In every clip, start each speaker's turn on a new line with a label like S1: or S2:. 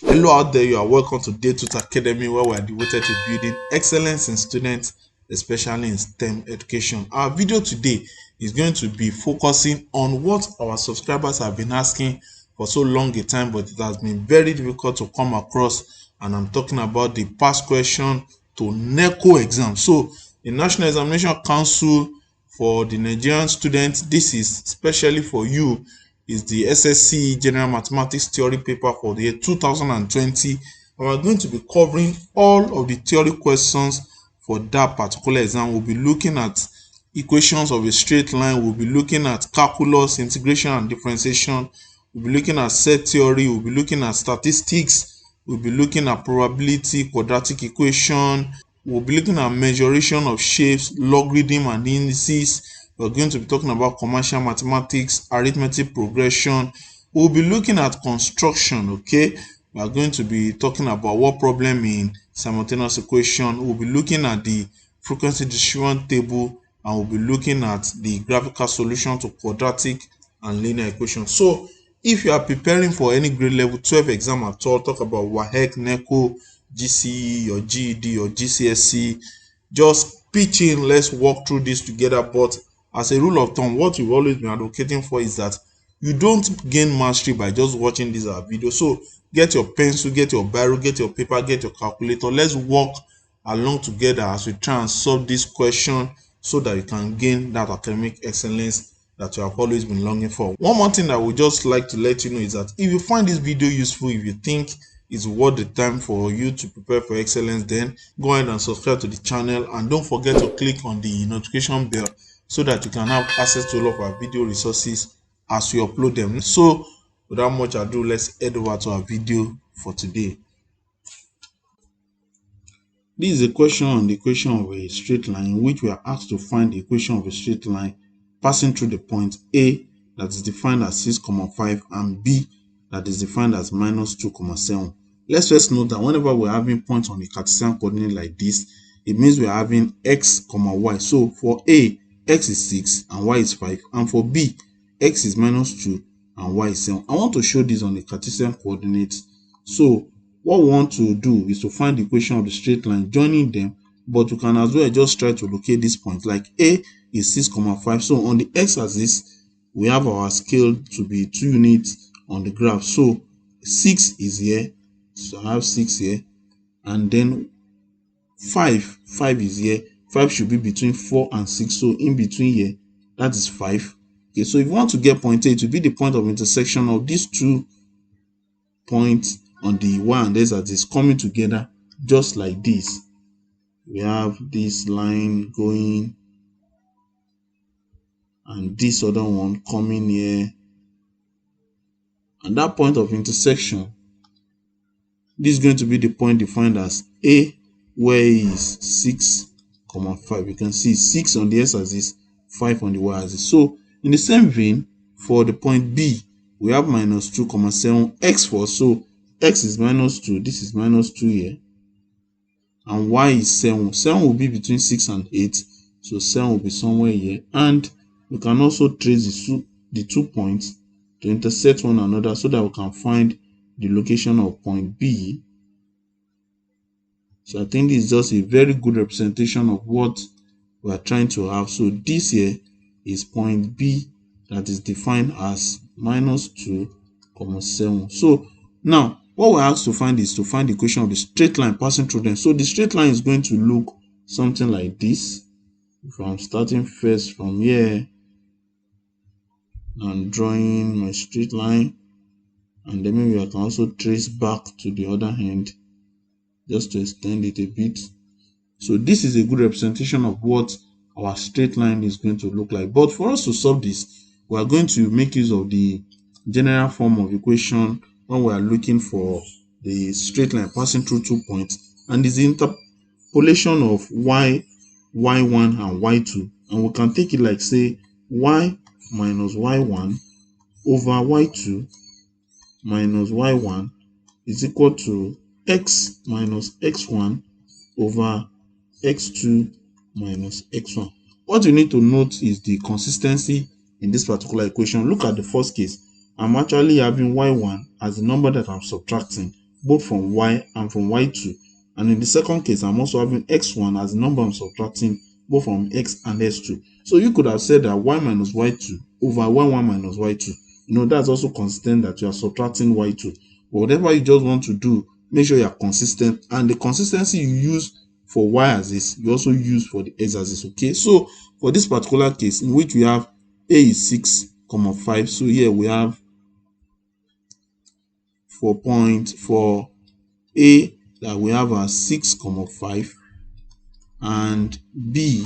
S1: Hello out there, you are welcome to DaveTuts Academy, where we are devoted to building excellence in students, especially in STEM education. Our video today is going to be focusing on what our subscribers have been asking for so long a time, but it has been very difficult to come across, and I'm talking about the past question to NECO exam. So the National Examination Council for the Nigerian students, this is especially for you, is the SSCE General Mathematics Theory paper for the year 2020. And we're going to be covering all of the theory questions for that particular exam. We'll be looking at equations of a straight line. We'll be looking at calculus, integration and differentiation. We'll be looking at set theory. We'll be looking at statistics. We'll be looking at probability, quadratic equation. We'll be looking at measuration of shapes, logarithm and indices. We're going to be talking about commercial mathematics, arithmetic progression. We'll be looking at construction, okay? We're going to be talking about what problem in simultaneous equation. We'll be looking at the frequency distribution table, and we'll be looking at the graphical solution to quadratic and linear equations. So if you are preparing for any grade level 12 exam at all, talk about WAEC, NECO, GCE, or GED, or GCSE, just pitch in. Let's walk through this together. But as a rule of thumb, what we've always been advocating for is that you don't gain mastery by just watching this video. So get your pencil, get your biro, get your paper, get your calculator. Let's walk along together as we try and solve this question so that you can gain that academic excellence that you have always been longing for. One more thing that we just like to let you know is that if you find this video useful, if you think it's worth the time for you to prepare for excellence, then go ahead and subscribe to the channel, and don't forget to click on the notification bell so that you can have access to all of our video resources as we upload them. So without much ado, let's head over to our video for today. This is a question on the equation of a straight line, in which we are asked to find the equation of a straight line passing through the point A that is defined as 6,5 and B that is defined as minus 2,7. Let's first note that whenever we're having points on the Cartesian coordinate like this, it means we're having x, y. So for A, x is 6 and y is 5, and for B, x is minus 2 and y is 7. I want to show this on the Cartesian coordinates. So what we want to do is to find the equation of the straight line joining them, but we can as well just try to locate this point. Like A is 6,5. So on the x-axis, we have our scale to be 2 units on the graph. So 6 is here. So I have 6 here. And then 5 is here. 5 should be between 4 and 6. So in between here, that is 5. Okay, so if you want to get point A, it will be the point of intersection of these 2 points on the y and z-axis coming together just like this. We have this line going and this other one coming here, and that point of intersection, this is going to be the point defined as A, where is 6,5. You can see 6 on the x-axis, 5 on the y-axis. So in the same vein, for the point B, we have minus 2,7 x for, so x is minus 2, this is minus 2 here, and y is 7. 7 will be between 6 and 8, so 7 will be somewhere here. And we can also trace the 2 points to intersect one another so that we can find the location of point B. So I think this is just a very good representation of what we are trying to have. So this here is point B that is defined as minus 2,7. So now what we're asked to find is to find the equation of the straight line passing through them. So the straight line is going to look something like this. If I'm starting first from here and drawing my straight line, and then maybe I can also trace back to the other hand just to extend it a bit. So this is a good representation of what our straight line is going to look like. But for us to solve this, we are going to make use of the general form of equation when we are looking for the straight line passing through 2 points, and is the interpolation of y1 and y2, and we can take it like, say, y minus y1 over y2 minus y1 is equal to x minus x1 over x2 minus x1. What you need to note is the consistency in this particular equation. Look at the first case. I'm actually having y1 as the number that I'm subtracting, both from y and from y2. And in the second case, I'm also having x1 as the number I'm subtracting both from x and s2. So you could have said that y minus y2 over y1 minus y2. That's also consistent that you are subtracting y2. But whatever you just want to do, make sure you are consistent. And the consistency you use for y-axis, you also use for the x-axis. Okay, so for this particular case, in which we have a is 6, 5. So here we have 4 point for a that we have as 6, 5, and b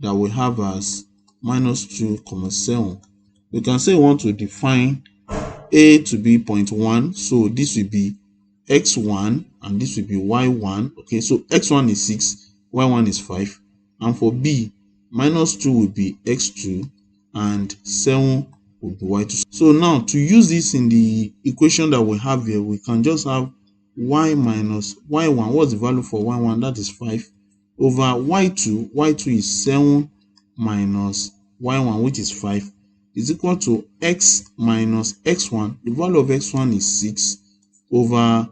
S1: that we have as minus 2, 7. We can say we want to define a to be 0.1, so this will be x1 and this will be y1. Okay, so x1 is 6, y1 is 5, and for b, minus 2 will be x2 and 7 will be y2. So now to use this in the equation that we have here, we can just have y minus y1. What's the value for y1? That is 5 over y2. y2 is 7 minus y1, which is 5, is equal to x minus x1. The value of x1 is 6 over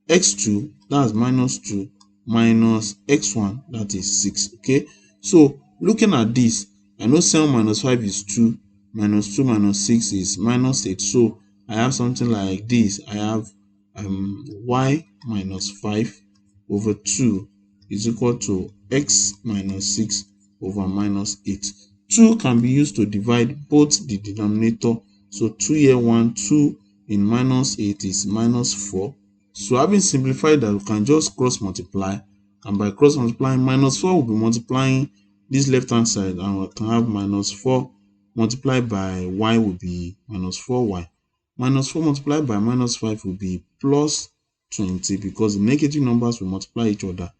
S1: x2, that's minus 2, minus x1, that is 6. Okay, so looking at this, I know 7 minus 5 is 2, minus 2 minus 6 is minus 8. So I have something like this. I have y minus 5 over 2 is equal to x minus 6 over minus 8. 2 can be used to divide both the denominator. So 2 here, 1, 2 in minus 8 is minus 4. So having simplified that, we can just cross multiply, and by cross multiplying, minus 4 will be multiplying this left hand side, and we can have minus 4 multiplied by y will be minus 4y. Minus 4 multiplied by minus 5 will be plus 20, because the negative numbers will multiply each other,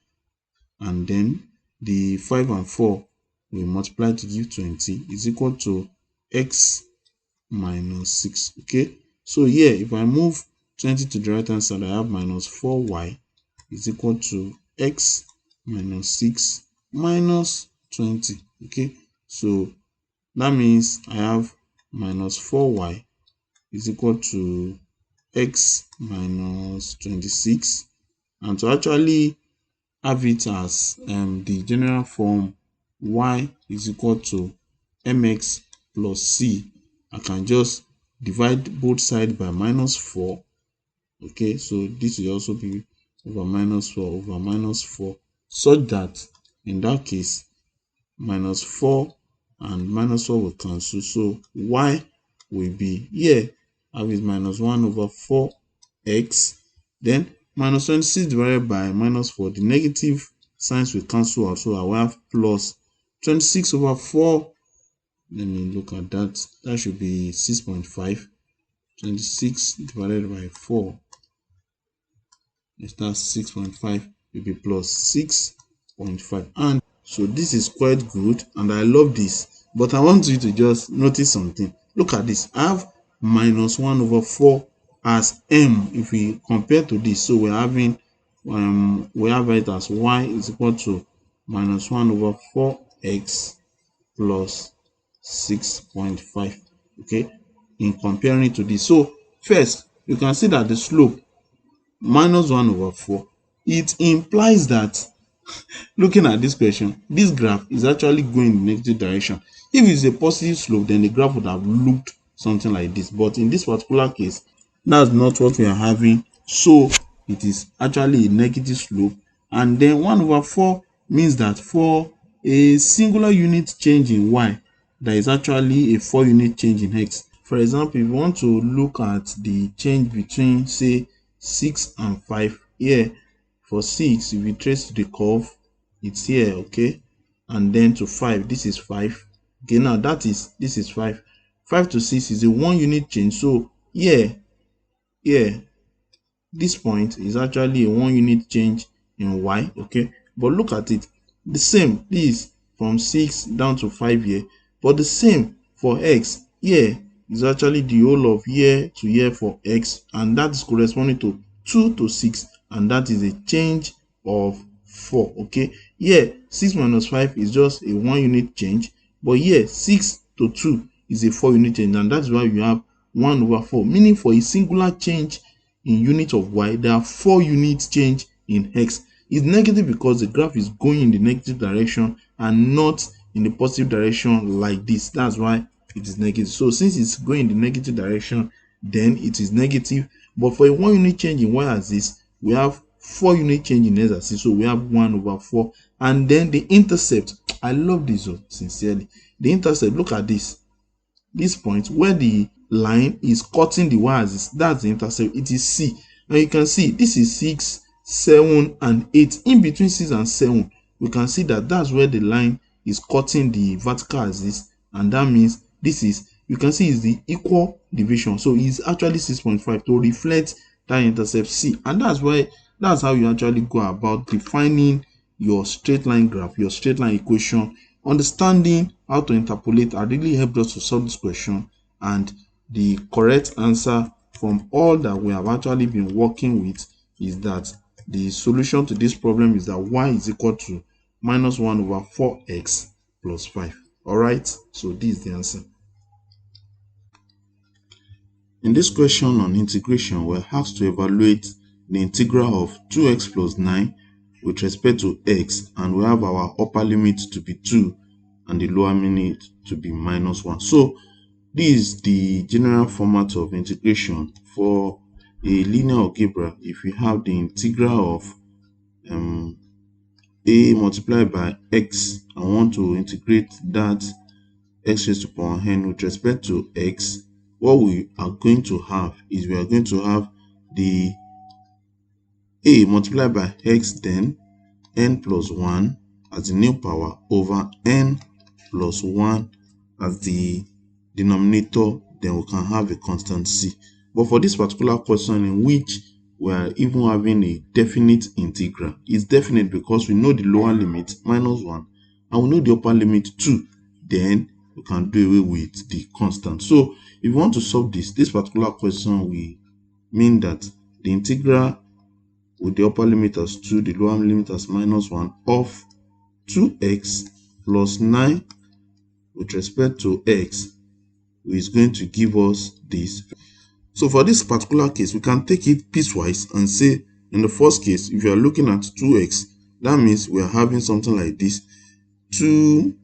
S1: and then the 5 and 4 will multiply to give 20, is equal to x minus 6. Okay, so here if I move 20 to the right hand side, I have minus 4y is equal to x minus 6 minus 20. Okay, so that means I have minus 4y is equal to x minus 26. And to actually have it as the general form, y is equal to mx plus c, I can just divide both sides by minus 4. Okay, so this will also be over minus 4 over minus 4, such that in that case minus 4 and minus 4 will cancel. So y will be here, I have is minus 1 over 4x, then minus 26 divided by minus 4, the negative signs will cancel out, so I will have plus 26 over 4. Let me look at that. That should be 6.5. 26 divided by 4, that's 6.5, will be plus 6.5. And so this is quite good, and I love this. But I want you to just notice something. Look at this. I have minus 1 over 4 as m if we compare to this. So we're having we have it as y is equal to minus 1 over 4x plus 6.5. Okay, in comparing to this. So first, you can see that the slope minus 1 over 4, it implies that looking at this question, this graph is actually going in the negative direction. If it's a positive slope, then the graph would have looked something like this. But in this particular case, that's not what we are having. So it is actually a negative slope. And then 1 over 4 means that for a singular unit change in y, there is actually a 4 unit change in x. For example, if you want to look at the change between, say, 6 and 5, here for 6, if you trace the curve, it's here, okay, and then to 5, this is 5. Okay, now this is 5. 5 to 6 is a 1 unit change. So here this point is actually a 1 unit change in y. Okay, but look at it, the same, this from 6 down to 5 here, but the same for x. Here is actually the whole of here to here for x, and that is corresponding to 2 to 6, and that is a change of 4. Okay, here 6 minus 5 is just a 1 unit change, but here 6 to 2 is a 4 unit change, and that's why you have 1 over 4, meaning for a singular change in unit of y, there are 4 units change in x. It's negative because the graph is going in the negative direction and not in the positive direction like this. That's why it is negative. So since it's going in the negative direction, then it is negative. But for a 1 unit change in y-axis, we have 4 unit change in x-axis. So we have 1/4. And then the intercept, I love this sincerely. The intercept, look at this point where the line is cutting the y-axis, that's the intercept. It is C, and you can see this is 6, 7 and 8. In between 6 and 7, we can see that that's where the line is cutting the vertical axis, and that means this is, you can see, is the equal division. So it's actually 6.5 to reflect that intercept C. And that's how you actually go about defining your straight line graph, your straight line equation. Understanding how to interpolate are really helped us to solve this question, and the correct answer from all that we have actually been working with is that the solution to this problem is that y is equal to -1/4x plus 5. All right, so this is the answer. In this question on integration, we're asked to evaluate the integral of 2x plus 9 with respect to x, and we have our upper limit to be 2 and the lower limit to be -1. So this is the general format of integration for a linear algebra. If we have the integral of a multiplied by x, I want to integrate that x raised to power n with respect to x, what we are going to have is we are going to have the a multiplied by x, then n plus 1 as the new power over n plus 1 as the denominator, then we can have a constant c. But for this particular question, in which we are even having a definite integral, it's definite because we know the lower limit -1 and we know the upper limit 2, then we can do away with the constant. So if you want to solve this particular question, we mean that the integral with the upper limit as 2, the lower limit as -1 of 2x plus 9 with respect to x is going to give us this. So for this particular case, we can take it piecewise and say, in the first case, if you are looking at 2x, that means we are having something like this: 2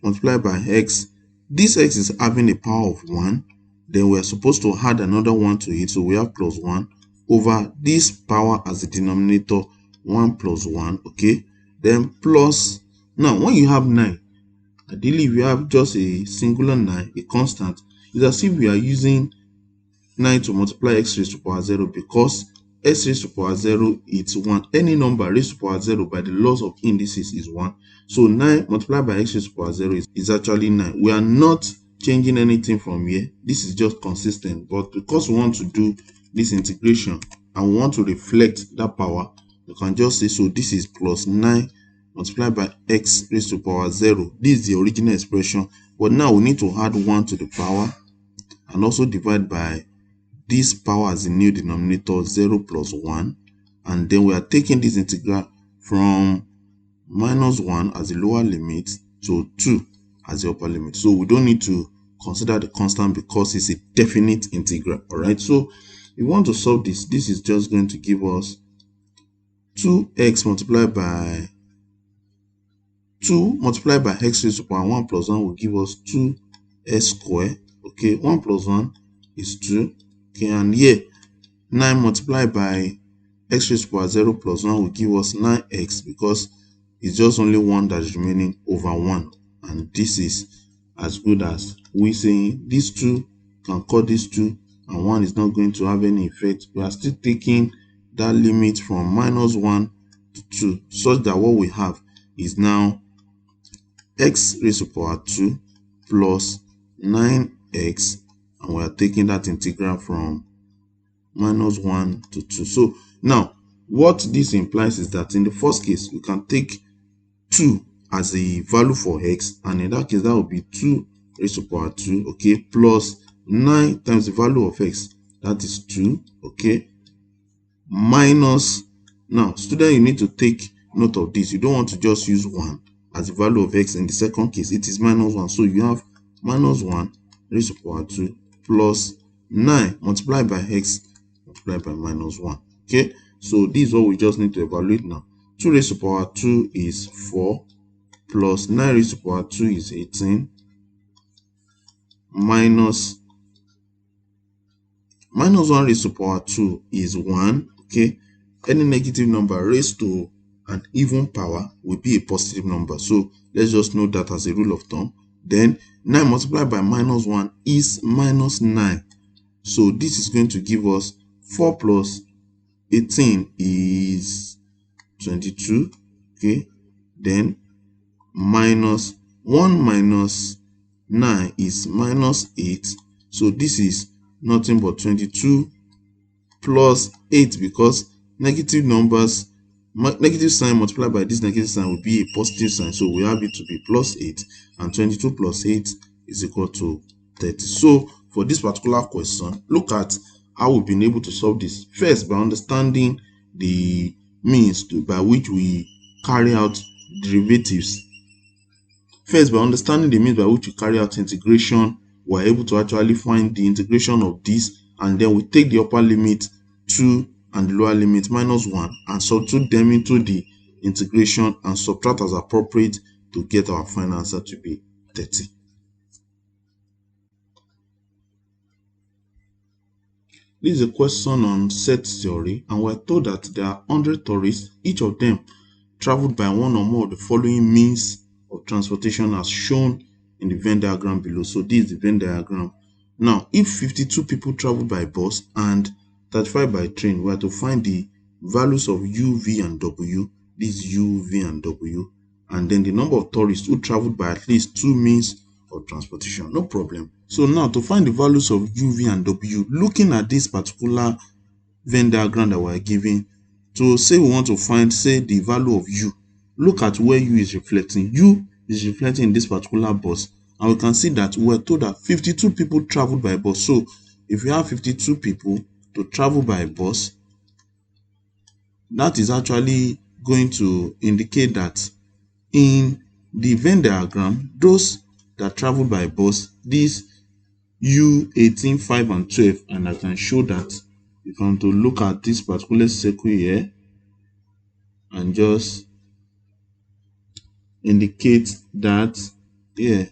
S1: multiplied by x. This x is having a power of 1. Then we are supposed to add another 1 to it, so we have plus 1 over this power as the denominator, 1 plus 1, okay? Then plus, now when you have 9, ideally if you have just a singular 9, a constant, it's as if we are using 9 to multiply x raised to power 0, because x raised to power 0 is 1. Any number raised to power 0 by the laws of indices is 1. So 9 multiplied by x raised to power 0 is actually 9. We are not changing anything from here. This is just consistent. But because we want to do this integration and we want to reflect that power, we can just say, so this is plus 9 multiplied by x raised to power 0. This is the original expression. But now we need to add 1 to the power and also divide by this power as the new denominator, 0 plus 1, and then we are taking this integral from -1 as the lower limit to 2 as the upper limit. So we don't need to consider the constant because it's a definite integral. All right, so if we want to solve this, this is just going to give us 2x multiplied by 2 multiplied by x raised to power 1 plus 1 will give us 2x squared. Okay, 1 plus 1 is 2. Okay, and here 9 multiplied by x raised to power 0 plus 1 will give us 9x, because it's just only 1 that is remaining over 1, and this is as good as we saying these 2 can cut these 2 and 1 is not going to have any effect. We are still taking that limit from -1 to 2, such that what we have is now x raised to power 2 plus 9x, and we are taking that integral from -1 to 2. So now what this implies is that in the first case we can take 2 as a value for x, and in that case that would be 2 raised to power 2, okay, plus 9 times the value of x, that is 2, okay, minus, now student, you need to take note of this. You don't want to just use 1 as the value of x. In the second case it is -1, so you have -1 raised to power 2 plus 9 multiplied by x multiplied by minus 1. Okay, so this is what we just need to evaluate now. 2 raised to power 2 is 4 plus 9 raised to power 2 is 18 minus 1 raised to power 2 is 1. Okay, any negative number raised to an even power will be a positive number. So let's just note that as a rule of thumb. Then 9 multiplied by minus 1 is minus 9. So this is going to give us 4 plus 18 is 22. Okay, then minus 1 minus 9 is minus 8. So this is nothing but 22 plus 8, because negative numbers, negative sign multiplied by this negative sign will be a positive sign. So we have it to be plus 8, and 22 plus 8 is equal to 30. So for this particular question, look at how we've been able to solve this. First, by understanding the means by which we carry out derivatives. First, by understanding the means by which we carry out integration, we're able to actually find the integration of this, and then we take the upper limit 2 and the lower limit minus 1 and substitute them into the integration and subtract as appropriate to get our final answer to be 30. This is a question on set theory, and we're told that there are 100 tourists. Each of them traveled by one or more of the following means of transportation as shown in the Venn diagram below. So this is the Venn diagram. Now, if 52 people traveled by bus and 35 by train, we are to find the values of U, V, and W. This is U, V, and W. And then the number of tourists who traveled by at least 2 means of transportation. No problem. So now, to find the values of U, V, and W, looking at this particular Venn diagram that we're given, to say we want to find, say, the value of U, look at where U is reflecting. U is reflecting in this particular bus, and we can see that we're told that 52 people traveled by bus. So if we have 52 people to travel by bus, that is actually going to indicate that in the Venn diagram, those that travel by bus, these U, 18, 5, and 12, and I can show that if I'm to look at this particular circle here and just indicate that here,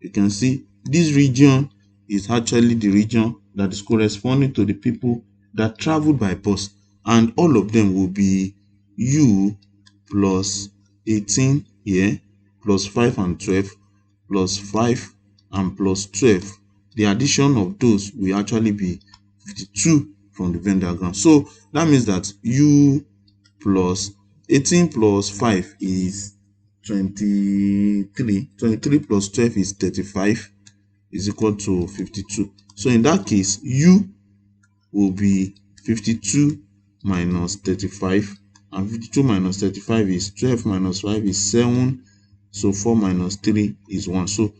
S1: you can see this region is actually the region that is corresponding to the people that traveled by bus, and all of them will be U plus 18 here, plus 5 and 12, plus 5 and plus 12. The addition of those will actually be 52 from the Venn diagram. So that means that U plus 18 plus 5 is 23. 23 plus 12 is 35, is equal to 52. So in that case, U will be 52 minus 35, and 52 minus 35 is 12 minus 5 is 7. So 4 minus 3 is 1. So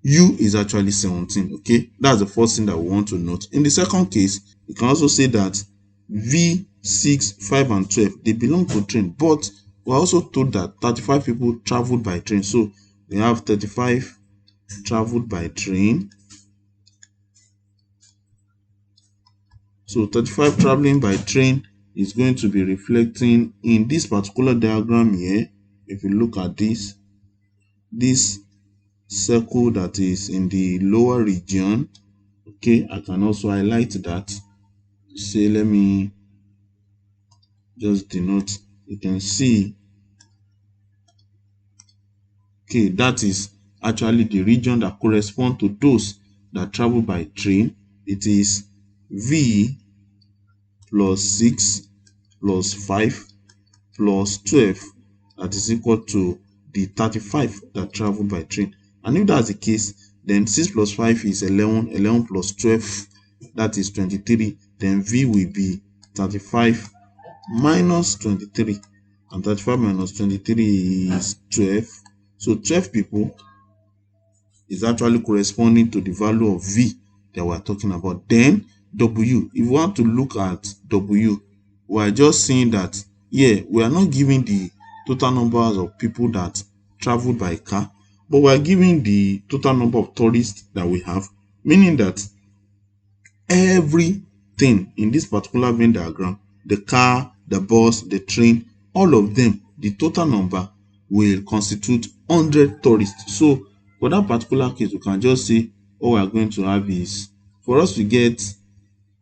S1: U is actually 17. Okay, that's the first thing that we want to note. In the second case, we can also say that V, 6, 5, and 12, they belong to train, but we're also told that 35 people traveled by train. So we have 35 traveled by train. So 35 traveling by train is going to be reflecting in this particular diagram here. If you look at this circle that is in the lower region, okay, I can also highlight that. Say, let me just denote. You can see, okay, that is actually the region that corresponds to those that travel by train. It is V plus 6 plus 5 plus 12, that is equal to the 35 that travel by train. And if that's the case, then 6 plus 5 is 11, 11 plus 12, that is 23. Then V will be 35 minus 23, and 35 minus 23 is 12. So 12 people is actually corresponding to the value of V that we're talking about. Then W, if you want to look at W, we're just saying that here we are not giving the total numbers of people that traveled by car, but we're giving the total number of tourists that we have, meaning that every thing in this particular Venn diagram, the car, the bus, the train, all of them, the total number will constitute 100 tourists. So for that particular case, we can just say all we are going to have is, for us to get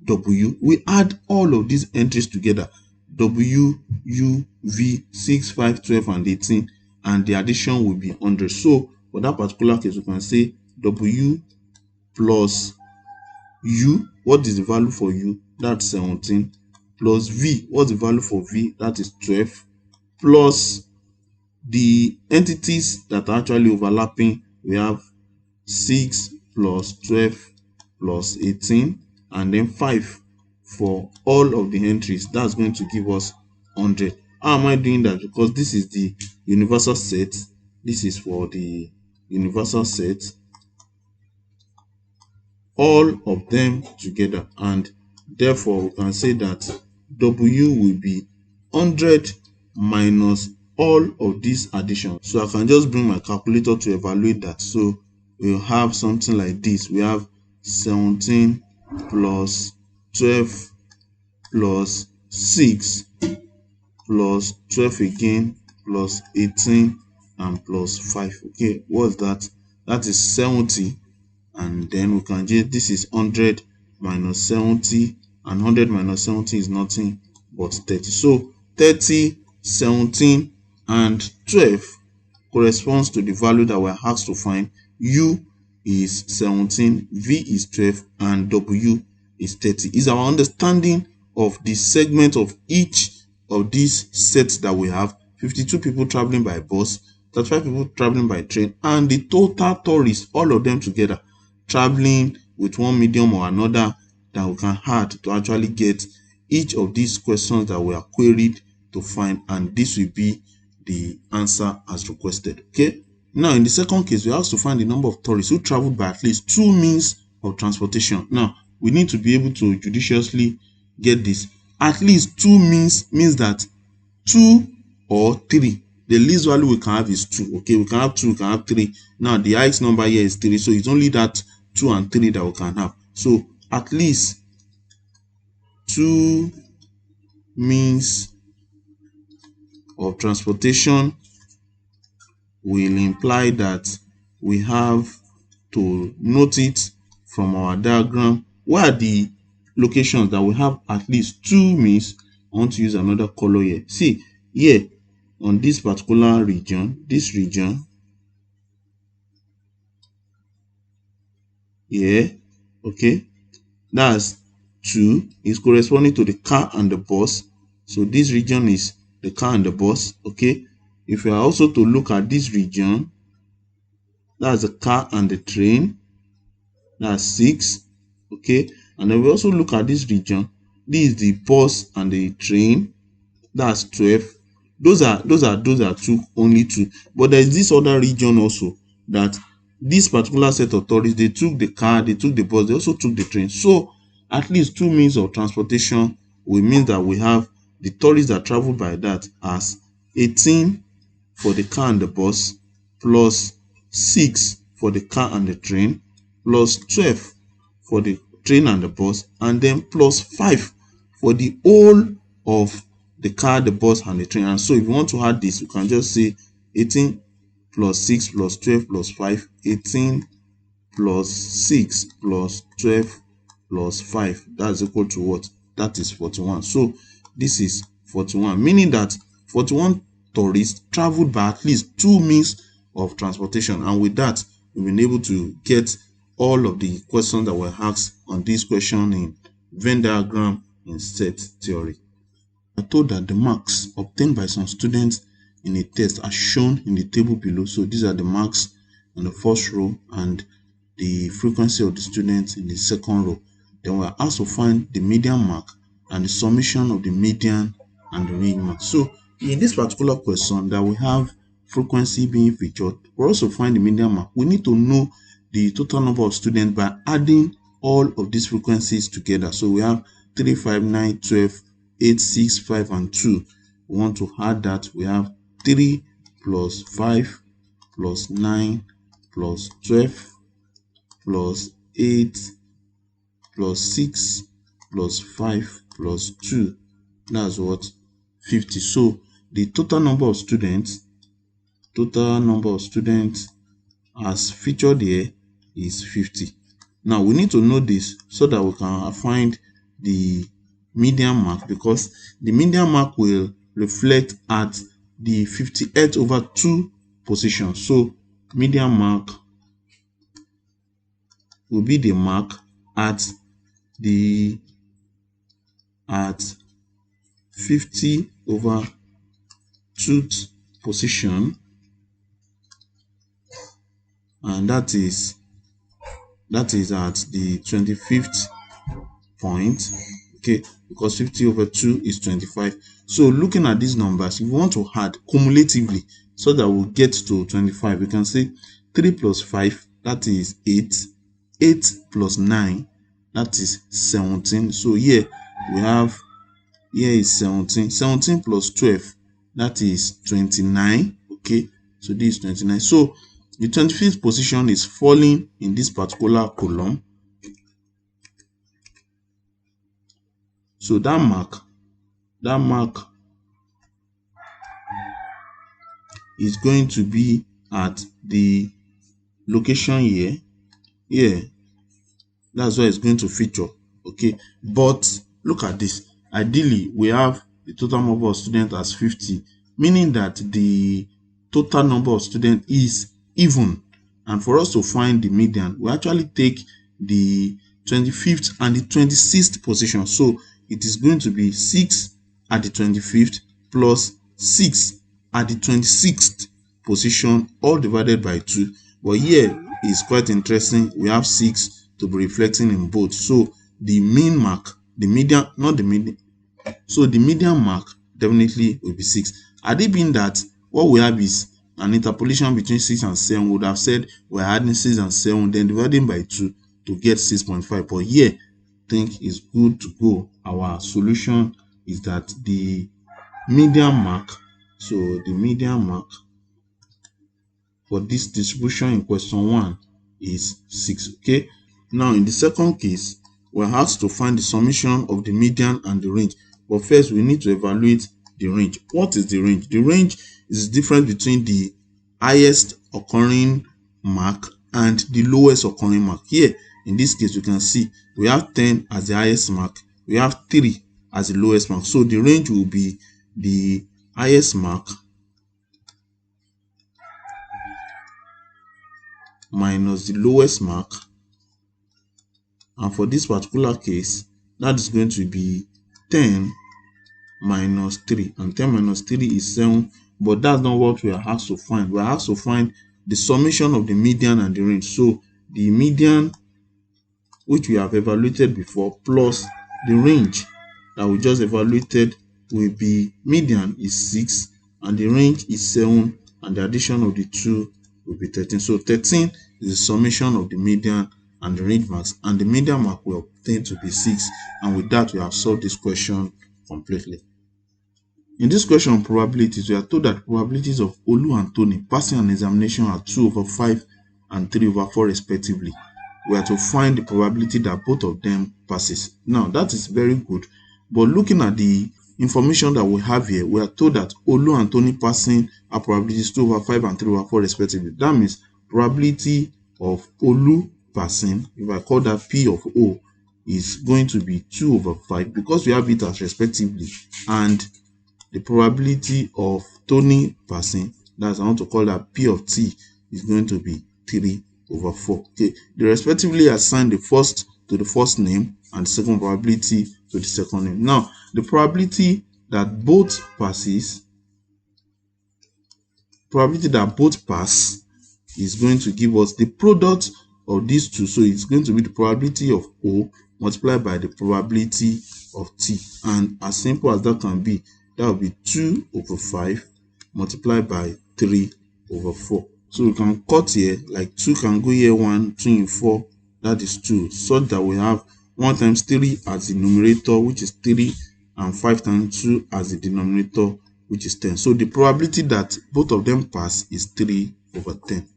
S1: W, we add all of these entries together, W, U, V, 6, 5, 12, and 18, and the addition will be 100. So for that particular case, we can say W plus U, what is the value for U? That's 17, plus V, what's the value for V? That is 12, plus the entities that are actually overlapping, we have 6 plus 12 plus 18, and then 5 for all of the entries. That's going to give us 100. How am I doing that? Because this is the universal set. This is for the universal set, all of them together, and therefore we can say that W will be 100 minus all of these additions. So I can just bring my calculator to evaluate that. So we'll have something like this. We have 17 plus 12 plus 6 plus 12 again plus 18 and plus 5. Okay, what's that? That is 70. And then we can just, this is 100 minus 70, and 100 minus 70 is nothing but 30. So 30, 17, and 12 corresponds to the value that we're asked to find. U is 17, V is 12, and W is 30. Is our understanding of the segment of each of these sets that we have: 52 people traveling by bus, 35 people traveling by train, and the total tourists, all of them together, traveling with one medium or another, that we can add to actually get each of these questions that we are queried to find, and this will be the answer as requested. Okay, now in the second case, we have to find the number of tourists who traveled by at least 2 means of transportation. Now we need to be able to judiciously get this. At least 2 means that 2 or 3. The least value we can have is 2. Okay, we can have 2, we can have 3. Now the highest number here is 3, so it's only that 2 and 3 that we can have. So at least 2 means of transportation will imply that we have to note it from our diagram. Where are the locations that we have at least 2 means? I want to use another color here. See here on this particular region, this region here, okay, that's 2 is corresponding to the car and the bus. So this region is the car and the bus. Okay, if you are also to look at this region, that's the car and the train, that's 6. Okay, and then we also look at this region, this is the bus and the train, that's 12. Those are 2, only 2. But there is this other region also, that this particular set of tourists, they took the car, they took the bus, they also took the train. So at least 2 means of transportation will mean that we have the tourists that travel by that as 18 for the car and the bus, plus 6 for the car and the train, plus 12 for the train and the bus, and then plus 5 for the whole of the car, the bus, and the train. And so if you want to add this, you can just say 18 plus 6 plus 12 plus 5, 18 plus 6 plus 12 plus 5, that's equal to what? That is 41. So this is 41, meaning that 41 tourists traveled by at least 2 means of transportation. And with that, we've been able to get all of the questions that were asked on this question in Venn diagram in set theory. I told that the marks obtained by some students in a test are shown in the table below. So these are the marks in the first row and the frequency of the students in the second row. Then we are asked to find the median mark and the summation of the median and the mean mark. So in this particular question that we have frequency being featured, for us to find the median mark, we need to know the total number of students by adding all of these frequencies together. So we have 3, 5, 9, 12, 8, 6, 5, and 2. We want to add that. We have 3 plus 5 plus 9 plus 12 plus 8 plus 6 plus 5 plus 2. That's what? 50. So the total number of students as featured here is 50. Now we need to know this so that we can find the median mark, because the median mark will reflect at the 58 over 2 position. So median mark will be the mark at 50 over 2th position, and that is at the 25th point. Okay, because 50 over 2 is 25. So looking at these numbers, if we want to add cumulatively so that we'll get to 25, we can say 3 plus 5, that is 8. 8 plus 9, that is 17. So here is 17. 17 plus 12, that is 29. Okay, so this is 29. So the 25th position is falling in this particular column. So that mark is going to be at the location here. That's where it's going to feature. Okay, but look at this. Ideally, we have the total number of students as 50, meaning that the total number of students is even. And for us to find the median, we actually take the 25th and the 26th position. So it is going to be 6 at the 25th plus 6 at the 26th position, all divided by 2. But here is quite interesting. We have 6 to be reflecting in both. So the mean mark, the median, not the median. So the median mark definitely will be 6. Had it been that what we have is an interpolation between 6 and 7, we would have said we're adding 6 and 7, then dividing by 2 to get 6.5. But here, I think it's good to go. Our solution is that the median mark, so the median mark for this distribution in question 1 is 6. Okay, now in the second case, we're asked to find the summation of the median and the range. But first, we need to evaluate the range. What is the range? The range is the difference between the highest occurring mark and the lowest occurring mark. Here, in this case, you can see we have 10 as the highest mark, we have 3 as the lowest mark. So the range will be the highest mark minus the lowest mark. And for this particular case, that is going to be 10 minus 3. And 10 minus 3 is 7. But that's not what we are asked to find. We are asked to find the summation of the median and the range. So the median, which we have evaluated before, plus the range that we just evaluated, will be median is 6 and the range is 7, and the addition of the 2 will be 13. So 13 is the summation of the median and the range marks, and the median mark will obtain to be 6. And with that, we have solved this question completely. In this question on probabilities, we are told that probabilities of Olu and Tony passing an examination are 2 over 5 and 3 over 4 respectively. We are to find the probability that both of them passes. Now, that is very good. But looking at the information that we have here, we are told that Olu and Tony passing are probabilities 2 over 5 and 3 over 4 respectively. That means probability of Olu passing, if I call that P of O, is going to be 2 over 5 because we have it as respectively. And the probability of Tony passing, that's I want to call that P of T, is going to be 3 over 4. Okay, they respectively assign the first to the first name and the second probability to the second name. Now, the probability that both passes, probability that both pass is going to give us the product of these two. So it's going to be the probability of O multiplied by the probability of T. And as simple as that can be, that will be 2 over 5 multiplied by 3 over 4. So we can cut here, like 2 can go here, 1, 2 in 4, that is 2. So that we have 1 times 3 as the numerator, which is 3, and 5 times 2 as the denominator, which is 10. So the probability that both of them pass is 3 over 10.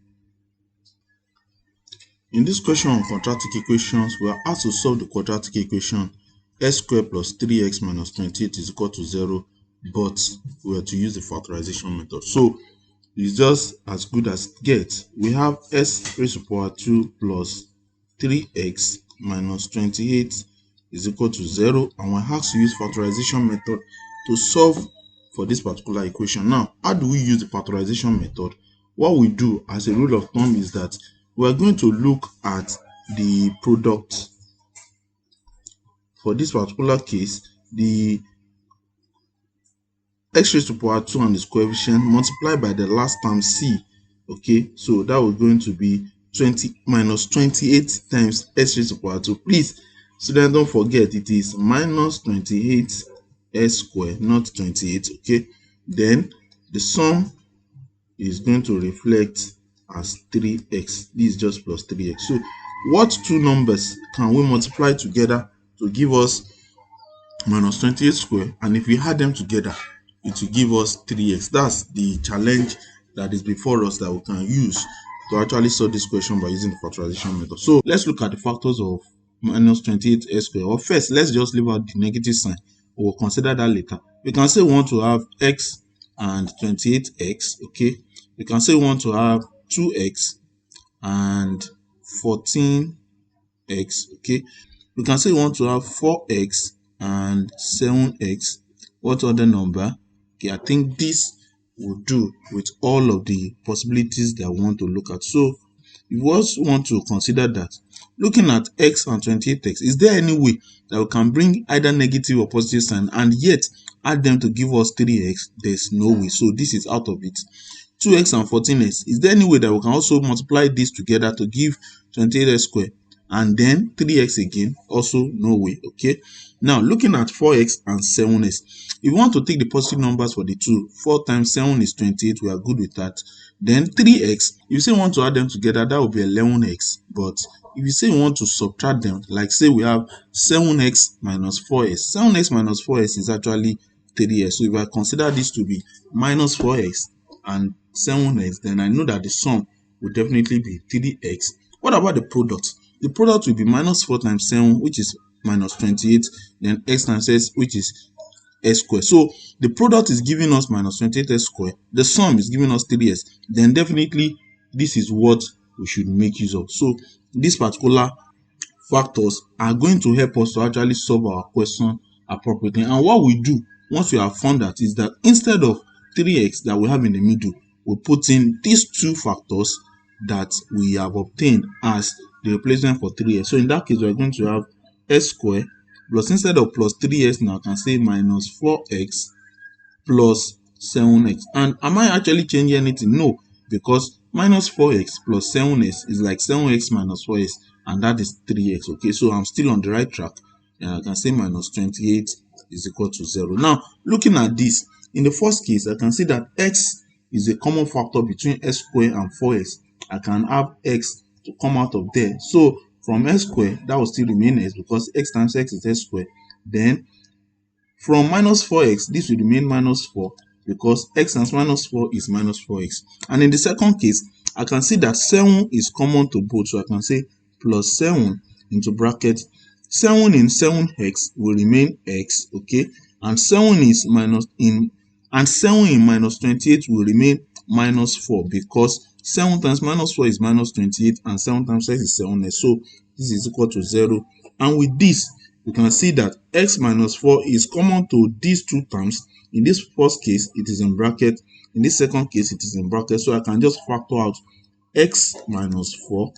S1: In this question on quadratic equations, we are asked to solve the quadratic equation s squared plus 3x minus 28 is equal to 0, but we are to use the factorization method. So it's just as good as it gets. We have s raised to the power 2 plus 3x minus 28 is equal to 0, and we have to use factorization method to solve for this particular equation. Now, how do we use the factorization method? What we do as a rule of thumb is that we are going to look at the product. For this particular case, the x raised to the power 2 and its coefficient multiplied by the last term c. Okay, so that was going to be 20 minus 28 times s raised to the power 2. Please, students, don't forget it is minus 28 s squared, not 28. Okay, then the sum is going to reflect as 3x. This is just plus 3x. So what two numbers can we multiply together to give us minus 28 squared, and if we add them together it will give us 3x? That's the challenge that is before us that we can use to actually solve this question by using the factorization method. So let's look at the factors of minus 28 s squared. Or first, let's just leave out the negative sign. We'll consider that later. We can say we want to have x and 28x. Okay, we can say we want to have 2x and 14x. Okay, we can say we want to have 4x and 7x. What other number? Okay, I think this will do with all of the possibilities that we want to look at. So if we also want to consider that, looking at x and 28x, is there any way that we can bring either negative or positive sign and yet add them to give us 3x? There's no way. So this is out of it. 2x and 14x, is there any way that we can also multiply this together to give 28x squared and then 3x again? Also no way. Okay, now looking at 4x and 7x, if you want to take the positive numbers for the two, 4 times 7 is 28, we are good with that. Then 3x, if you say you want to add them together, that will be 11x. But if you say you want to subtract them, like say we have 7x minus 4x, 7x minus 4x is actually 3x. So if I consider this to be minus 4x and 7x, then I know that the sum will definitely be 3x. What about the product? The product will be minus 4 times 7, which is minus 28, then x times s, which is s squared. So the product is giving us minus 28s squared. The sum is giving us 3s. Then definitely this is what we should make use of. So these particular factors are going to help us to actually solve our question appropriately. And what we do once we have found that is that instead of 3x that we have in the middle, we put in these two factors that we have obtained as the replacement for 3x. So in that case, we are going to have s squared plus, instead of plus 3x, now I can say minus 4x plus 7x. And am I actually changing anything? No, because minus 4x plus 7x is like 7x minus 4x, and that is 3x. Okay, so I'm still on the right track, and I can say minus 28 is equal to 0. Now, looking at this, in the first case, I can see that x is a common factor between s squared and 4x. I can have x to come out of there. So from s squared, that will still remain s, because x times x is s squared. Then from minus 4x, this will remain minus 4, because x times minus 4 is minus 4x. And in the second case, I can see that 7 is common to both. So I can say plus 7 into bracket. 7 in 7x will remain x. Okay. And 7 is minus in, and 7 in minus 28 will remain minus 4, because 7 times minus 4 is minus 28, and 7 times x is 7x. So this is equal to 0. And with this, you can see that x minus 4 is common to these two terms. In this first case, it is in bracket. In this second case, it is in bracket. So I can just factor out x minus 4.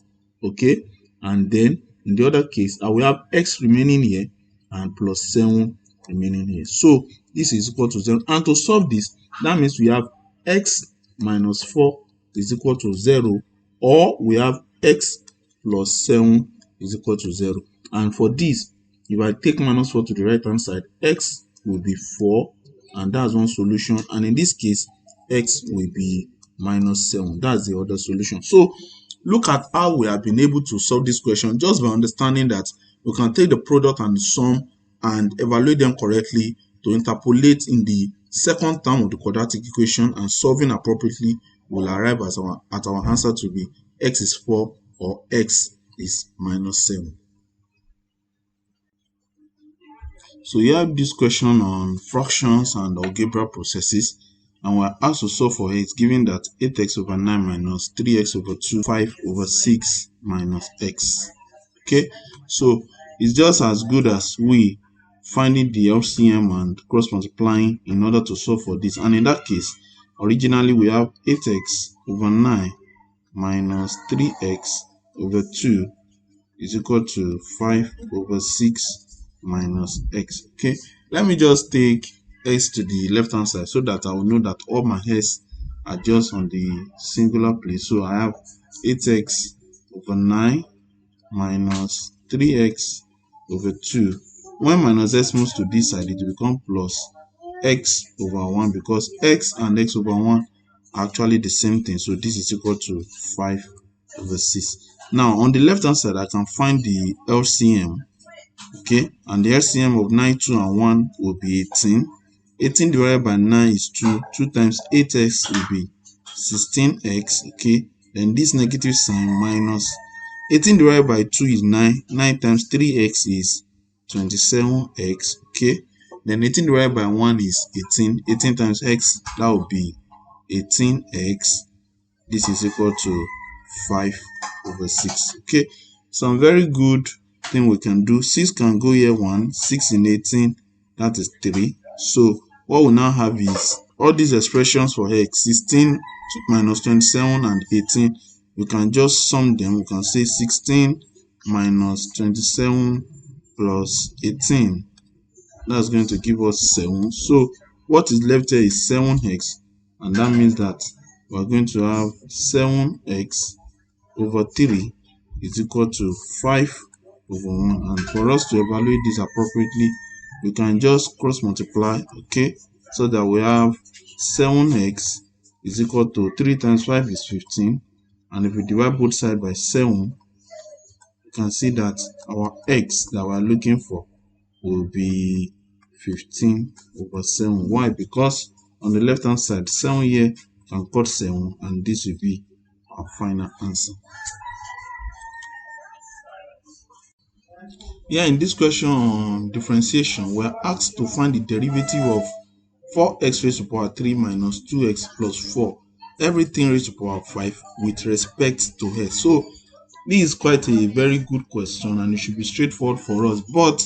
S1: Okay. And then in the other case, I will have x remaining here and plus 7 remaining here. So this is equal to 0. And to solve this, that means we have x minus 4 is equal to 0, or we have x plus 7 is equal to 0. And for this, if I take minus 4 to the right hand side, x will be 4, and that's one solution. And in this case, x will be minus 7. That's the other solution. So look at how we have been able to solve this question just by understanding that we can take the product and the sum and evaluate them correctly to interpolate in the second term of the quadratic equation, and solving appropriately will arrive at our answer to be x is 4 or x is minus 7. So you have this question on fractions and algebra processes, and we're asked to solve for it given that 8x over 9 minus 3x over 2, 5 over 6 minus x. Okay, so it's just as good as we finding the LCM and cross multiplying in order to solve for this. And in that case, originally we have 8x over 9 minus 3x over 2 is equal to 5 over 6 minus x. Okay, let me just take x to the left hand side so that I will know that all my s are just on the singular place. So I have 8x over 9 minus 3x over 2. When minus s moves to this side, it will become plus x over 1 because x and x over 1 are actually the same thing. So this is equal to 5 over 6. Now on the left hand side, I can find the LCM. Okay, and the LCM of 9, 2, and 1 will be 18. 18 divided by 9 is 2. 2 times 8x will be 16x. Okay, then this negative sign minus 18 divided by 2 is 9. 9 times 3x is 27x. Okay, then 18 divided by 1 is 18. 18 times x, that will be 18x. This is equal to 5 over 6. Okay, some very good thing we can do. 6 can go here 1. 6 in 18, that is 3. So what we now have is all these expressions for x, 16 minus 27 and 18. We can just sum them. We can say 16 minus 27 plus 18. That's going to give us 7. So what is left here is 7x, and that means that we're going to have 7x over 3 is equal to 5 over 1. And for us to evaluate this appropriately, we can just cross multiply, okay, so that we have 7x is equal to 3 times 5 is 15. And if we divide both sides by 7, you can see that our x that we're looking for will be 15 over 7. Why? Because on the left hand side, 7 here can cut 7, and this will be our final answer. Here in this question on differentiation, we're asked to find the derivative of 4x raised to the power 3 minus 2x plus 4, everything raised to the power 5 with respect to s. So this is quite a very good question, and it should be straightforward for us. But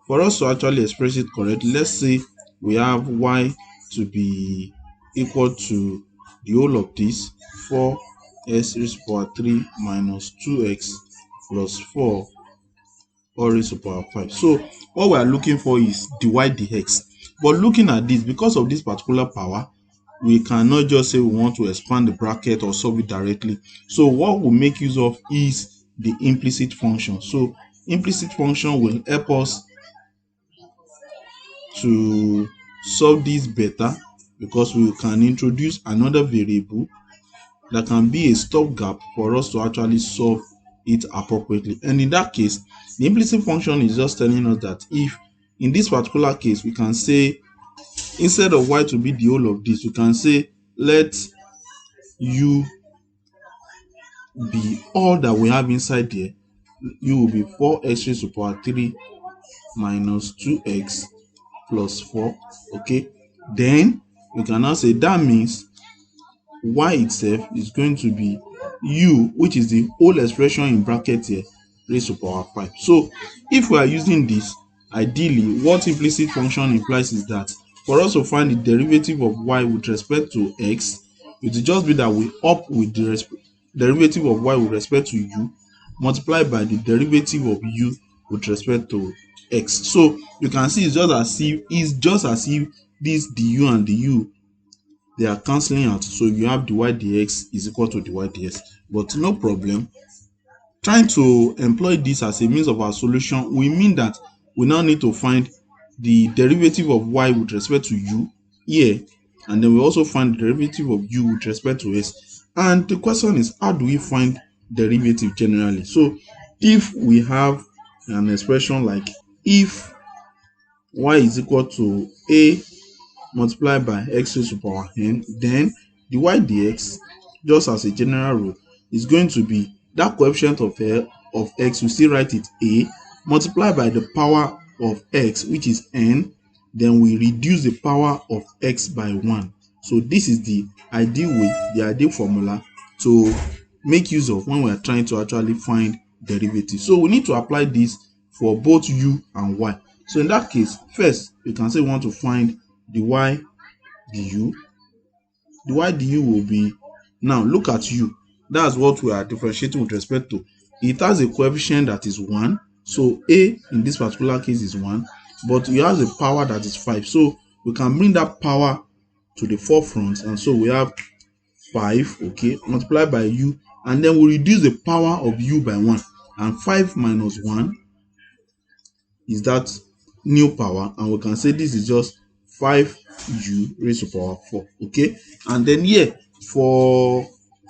S1: for us to actually express it correctly, let's say we have y to be equal to the whole of this 4x raised to the power 3 minus 2x plus 4 all raised to the power 5. So what we are looking for is dy dx. But looking at this, because of this particular power, we cannot just say we want to expand the bracket or solve it directly. So what we'll make use of is the implicit function. So implicit function will help us to solve this better, because we can introduce another variable that can be a stopgap for us to actually solve it appropriately. And in that case, the implicit function is just telling us that if in this particular case we can say, instead of y to be the whole of this, we can say let u be all that we have inside there. U will be 4x raised to the power 3 minus 2x plus 4. Okay, then we can now say that means y itself is going to be u, which is the whole expression in bracket here, raised to the power 5. So if we are using this, ideally what implicit function implies is that for us to find the derivative of y with respect to x, it will just be that we up with the derivative of y with respect to u multiplied by the derivative of u with respect to x. So you can see it's just as if this du and du, they are cancelling out. So you have dy dx is equal to dy dx. But no problem. Trying to employ this as a means of our solution, we mean that we now need to find the derivative of y with respect to u here, and then we also find the derivative of u with respect to s. And the question is, how do we find derivative generally? So if we have an expression like if y is equal to a multiplied by x raised to the power n, then dy dx, just as a general rule, is going to be that coefficient of x, we still write it a, multiplied by the power of x, which is n, then we reduce the power of x by 1. So this is the ideal way, the ideal formula to make use of when we are trying to actually find derivative. So we need to apply this for both u and y. So in that case, first we can say we want to find the y du. The y du will be, now look at u. That's what we are differentiating with respect to. It has a coefficient that is 1. So a in this particular case is 1, but it has a power that is 5. So we can bring that power to the forefront, and so we have 5, okay, multiplied by u, and then we reduce the power of u by 1, and 5 minus 1 is that new power, and we can say this is just 5u raised to power 4, okay. And then here for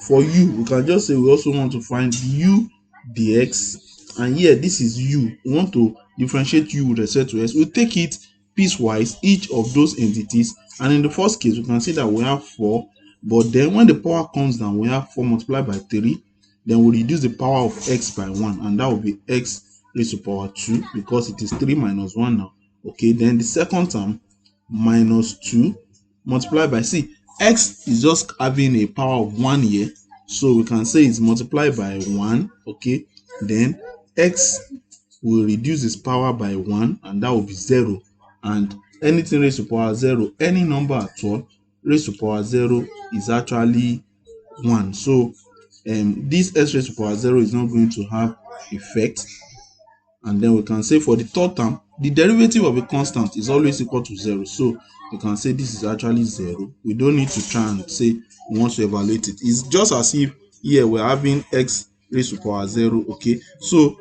S1: u, we can just say we also want to find u dx, and here this is u. We want to differentiate u with respect to s. We'll take it piecewise, each of those entities, and in the first case we can see that we have 4, but then when the power comes down, we have 4 multiplied by 3. Then we reduce the power of x by 1, and that will be x raised to power 2, because it is 3 minus 1 now, okay. Then the second term, minus 2 multiplied by, see, x is just having a power of 1 here, so we can say it's multiplied by 1, okay. Then x will reduce its power by 1, and that will be 0. And anything raised to power 0, any number at all raised to power 0 is actually 1. So this x raised to power 0 is not going to have effect. And then we can say for the third term, the derivative of a constant is always equal to 0. So we can say this is actually 0. We don't need to try and say we want to evaluate it. It's just as if here we're having x raised to power 0, okay. So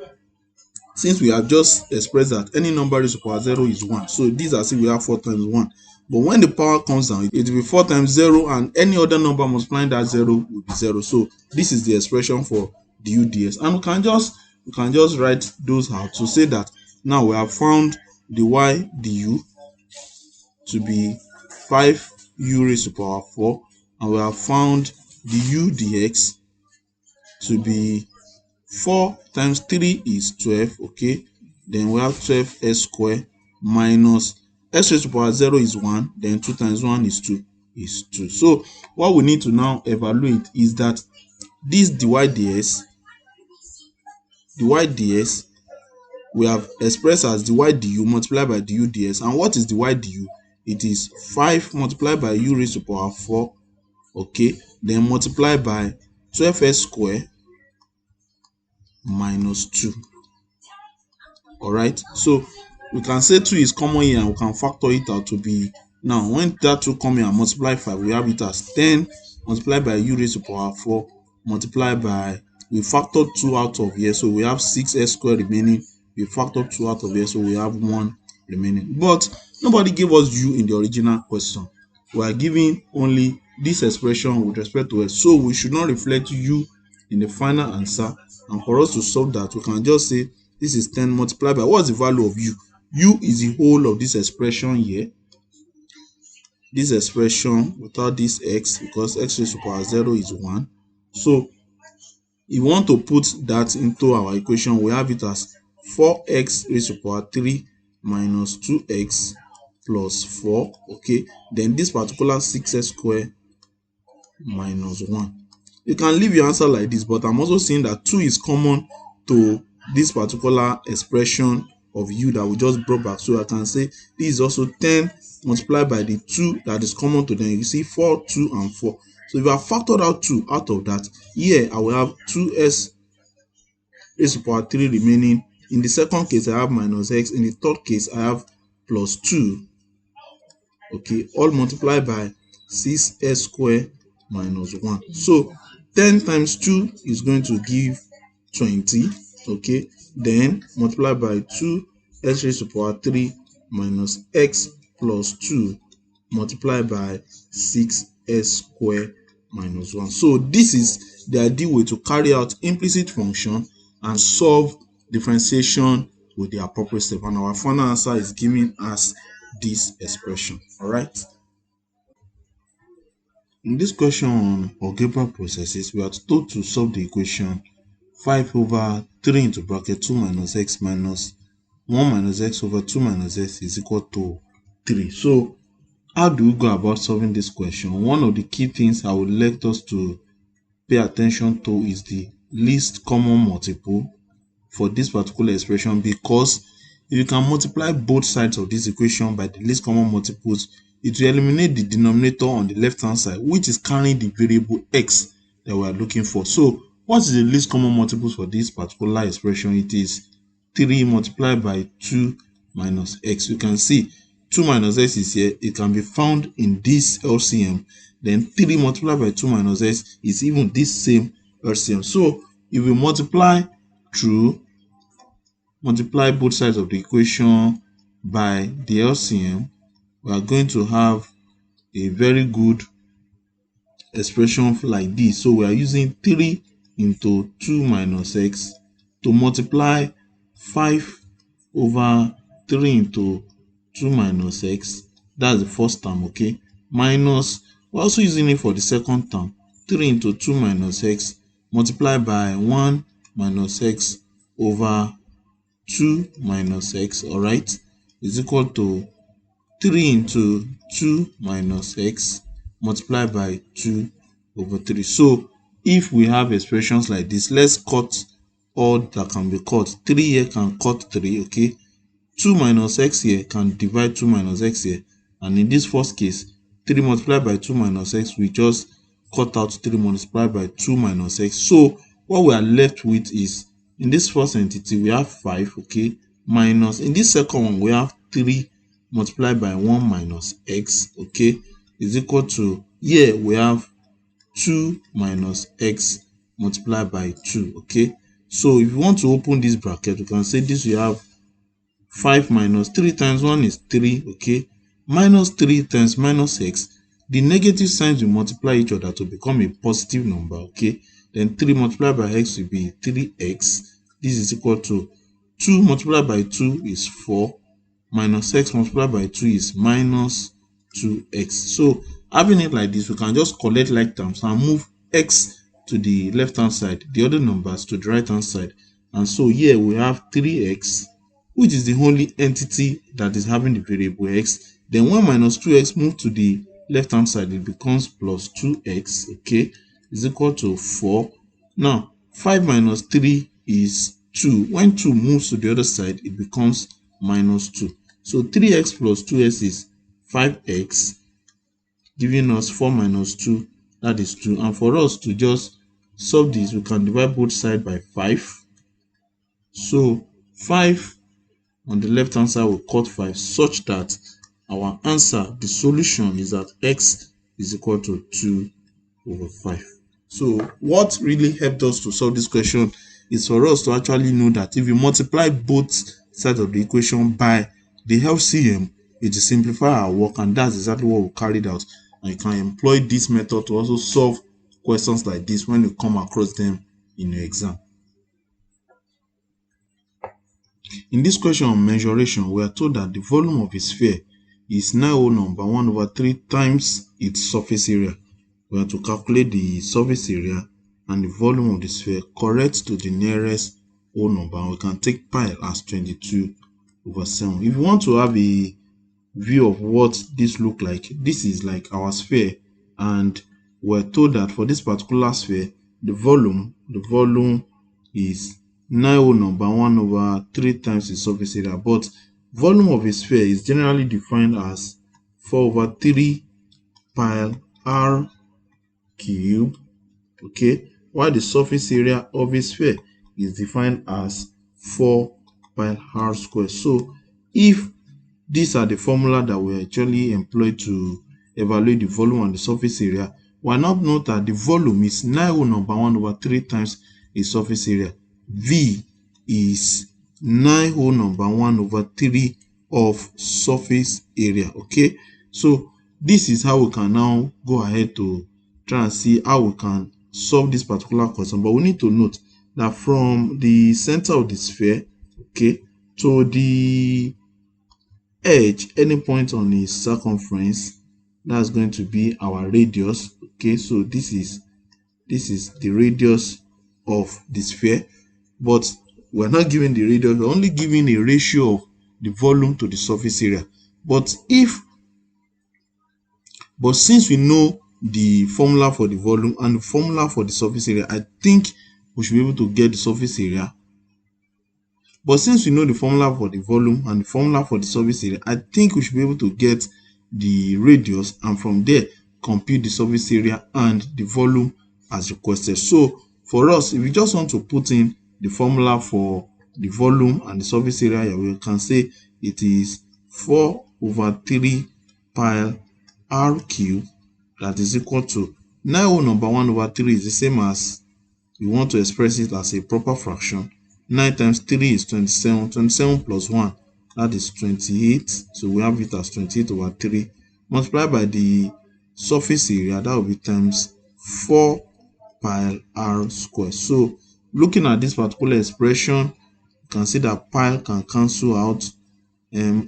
S1: since we have just expressed that any number raised to power 0 is 1, so this is as if we have 4 times 1. But when the power comes down, it will be 4 times 0, and any other number multiplying that 0 will be 0. So this is the expression for du ds, and we can just write those out to say that now we have found the y du to be 5u raised to power 4, and we have found the u dx to be 4 times 3 is 12, okay. Then we have 12s squared minus x raised to power 0 is 1, then 2 times 1 is 2 is 2. So what we need to now evaluate is that this dy ds we have expressed as dy du multiplied by du ds. And what is dy du? It is 5 multiplied by u raised to power 4, okay, then multiplied by 12s squared minus 2. All right, so we can say 2 is common here, and we can factor it out to be, now when that 2 come here and multiply 5, we have it as 10 multiplied by u raised to power 4 multiplied by, we factor 2 out of here, so we have 6s squared remaining. We factor 2 out of here, so we have 1 remaining. But nobody gave us u in the original question. We are giving only this expression with respect to s, so we should not reflect u in the final answer. And for us to solve that, we can just say this is 10 multiplied by, what's the value of u? U is the whole of this expression here, this expression without this x, because x raised to power 0 is 1. So if you want to put that into our equation, we have it as 4x raised to power 3 minus 2x plus 4, okay. Then this particular 6s squared minus 1. You can leave your answer like this, but I'm also saying that 2 is common to this particular expression of u that we just brought back. So I can say this is also 10 multiplied by the 2 that is common to them. You see 4, 2, and 4. So if I factored out 2 out of that, here I will have 2s raised to power 3 remaining. In the second case, I have minus x. In the third case, I have plus 2. Okay, all multiplied by 6s squared minus 1. So 10 times 2 is going to give 20. Okay, then multiplied by 2 x raised to power 3 minus x plus 2 multiplied by 6s squared minus 1. So this is the ideal way to carry out implicit function and solve differentiation with the appropriate step, and our final answer is given as this expression. All right, in this question on algebra processes, we are told to solve the equation 5 over 3 into bracket 2 minus x minus 1 minus x over 2 minus x is equal to 3. So how do we go about solving this question? One of the key things I would like us to pay attention to is the least common multiple for this particular expression, because if you can multiply both sides of this equation by the least common multiples, it will eliminate the denominator on the left hand side, which is carrying the variable x that we are looking for. So what is the least common multiples for this particular expression? It is 3 multiplied by 2 minus x. You can see 2 minus x is here. It can be found in this LCM. Then 3 multiplied by 2 minus x is even this same LCM. So if we multiply both sides of the equation by the LCM, we are going to have a very good expression like this. So we are using 3 into 2 minus x to multiply 5 over 3 into 2 minus x. That's the first term, okay? Minus, we're also using it for the second term. 3 into 2 minus x multiplied by 1 minus x over 2 minus x, all right, is equal to 3 into 2 minus x multiplied by 2 over 3. So if we have expressions like this, let's cut all that can be cut. 3 here can cut 3, okay? 2 minus x here can divide 2 minus x here. And in this first case, 3 multiplied by 2 minus x, we just cut out 3 multiplied by 2 minus x. So what we are left with is, in this first entity, we have 5, okay? Minus, in this second one, we have 3 multiplied by 1 minus x, okay, is equal to, here we have 2 minus x multiplied by 2, okay? So if you want to open this bracket, you can say this, we have 5 minus 3 times 1 is 3, okay? Minus 3 times minus x. The negative signs will multiply each other to become a positive number, okay? Then 3 multiplied by x will be 3x. This is equal to 2 multiplied by 2 is 4. Minus x multiplied by 2 is minus 2x. So having it like this, we can just collect like terms and move x to the left hand side, the other numbers to the right hand side. And so here we have 3x, which is the only entity that is having the variable x. Then when minus 2x move to the left hand side, it becomes plus 2x, okay, is equal to 4. Now 5 minus 3 is 2. When 2 moves to the other side, it becomes minus 2. So 3x plus 2x is 5x, giving us 4 minus 2, that is 2. And for us to just solve this, we can divide both sides by 5. So 5 on the left hand side will cut 5, such that our answer, the solution, is that x is equal to 2 over 5. So what really helped us to solve this question is for us to actually know that if you multiply both sides of the equation by the LCM, it will simplify our work, and that's exactly what we carried out. And you can employ this method to also solve questions like this when you come across them in your exam. In this question on mensuration, we are told that the volume of a sphere is 9 whole number 1 over 3 times its surface area. We have to calculate the surface area and the volume of the sphere correct to the nearest whole number. We can take pi as 22 over 7. If you want to have a view of what this look like, this is like our sphere, and we're told that for this particular sphere, the volume is 9 whole number 1 over 3 times the surface area. But volume of a sphere is generally defined as 4 over 3 pi r cube, okay, while the surface area of a sphere is defined as 4 pi r square. So if these are the formula that we actually employ to evaluate the volume and the surface area, we now note that the volume is 9 whole number 1 over 3 times its surface area. V is 9 whole number 1 over 3 of surface area, okay? So this is how we can now go ahead to try and see how we can solve this particular question. But we need to note that from the center of the sphere, okay, to the edge, any point on its circumference, that's going to be our radius, okay? So this is the radius of the sphere. But we're not given the radius, we're only given a ratio of the volume to the surface area. But since we know the formula for the volume and the formula for the surface area, I think we should be able to get the surface area. But since we know the formula for the volume and the formula for the surface area, I think we should be able to get the radius, and from there compute the surface area and the volume as requested. So for us, if we just want to put in the formula for the volume and the surface area, we can say it is 4/3 pi r cube, that is equal to 9 number 1/3 is the same as, we want to express it as a proper fraction. 9 times 3 is 27. 27 plus 1, that is 28. So we have it as 28/3. Multiplied by the surface area, that will be times 4 pi r squared. So looking at this particular expression, you can see that pi can cancel out.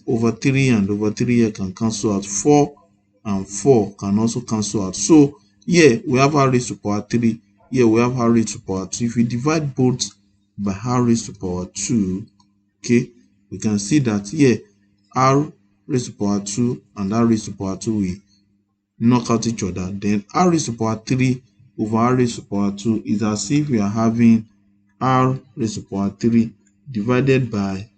S1: Over 3 and over 3 here can cancel out. 4 and 4 can also cancel out. So here we have r raised to power 3. Here we have r raised to power 2. If we divide both by r raised to power 2, okay, we can see that here r raised to power 2 and r raised to power 2 will knock out each other. Then r raised to power 3 over r raised to power 2 is as if we are having r raised to power 3 divided by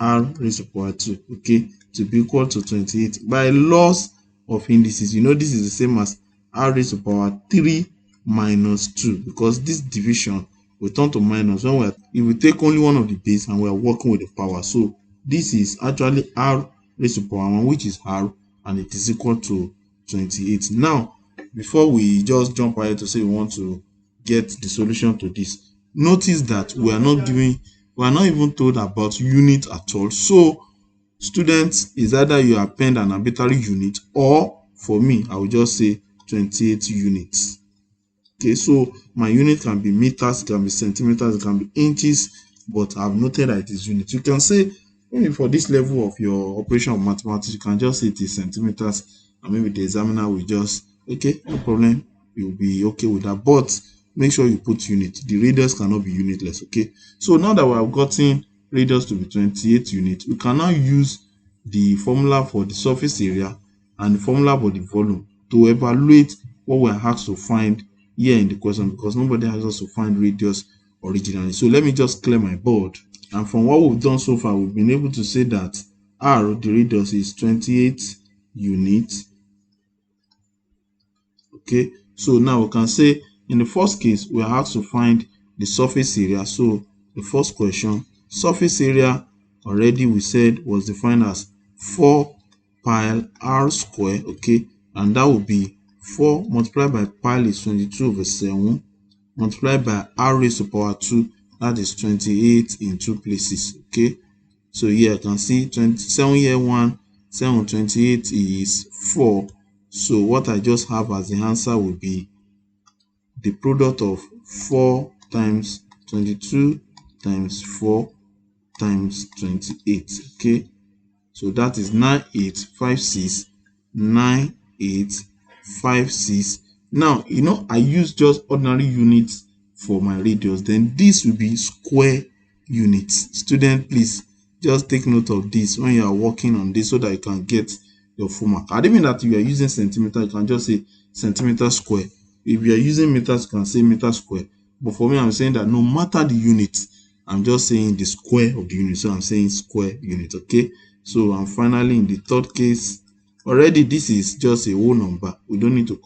S1: r raised to power 2, okay, to be equal to 28. By laws of indices, you know this is the same as r raised to power 3 minus 2, because this division will turn to minus when if we take only one of the base and we are working with the power. So this is actually r raised to power 1, which is r, and it is equal to 28. Now, before we just jump ahead to say we want to get the solution to this, notice that we are not even told about unit at all. So students, is either you append an arbitrary unit, or for me, I will just say 28 units. Okay, so my unit can be meters, it can be centimeters, it can be inches, but I've noted that it is units. You can say, maybe for this level of your operation of mathematics, you can just say it is centimeters, and maybe the examiner will just, okay, no problem, you'll be okay with that. But make sure you put unit. The radius cannot be unitless, okay? So now that we have gotten radius to be 28 units, we can now use the formula for the surface area and the formula for the volume to evaluate what we are asked to find here in the question, because nobody has us to find radius originally. So let me just clear my board. And from what we've done so far, we've been able to say that r, the radius, is 28 units. Okay, so now we can say in the first case we are asked to find the surface area. So the first question, surface area, already we said was defined as 4 pi r square, okay, and that will be 4 multiplied by pi is 22/7 multiplied by r raised to power 2, that is 28 in two places, okay. So here I can see 27 here 1, 7 28 is 4. So what I just have as the answer will be the product of 4 times 22 times 4 times 28, okay. So that is 9856, 9856. Now, you know, I use just ordinary units for my radius. Then this will be square units. Student, please just take note of this when you are working on this so that you can get your full mark. I don't mean that if you are using centimeter, you can just say centimeter square. If you are using meters, you can say meter square. But for me, I'm saying that no matter the unit, I'm just saying the square of the unit. So I'm saying square unit, okay? So, and finally, in the third case, already this is just a whole number. We don't need to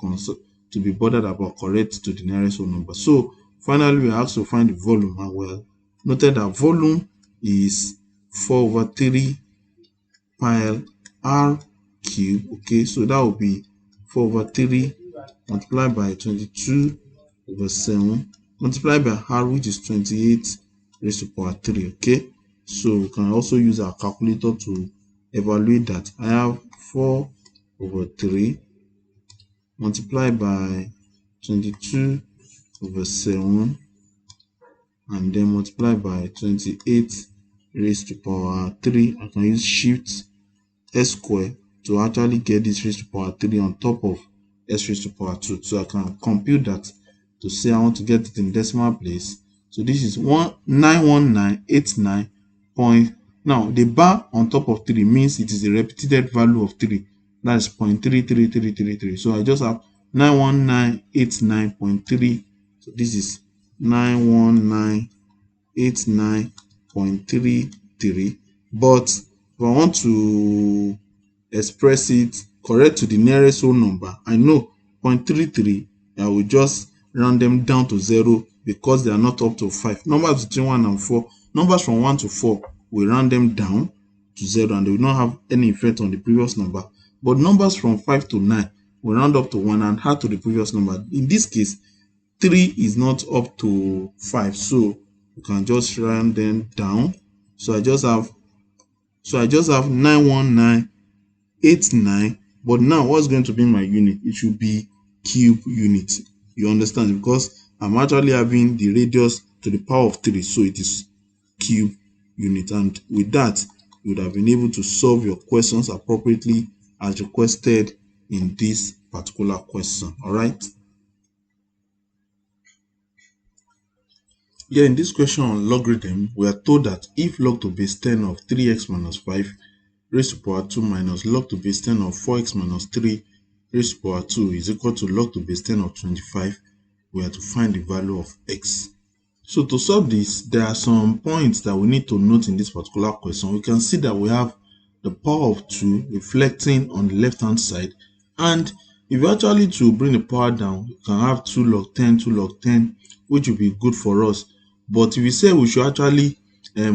S1: be bothered about correct to the nearest whole number. So finally, we have to find the volume, and well noted that volume is 4/3 pi r cube, okay. So that will be 4/3 multiplied by 22/7 multiplied by r, which is 28 raised to power 3, okay. So we can also use our calculator to evaluate that. I have 4/3 multiplied by 22/7 and then multiplied by 28 raised to power 3. I can use shift s square to actually get this raised to power 3 on top of s raised to power 2. So I can compute that to say I want to get it in decimal place. So this is 91989 point. Now the bar on top of 3 means it is a repeated value of 3. That's 0.33333. So I just have 91989.3. So this is 91989.33. But if I want to express it correct to the nearest whole number, I know 0.33, I will just round them down to 0 because they are not up to 5. Numbers between 1 and 4, numbers from 1 to 4, we round them down to 0 and they will not have any effect on the previous number. But numbers from 5 to 9, we round up to 1 and add to the previous number. In this case, 3 is not up to 5, so you can just round them down. So I just have 91989. But now what's going to be my unit? It should be cube unit. You understand? Because I'm actually having the radius to the power of 3, so it is cube unit. And with that, you would have been able to solve your questions appropriately as requested in this particular question. All right. Here in this question on logarithm, we are told that if log to base 10 of 3x minus 5 raised to power 2 minus log to base 10 of 4x minus 3 raised to power 2 is equal to log to base 10 of 25, we are to find the value of x. So to solve this, there are some points that we need to note in this particular question. We can see that we have the power of 2 reflecting on the left hand side, and if you actually to bring the power down, you can have 2 log 10, 2 log 10, which will be good for us. But if we say we should actually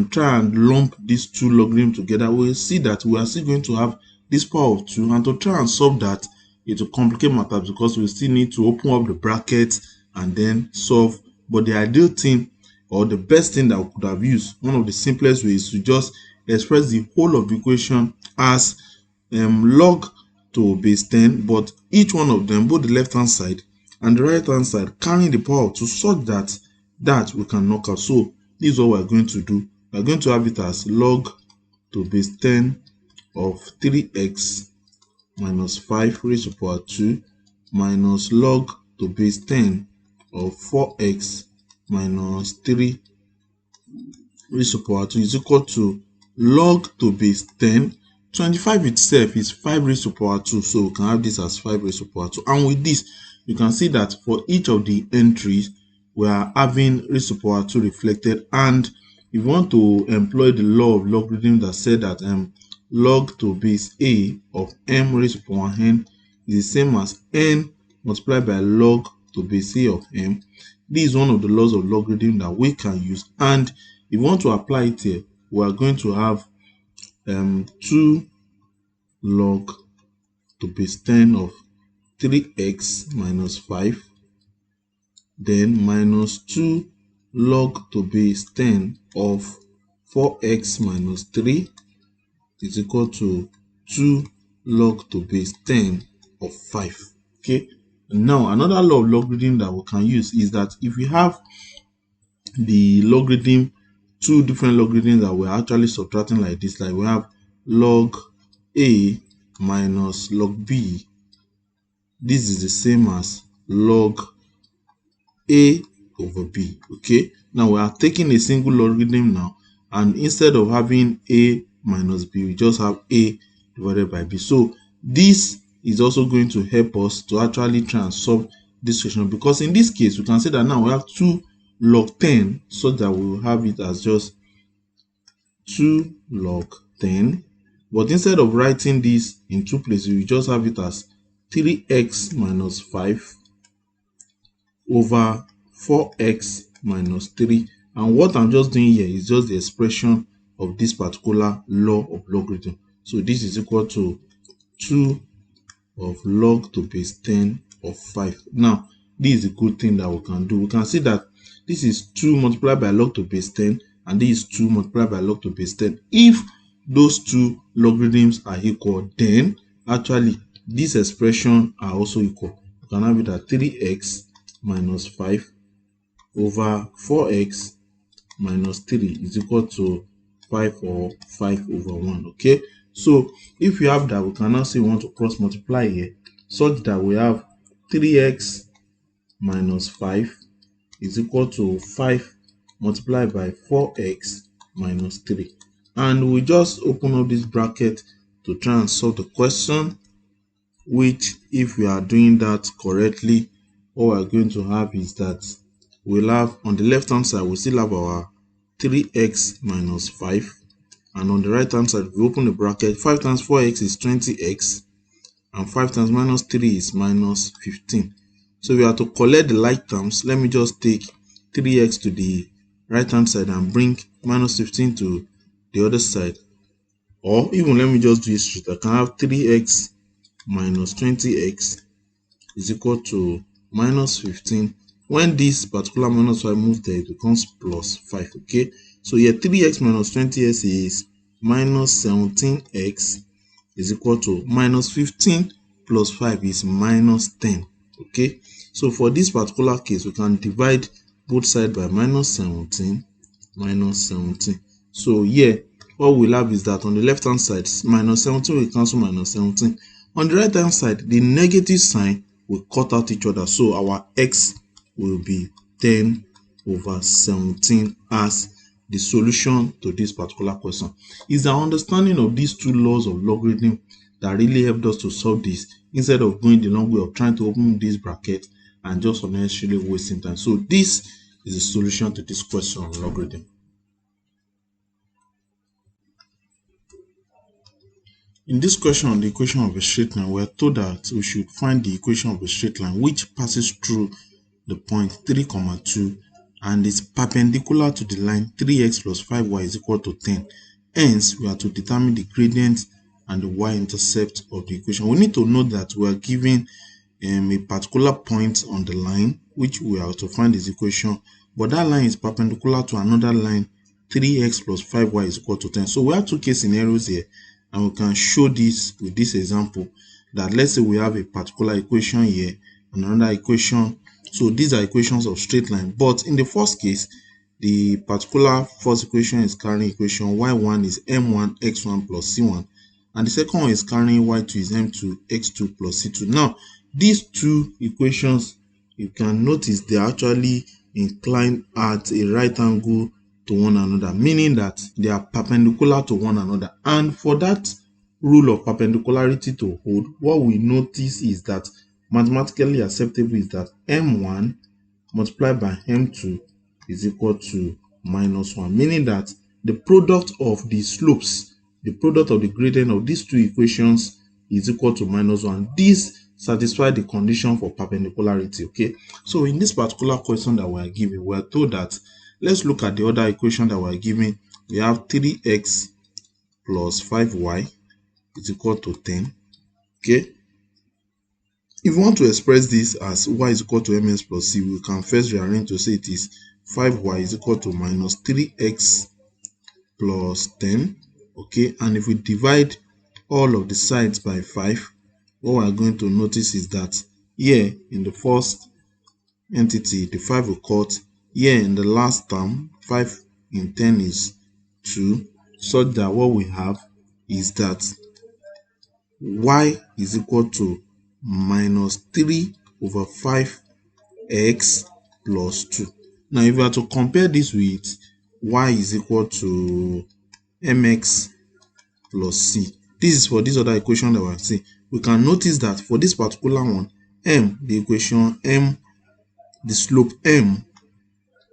S1: try and lump these two logarithms together, we'll see that we are still going to have this power of 2, and to try and solve that, it will complicate matters because we still need to open up the bracket and then solve. But the ideal thing, or the best thing that we could have used, one of the simplest ways, is to just express the whole of the equation as log to base 10, but each one of them, both the left hand side and the right hand side, carrying the power of 2 such that we can knock out. So this is what we're going to do. We're going to have it as log to base 10 of 3x minus 5 raised to power 2 minus log to base 10 of 4x minus 3 raised to power 2 is equal to log to base 10. 25 itself is 5 raised to power 2, so we can have this as 5 raised to power 2. And with this, you can see that for each of the entries, we are having raised to power 2 reflected. And if you want to employ the law of logarithm that said that log to base a of m raised to power n is the same as n multiplied by log to base a of m, this is one of the laws of logarithm that we can use. And if you want to apply it here, we are going to have 2 log to base 10 of 3x minus 5, then minus 2 log to base 10 of 4x minus 3 is equal to 2 log to base 10 of 5. Okay. Now another law of logarithm that we can use is that if we have the logarithm, two different logarithms that we're actually subtracting like this, like we have log a minus log b, this is the same as log a over b. Okay, now we are taking a single logarithm now, and instead of having a minus b, we just have a divided by b. So this is also going to help us to actually try and solve this question, because in this case we can say that now we have 2 log 10, so that we will have it as just 2 log 10. But instead of writing this in two places, we just have it as 3x minus 5 over 4x minus 3. And what I'm just doing here is just the expression of this particular law of logarithm. So this is equal to 2 of log to base 10 of 5. Now, this is a good thing that we can do. We can see that this is 2 multiplied by log to base 10, and this is 2 multiplied by log to base 10. If those two logarithms are equal, then actually this expression are also equal. You can have it at 3x minus 5 over 4x minus 3 is equal to 5 or 5 over 1. Okay, so if we have that, we can now say we want to cross multiply here such that we have 3x minus 5 is equal to 5 multiplied by 4x minus 3. And we just open up this bracket to try and solve the question, which if we are doing that correctly, what we're going to have is that we'll have on the left hand side, we still have our 3x minus 5. And on the right hand side, we open the bracket, 5 times 4x is 20x, and 5 times minus 3 is minus 15. So we have to collect the like terms. Let me just take 3x to the right hand side and bring minus 15 to the other side. Or even let me just do it straight. I can have 3x minus 20x is equal to minus 15. When this particular minus 5 moves there, it becomes plus 5. Okay, so here 3x minus 20x is minus 17x is equal to minus 15 plus 5 is minus 10. Okay, so for this particular case, we can divide both sides by minus 17, minus 17. So here, what we'll have is that on the left hand side, minus 17 will cancel minus 17. On the right hand side, the negative sign will cut out each other. So our x will be 10 over 17 as the solution to this particular question. It's our understanding of these two laws of logarithm that really helped us to solve this, instead of going the long way of trying to open this bracket and just unnecessarily wasting time. So this is the solution to this question on logarithm. In this question on the equation of a straight line, we are told that we should find the equation of a straight line which passes through the point 3, 2 and is perpendicular to the line 3x plus 5y is equal to 10. Hence, we are to determine the gradient and the y-intercept of the equation. We need to know that we are given a particular point on the line which we are to find this equation, but that line is perpendicular to another line 3x plus 5y is equal to 10. So we have two case scenarios here, and we can show this with this example, that let's say we have a particular equation here and another equation. So these are equations of straight line, but in the first case, the particular first equation is carrying equation y1 is m1 x1 plus c1, and the second one is carrying y2 is m2 x2 plus c2. Now these two equations, you can notice they are actually inclined at a right angle to one another, meaning that they are perpendicular to one another. And for that rule of perpendicularity to hold, what we notice is that mathematically acceptable is that m1 multiplied by m2 is equal to minus 1, meaning that the product of the slopes, the product of the gradient of these two equations is equal to minus 1. This satisfies the condition for perpendicularity. Okay, so in this particular question that we are given, we are told that, let's look at the other equation that we are given. We have 3x plus 5y is equal to 10. Okay, if we want to express this as y is equal to ms plus c, we can first rearrange to say it is 5y is equal to minus 3x plus 10. Okay, and if we divide all of the sides by 5, what we are going to notice is that here in the first entity, the 5 will cut. Here in the last term, 5 in 10 is 2, such that what we have is that y is equal to minus 3 over 5x plus 2. Now, if we are to compare this with y is equal to mx plus c, this is for this other equation that we are seeing. We can notice that for this particular one, m, the equation m, the slope m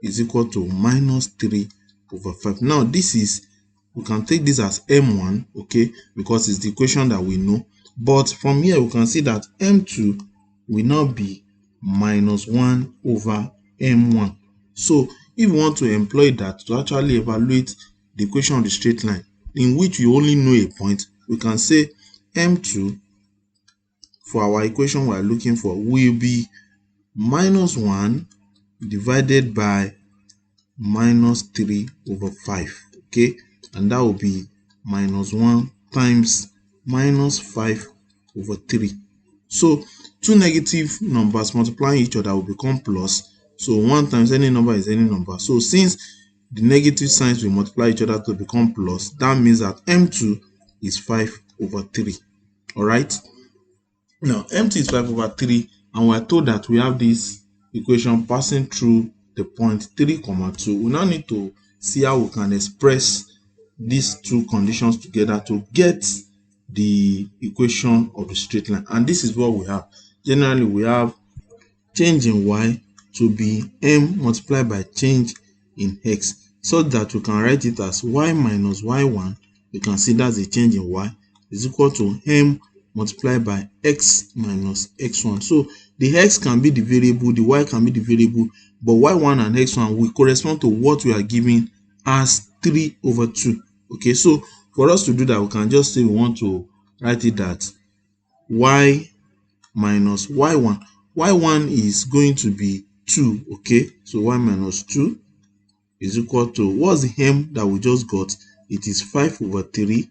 S1: is equal to minus 3 over 5. Now, this is, we can take this as m1, okay, because it's the equation that we know. But from here, we can see that m2 will now be minus 1 over m1. So, if we want to employ that to actually evaluate the equation of the straight line, in which we only know a point, we can say m2 for our equation we are looking for will be minus 1 divided by minus 3 over 5. Okay, and that will be minus 1 times minus 5 over 3. So two negative numbers multiplying each other will become plus. So 1 times any number is any number. So since the negative signs will multiply each other to become plus, that means that m2 is 5 over 3. All right, now m2 is 5 over 3, and we're told that we have this equation passing through the point 3,2. We now need to see how we can express these two conditions together to get the equation of the straight line. And this is what we have. Generally, we have change in y to be m multiplied by change in x, so that we can write it as y minus y1. We can see that's the change in y is equal to m multiplied by x minus x1. So the x can be the variable, the y can be the variable, but y1 and x1 will correspond to what we are given as 3/2. Okay, so for us to do that, we can just say we want to write it that y minus y1. y1 is going to be 2. Okay, so y minus 2 is equal to, what's the m that we just got? It is 5/3.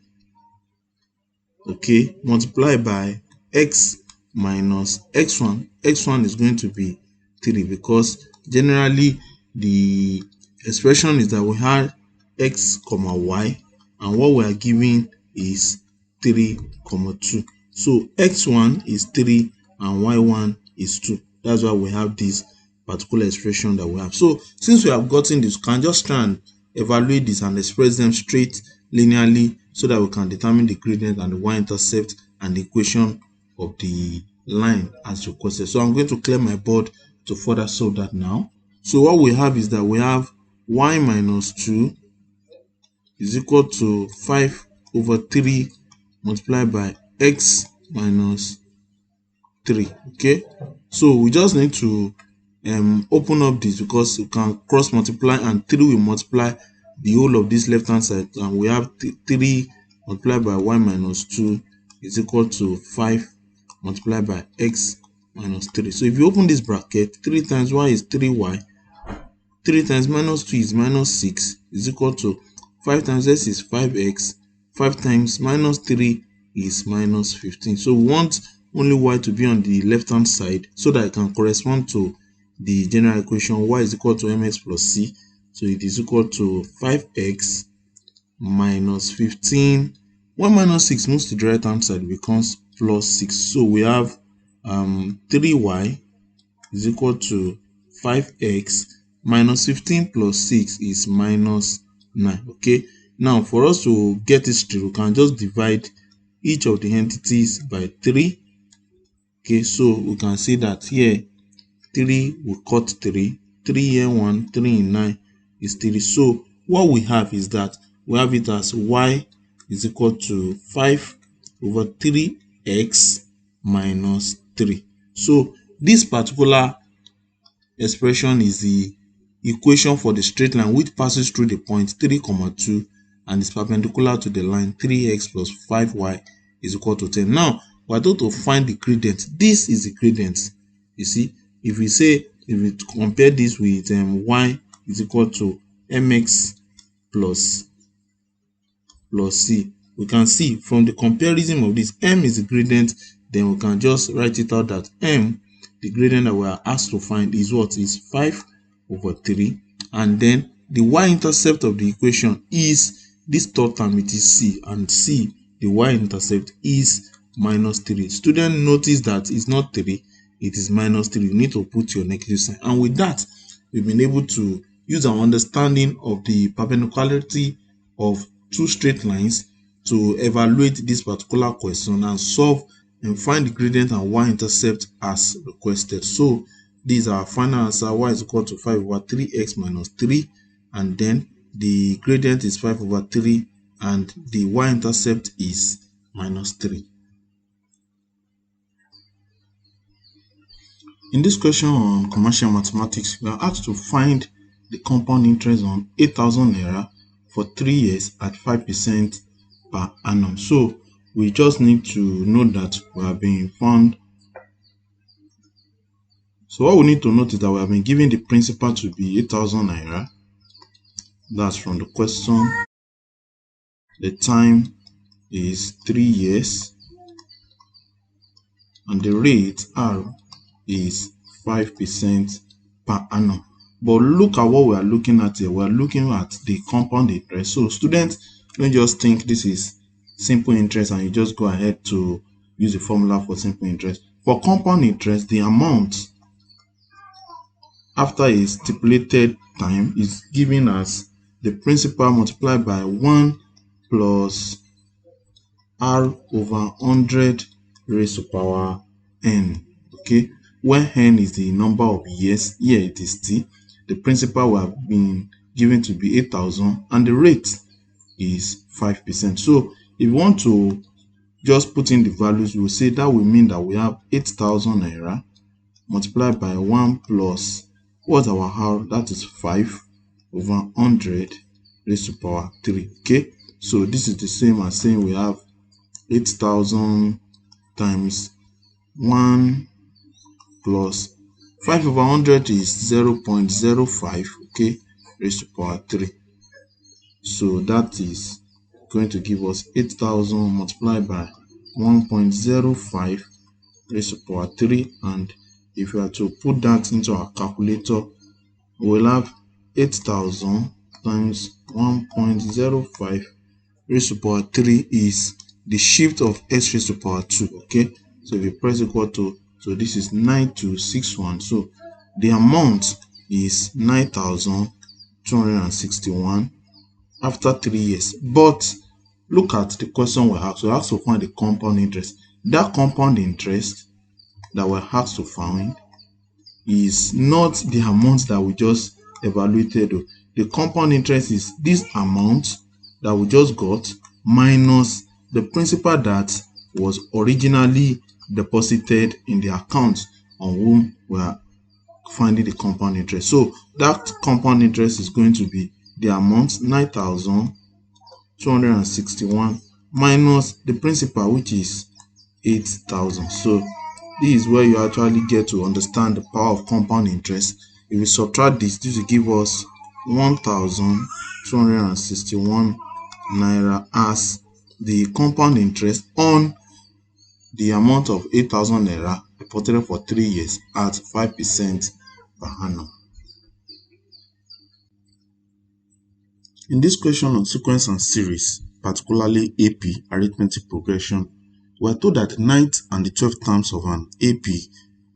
S1: Okay, multiplied by x minus x1. x1 is going to be 3, because generally the expression is that we had x comma y, and what we are given is 3,2. So x1 is 3 and y1 is 2. That's why we have this particular expression that we have. So since we have gotten this, we can just try and evaluate this and express them straight linearly, so that we can determine the gradient and the y-intercept and the equation of the line as requested. So I'm going to clear my board to further solve that now. So what we have is that we have y minus 2 is equal to 5/3 multiplied by x minus 3. Okay, so we just need to open up this, because you can cross multiply and 3 will multiply the whole of this left hand side, and we have 3 multiplied by y minus 2 is equal to 5 multiplied by x minus 3. So if you open this bracket, 3 times y is 3y, 3 times minus 2 is minus 6 is equal to 5 times x is 5x, 5 times minus 3 is minus 15. So we want only y to be on the left hand side, so that it can correspond to the general equation y is equal to mx plus c. So it is equal to 5x minus 15. 1 minus 6 moves to the right hand side, becomes plus 6. So we have 3y is equal to 5x minus 15 plus 6 is minus 9. Okay, now for us to get this straight, we can just divide each of the entities by 3. Okay, so we can see that here 3 will cut 3, 3 here 1, 3 in 9 is 3. So what we have is that we have it as y is equal to 5/3x minus 3. So this particular expression is the equation for the straight line which passes through the point 3,2 and is perpendicular to the line 3x plus 5y is equal to 10. Now we are told to find the gradient. This is the gradient. You see, if we compare this with y is equal to mx plus c, we can see from the comparison of this, m is the gradient, then we can just write it out that m, the gradient that we are asked to find, is what? Is 5/3, and then the y-intercept of the equation is this third term, it is c, and c, the y-intercept is minus 3. Student, notice that it's not 3, it is minus 3. You need to put your negative sign. And with that, we've been able to use our understanding of the perpendicularity of two straight lines to evaluate this particular question and solve and find the gradient and y-intercept as requested. So this is our final answer. Y is equal to 5/3x minus 3, and then the gradient is 5/3 and the y-intercept is minus 3. In this question on commercial mathematics, we are asked to find the compound interest on 8,000 naira for 3 years at 5% per annum. So we just need to know that we have been informed. So what we need to note is that we have been given the principal to be 8,000 naira. That's from the question. The time is 3 years, and the rate R is 5% per annum. But look at what we are looking at here. We are looking at the compound interest. So students, don't just think this is simple interest and you just go ahead to use the formula for simple interest. For compound interest, the amount after a stipulated time is giving us the principal multiplied by 1 plus r over 100 raised to power n. Okay, where n is the number of years, here it is t. The principal will have been given to be 8,000 and the rate is 5%. So if you want to just put in the values, we will say that will mean that we have 8,000 naira multiplied by 1 plus what's our r, that is 5 over 100 raised to power 3. Okay, so this is the same as saying we have 8,000 times 1 plus 5 over 100 is 0.05, okay, raised to power 3. So that is going to give us 8,000 multiplied by 1.05 raised to power 3. And if we are to put that into our calculator, we will have 8,000 times 1.05 raised to power 3 is the shift of s raised to power 2. Okay, so if you press equal to, so this is 9261. So the amount is 9,261 after 3 years. But look at the question we asked. We asked to find the compound interest. That compound interest that we're asked to find is not the amount that we just evaluated. The compound interest is this amount that we just got minus the principal that was originally deposited in the account on whom we are finding the compound interest. So that compound interest is going to be the amount 9,261 minus the principal, which is 8,000. So this is where you actually get to understand the power of compound interest. If we subtract this, this will give us 1,261 naira as the compound interest on the amount of 8,000 naira reported for 3 years at 5% per annum. In this question on sequence and series, particularly AP, arithmetic progression, we are told that the 9th and the 12th terms of an AP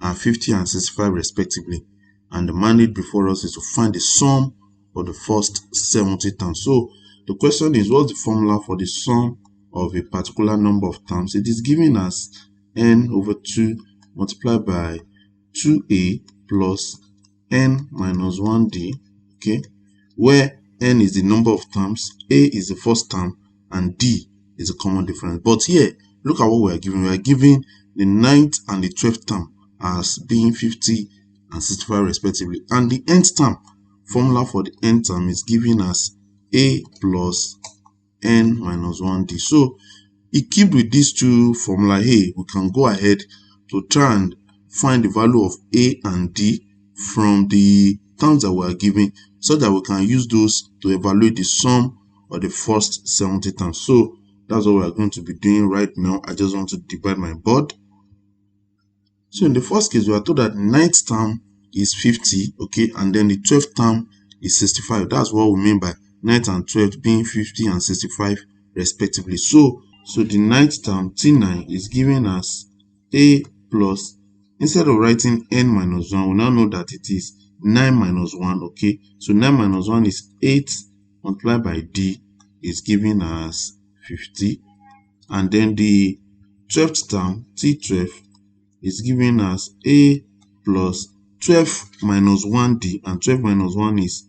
S1: are 50 and 65 respectively, and the mandate before us is to find the sum of the first 70 terms. So the question is, what's the formula for the sum of a particular number of terms? It is given as n over 2 multiplied by 2a plus n minus 1d, okay, where n is the number of terms, a is the first term, and d is a common difference. But here, look at what we are given. We are given the 9th and the 12th term as being 50 and 65 respectively. And the nth term, formula for the nth term is given as a plus n minus 1d. So, equipped with these two formula here, we can go ahead to try and find the value of a and d from the terms that we are given, so that we can use those to evaluate the sum of the first 70 terms. So that's what we are going to be doing right now. I just want to divide my board. So in the first case, we are told that the 9th term is 50, okay, and then the 12th term is 65. That's what we mean by 9th and 12th being 50 and 65 respectively. So the 9th term, T9, is given as a plus, instead of writing n minus 1, we now know that it is 9 minus 1, okay. So 9 minus 1 is 8 multiplied by d is given as 50. And then the 12th term, T12, is given as a plus 12 minus 1d, and 12 minus 1 is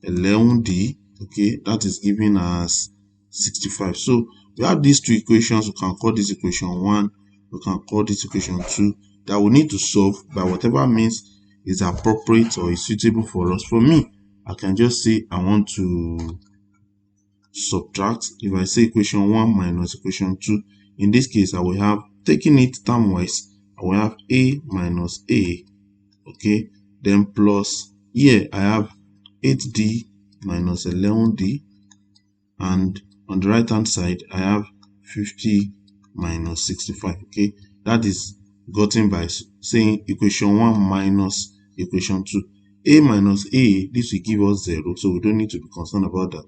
S1: 11d, okay. That is given as 65. So we have these two equations. We can call this equation 1, we can call this equation 2, that we need to solve by whatever means is appropriate or is suitable for us. For me, I can just say I want to subtract. If I say equation 1 minus equation 2, in this case I will have, taking it term wise, I will have a minus a, okay, then plus, here I have 8d minus 11d, and on the right hand side I have 50 minus 65, okay. That is gotten by saying equation 1 minus equation 2. A minus a, this will give us 0, so we don't need to be concerned about that.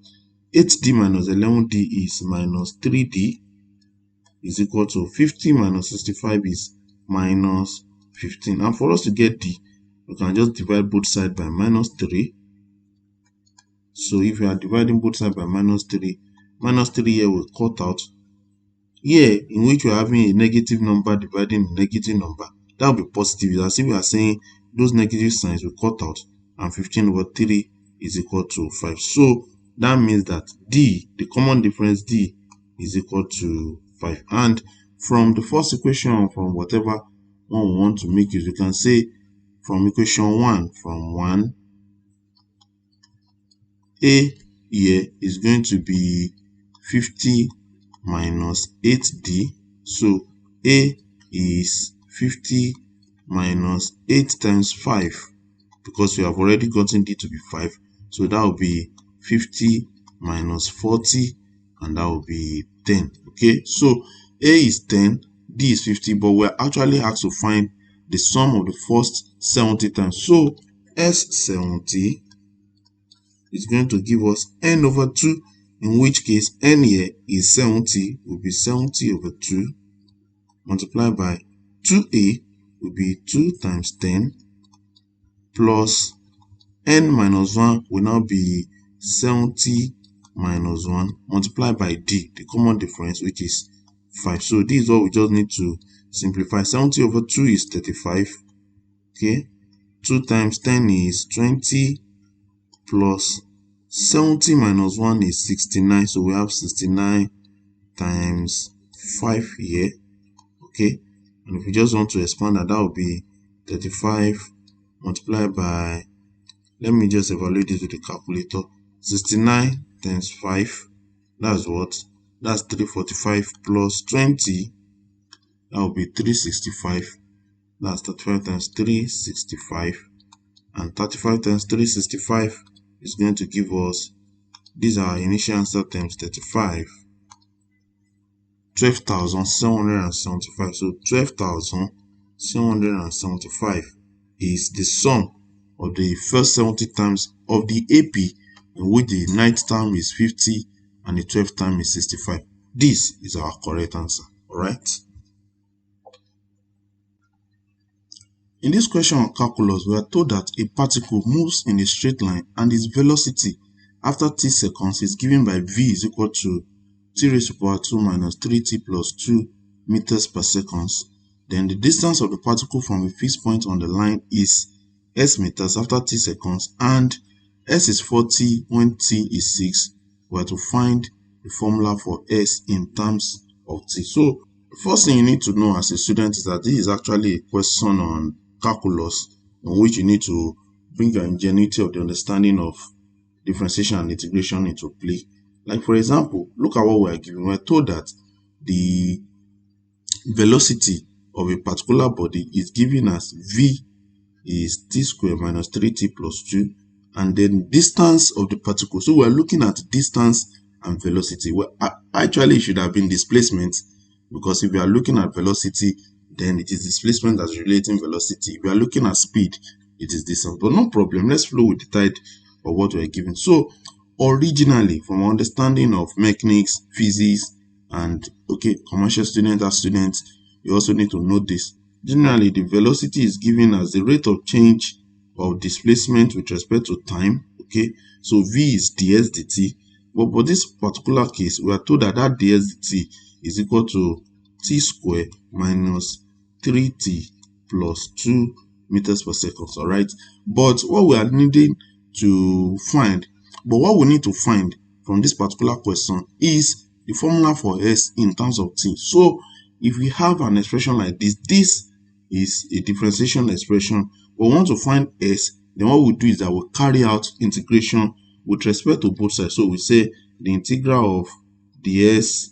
S1: 8d minus 11d is minus 3d, is equal to 50 minus 65 is minus 15. And for us to get d, we can just divide both sides by minus 3. So if you are dividing both sides by minus 3 here will cut out. Here, in which we are having a negative number dividing a negative number, that will be positive. It's as if we are saying those negative signs will cut out, and 15 over 3 is equal to 5. So that means that D, the common difference D, is equal to 5. And from the first equation, from whatever one we want to make use, you can say from equation 1, from 1, A here is going to be 50 minus 8D. So A is 50 minus 8 times 5, because we have already gotten D to be 5. So that will be 50 minus 40, and that will be 10. Okay, so A is 10, D is 50, but we're actually asked to find the sum of the first 70 times. So S70 is going to give us n over 2, in which case n here is 70, will be 70 over 2, multiplied by 2a will be 2 times 10, plus n minus 1 will now be 70 minus 1, multiplied by d, the common difference, which is 5. So this is what we just need to simplify. 70 over 2 is 35. Okay, 2 times 10 is 20, plus 70 minus 1 is 69. So we have 69 times 5 here. Okay, and if we just want to expand that, that will be 35 multiplied by, let me just evaluate this with the calculator. 69 times 5, that's what? That's 345, plus 20, that will be 365. That's 35 times 365, and 35 times 365 is going to give us, these are our initial answer times 35, 12,775. So 12,775 is the sum of the first 70 times of the AP, in which the 9th term is 50 and the 12th term is 65. This is our correct answer. All right. In this question on calculus, we are told that a particle moves in a straight line and its velocity after t seconds is given by v is equal to t raised to the power 2 minus 3t plus 2 meters per second. Then the distance of the particle from a fixed point on the line is s meters after t seconds, and s is 40 when t is 6. We are to find the formula for s in terms of t. So the first thing you need to know as a student is that this is actually a question on calculus, in which you need to bring your ingenuity of the understanding of differentiation and integration into play. Like for example, look at what we are given. We are told that the velocity of a particular body is given as v is t squared minus 3t plus 2, and then distance of the particle. So we are looking at distance and velocity. Well, actually it should have been displacement, because if we are looking at velocity, then it is displacement that's relating velocity. If we are looking at speed, it is distance. But no problem, let's flow with the tide of what we are given. So originally, from our understanding of mechanics, physics, and commercial students as students, you also need to know this. Generally, the velocity is given as the rate of change of displacement with respect to time. Okay, so v is ds dt. But for this particular case, we are told that that ds dt is equal to t squared minus 3t plus 2 meters per second. All right, but what we are needing to find, what we need to find from this particular question is the formula for s in terms of t. So if we have an expression like this, this is a differentiation expression. We want to find s, then what we do is that we'll carry out integration with respect to both sides. So we say the integral of ds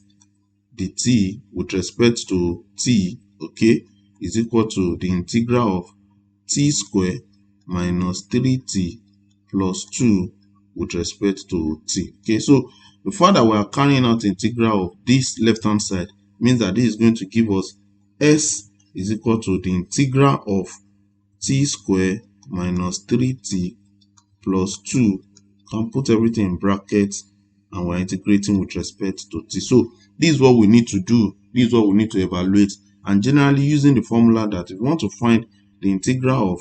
S1: dt with respect to t, okay, is equal to the integral of t squared minus 3t plus 2 with respect to t. Okay, so the fact that we are carrying out integral of this left hand side means that this is going to give us s is equal to the integral of t squared minus 3t plus 2. Can put everything in brackets, and we're integrating with respect to t. So this is what we need to do. This is what we need to evaluate. And generally, using the formula that if we want to find the integral of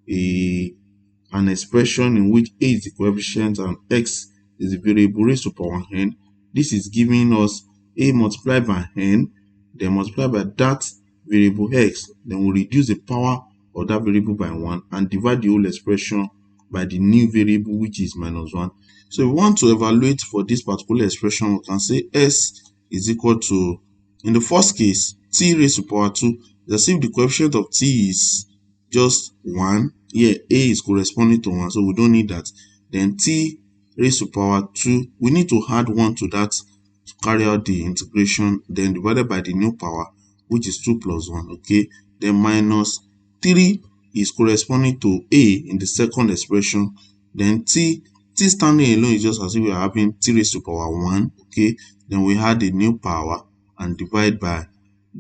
S1: an expression in which a is the coefficient and x is the variable raised to power n. This is giving us a multiplied by n, then multiplied by that variable x, then we reduce the power of that variable by 1 and divide the whole expression by the new variable, which is minus 1. So if we want to evaluate for this particular expression, we can say s is equal to, in the first case, t raised to power 2. As if the coefficient of t is just 1. Here, a is corresponding to 1, so we don't need that. Then t raised to power 2, we need to add 1 to that to carry out the integration, then divided by the new power, which is 2 plus 1, okay? Then minus 3 is corresponding to a in the second expression. Then t standing alone is just as if we are having t raised to power 1, okay? Then we add the new power and divide by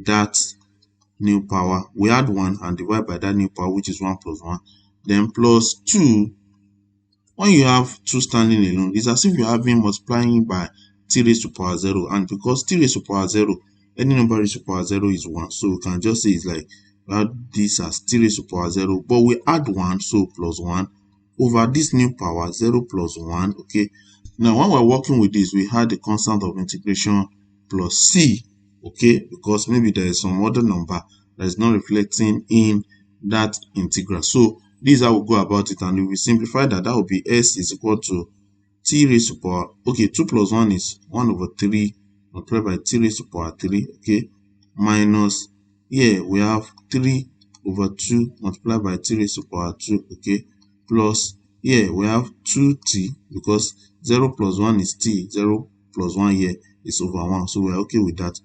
S1: that new power. We add 1 and divide by that new power, which is 1 plus 1. Then plus 2. When you have 2 standing alone, it's as if you're having multiplying by t raised to power 0. And because t raised to power 0, any number raised to power 0 is 1. So we can just say it's like we have this as t raised to power 0. But we add 1, so plus 1 over this new power, 0 plus 1, okay? Now, when we're working with this, we had the constant of integration plus c, okay? Because maybe there is some other number that is not reflecting in that integral. So this is how we go about it, and if we simplify that, that will be s is equal to t raised to power, okay, 2 plus 1 is 1 over 3 multiplied by t raised to power 3, okay, minus, here we have 3 over 2 multiplied by t raised to power 2, okay, plus, here we have 2t, because 0 plus 1 is t, 0 plus 1 here is over 1, so we're okay with that,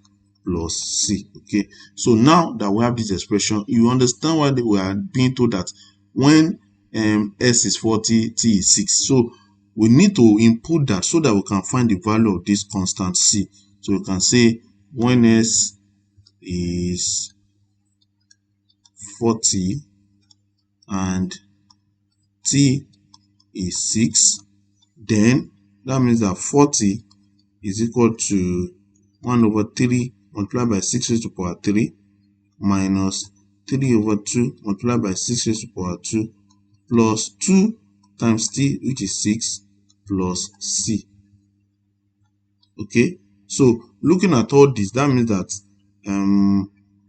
S1: plus c, okay? So now that we have this expression, you understand why we are being told that when s is 40, t is 6. So we need to input that so that we can find the value of this constant c. So we can say when s is 40 and t is 6, then that means that 40 is equal to 1 over 3 multiplied by 6 raised to power 3 minus 3 over 2 multiplied by 6 raised to power 2 plus 2 times t, which is 6, plus c. Okay, so looking at all this, that means that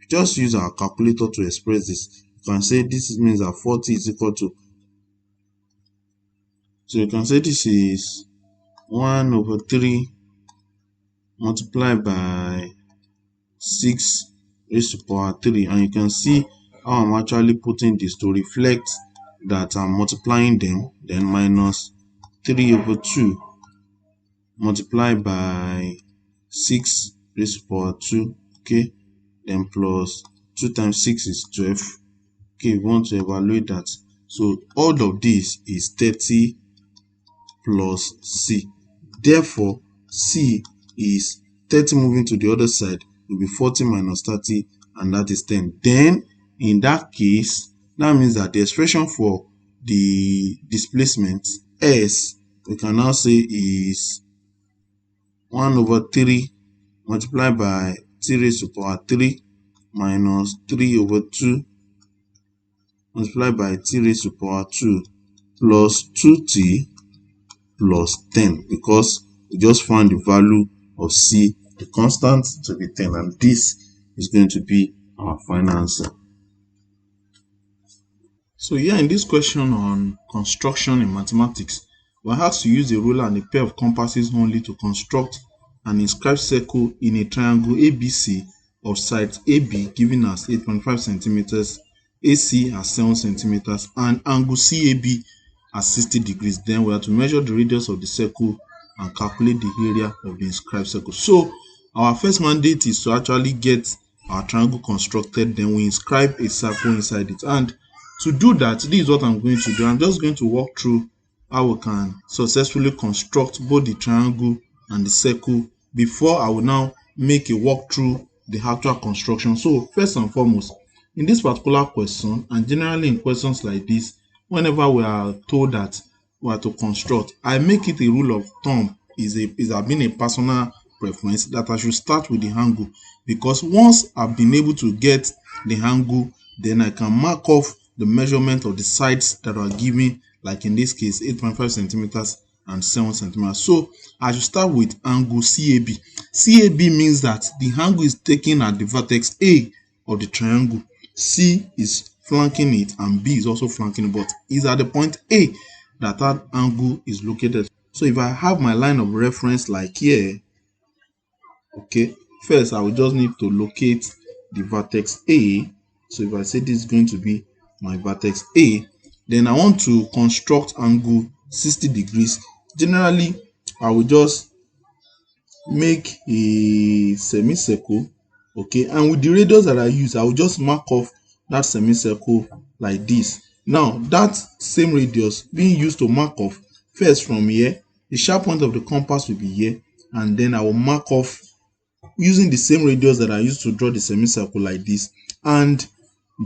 S1: just use our calculator to express this. You can say this means that 40 is equal to, so you can say this is 1 over 3 multiplied by 6 raised to power 3, and you can see how I'm actually putting this to reflect that I'm multiplying them, then minus 3 over 2 multiplied by 6 raised to power 2, okay, then plus 2 times 6 is 12, okay, we want to evaluate that. So all of this is 30 plus c. Therefore, c is 30 moving to the other side will be 40 minus 30, and that is 10. Then in that case, that means that the expression for the displacement s, we can now say is 1 over 3 multiplied by t raised to power 3 minus 3 over 2 multiplied by t raised to power 2 plus 2t plus 10, because we just found the value of c, the constant, to be 10, and this is going to be our final answer. So here in this question on construction in mathematics, we have to use a ruler and a pair of compasses only to construct an inscribed circle in a triangle ABC of sides AB given as 8.5 centimeters, AC as 7 centimeters, and angle CAB as 60 degrees. Then we have to measure the radius of the circle and calculate the area of the inscribed circle. So our first mandate is to actually get our triangle constructed, then we inscribe a circle inside it. And to do that, this is what I'm going to do. I'm just going to walk through how we can successfully construct both the triangle and the circle before I will now make a walk through the actual construction. So first and foremost, in this particular question, and generally in questions like this, whenever we are told that we are to construct, I make it a rule of thumb, is been a personal preference, that I should start with the angle, because once I've been able to get the angle, then I can mark off the measurement of the sides that are given, like in this case 8.5 centimeters and 7 centimeters. So I should start with angle CAB. CAB means that the angle is taken at the vertex A of the triangle. C is flanking it and B is also flanking it, but it's at the point A that angle is located. So if I have my line of reference like here, okay, first I will just need to locate the vertex A. So if I say this is going to be my vertex A, then I want to construct angle 60 degrees. Generally, I will just make a semicircle, okay, and with the radius that I use, I will just mark off that semicircle like this. Now that same radius being used to mark off, first from here, the sharp point of the compass will be here, and then I will mark off using the same radius that I used to draw the semicircle like this, and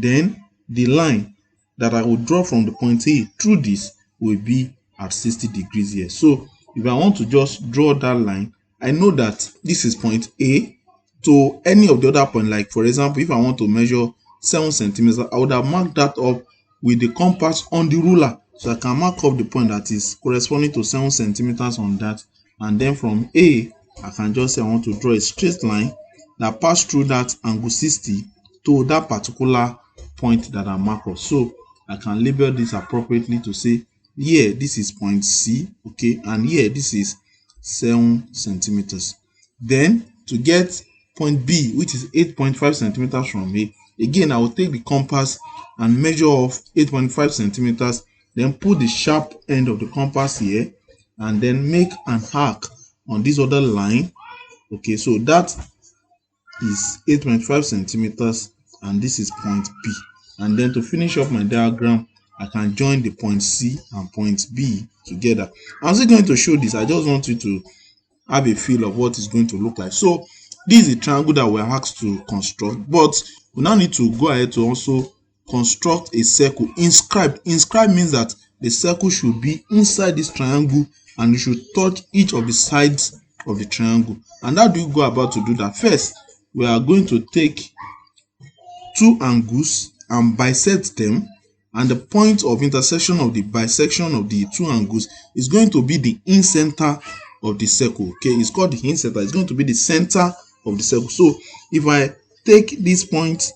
S1: then the line that I will draw from the point A through this will be at 60 degrees here. So if I want to just draw that line, I know that this is point A to any of the other point. Like for example, if I want to measure 7 centimeters, I would have marked that up with the compass on the ruler. So I can mark up the point that is corresponding to 7 centimeters on that, and then from A, I can just say I want to draw a straight line that pass through that angle 60 to that particular point that I mark off. So I can label this appropriately to say here this is point C, okay, and here this is 7 centimeters. Then to get point B, which is 8.5 centimeters from A, again I will take the compass and measure off 8.5 centimeters, then put the sharp end of the compass here, and then make an arc on this other line. Okay, so that is 8.5 centimeters, and this is point B. And then to finish up my diagram, I can join the point C and point B together. I'm still going to show this. I just want you to have a feel of what it's going to look like. So this is a triangle that we're asked to construct, but we now need to go ahead to also construct a circle. Inscribed. Inscribed means that the circle should be inside this triangle and it should touch each of the sides of the triangle. And how do you go about to do that? First, we are going to take two angles and bisect them, and the point of intersection of the bisection of the two angles is going to be the incenter of the circle. Okay, it's called the incenter. It's going to be the center of the circle. So if I take this point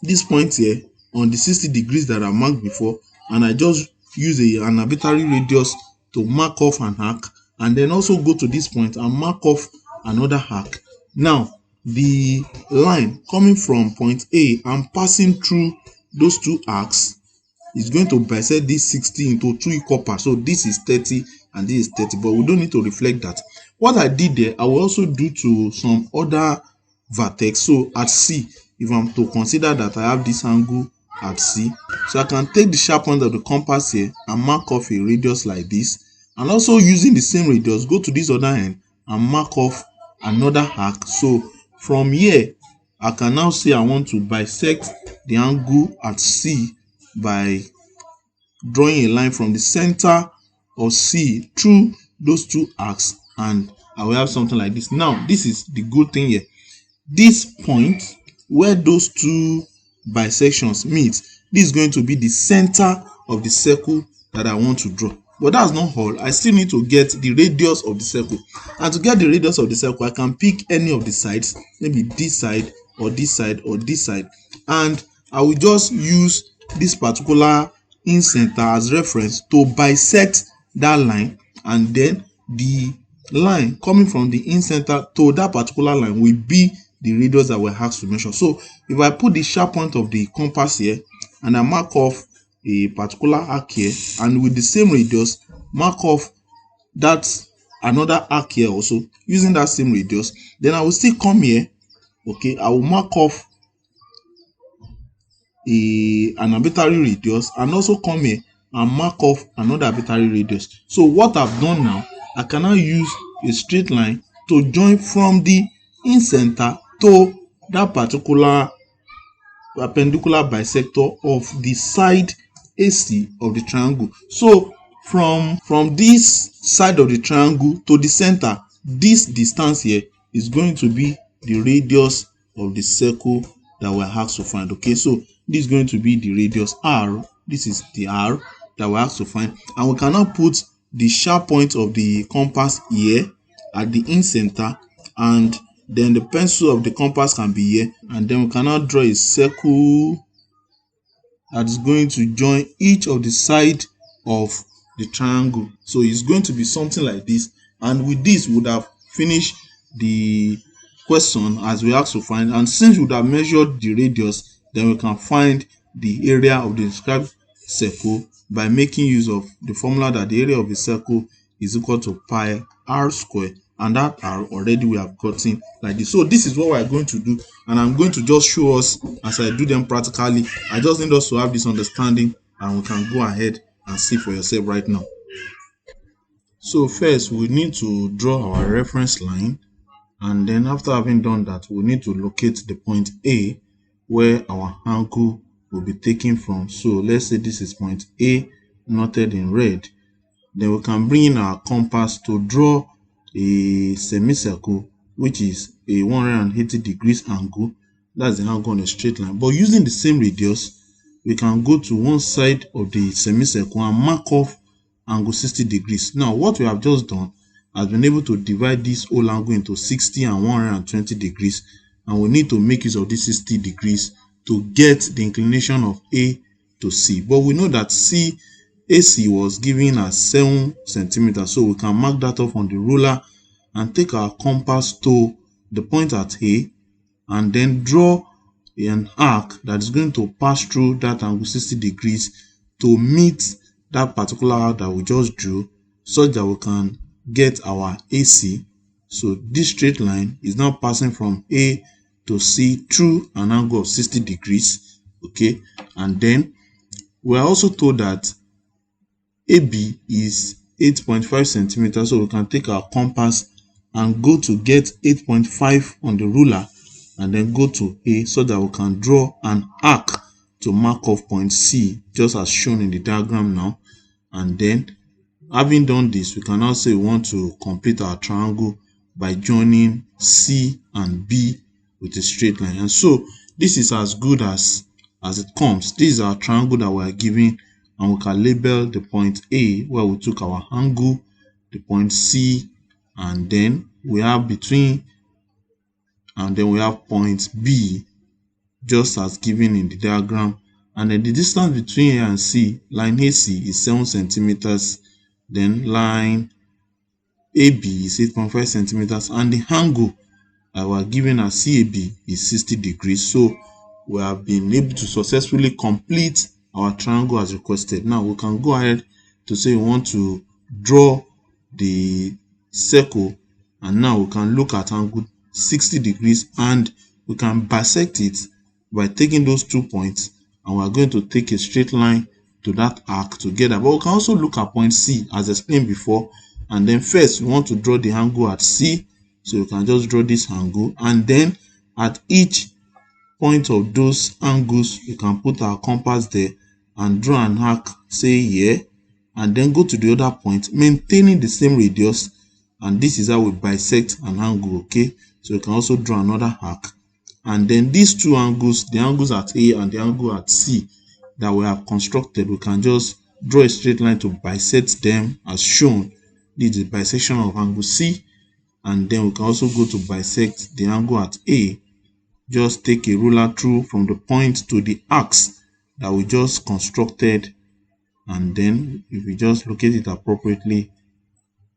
S1: here on the 60 degrees that I marked before, and I just use an arbitrary radius to mark off an arc, and then also go to this point and mark off another arc. Now the line coming from point A and passing through those two arcs is going to bisect this 60 into 2 equal parts. So this is 30 and this is 30, but we don't need to reflect that. What I did there, I will also do to some other vertex. So at C, if I'm to consider that I have this angle at C, so I can take the sharp point of the compass here and mark off a radius like this, and also using the same radius, go to this other end and mark off another arc. So from here, I can now say I want to bisect the angle at C by drawing a line from the center of C through those two arcs, and I will have something like this. Now this is the good thing here. This point where those two bisections meet, this is going to be the center of the circle that I want to draw. But that's not all. I still need to get the radius of the circle, and to get the radius of the circle, I can pick any of the sides, maybe this side or this side or this side, and I will just use this particular incenter as reference to bisect that line, and then the line coming from the incenter to that particular line will be the radius that we're asked to measure. So if I put the sharp point of the compass here and I mark off a particular arc here, and with the same radius mark off that another arc here also using that same radius, then I will still come here, okay, I will mark off an arbitrary radius and also come here and mark off another arbitrary radius. So what I've done now, I can now use a straight line to join from the incenter to that particular perpendicular bisector of the side AC of the triangle. So from this side of the triangle to the center, this distance here is going to be the radius of the circle that we're asked to find. Okay, so this is going to be the radius R. This is the R that we have to find, and we can now put the sharp point of the compass here at the in center, and then the pencil of the compass can be here, and then we can now draw a circle that is going to join each of the side of the triangle. So it's going to be something like this, and with this we would have finished the question as we have to find. And since we would have measured the radius, then we can find the area of the inscribed circle by making use of the formula that the area of a circle is equal to pi r square, and that r already we have gotten like this. So this is what we are going to do, and I'm going to just show us as I do them practically. I just need us to have this understanding, and we can go ahead and see for yourself right now. So first we need to draw our reference line, and then after having done that, we need to locate the point A where our angle will be taken from. So let's say this is point A, noted in red. Then we can bring in our compass to draw a semicircle, which is a 180 degrees angle. That's the angle on a straight line. But using the same radius, we can go to one side of the semicircle and mark off angle 60 degrees. Now, what we have just done has been able to divide this whole angle into 60 and 120 degrees, and we need to make use of this 60 degrees to get the inclination of A to C. But we know that AC was given as 7 centimeters, so we can mark that off on the ruler and take our compass to the point at A, and then draw an arc that is going to pass through that angle 60 degrees to meet that particular arc that we just drew, such that we can get our AC. So this straight line is now passing from A to C through an angle of 60 degrees. Okay, and then we are also told that AB is 8.5 centimeters, so we can take our compass and go to get 8.5 on the ruler, and then go to A so that we can draw an arc to mark off point C, just as shown in the diagram now. And then, having done this, we can now say we want to complete our triangle by joining C and B with a straight line. And so this is as good as it comes. This is our triangle that we are given, and we can label the point A where we took our angle, the point C, and then we have between, and then we have point B, just as given in the diagram. And then the distance between A and C, line AC, is 7 centimeters. Then line AB is 8.5 centimeters, and the angle that we are given as CAB is 60 degrees. So we have been able to successfully complete our triangle as requested. Now we can go ahead to say we want to draw the circle, and now we can look at angle 60 degrees, and we can bisect it by taking those 2 points, and we are going to take a straight line to that arc together. But we can also look at point C as explained before, and then first we want to draw the angle at C, so you can just draw this angle, and then at each point of those angles we can put our compass there and draw an arc, say here, and then go to the other point maintaining the same radius, and this is how we bisect an angle. Okay, so you can also draw another arc, and then these two angles, the angles at A and the angle at C that we have constructed, we can just draw a straight line to bisect them as shown. This is the bisection of angle C, and then we can also go to bisect the angle at A. Just take a ruler through from the point to the arcs that we just constructed, and then if we just locate it appropriately,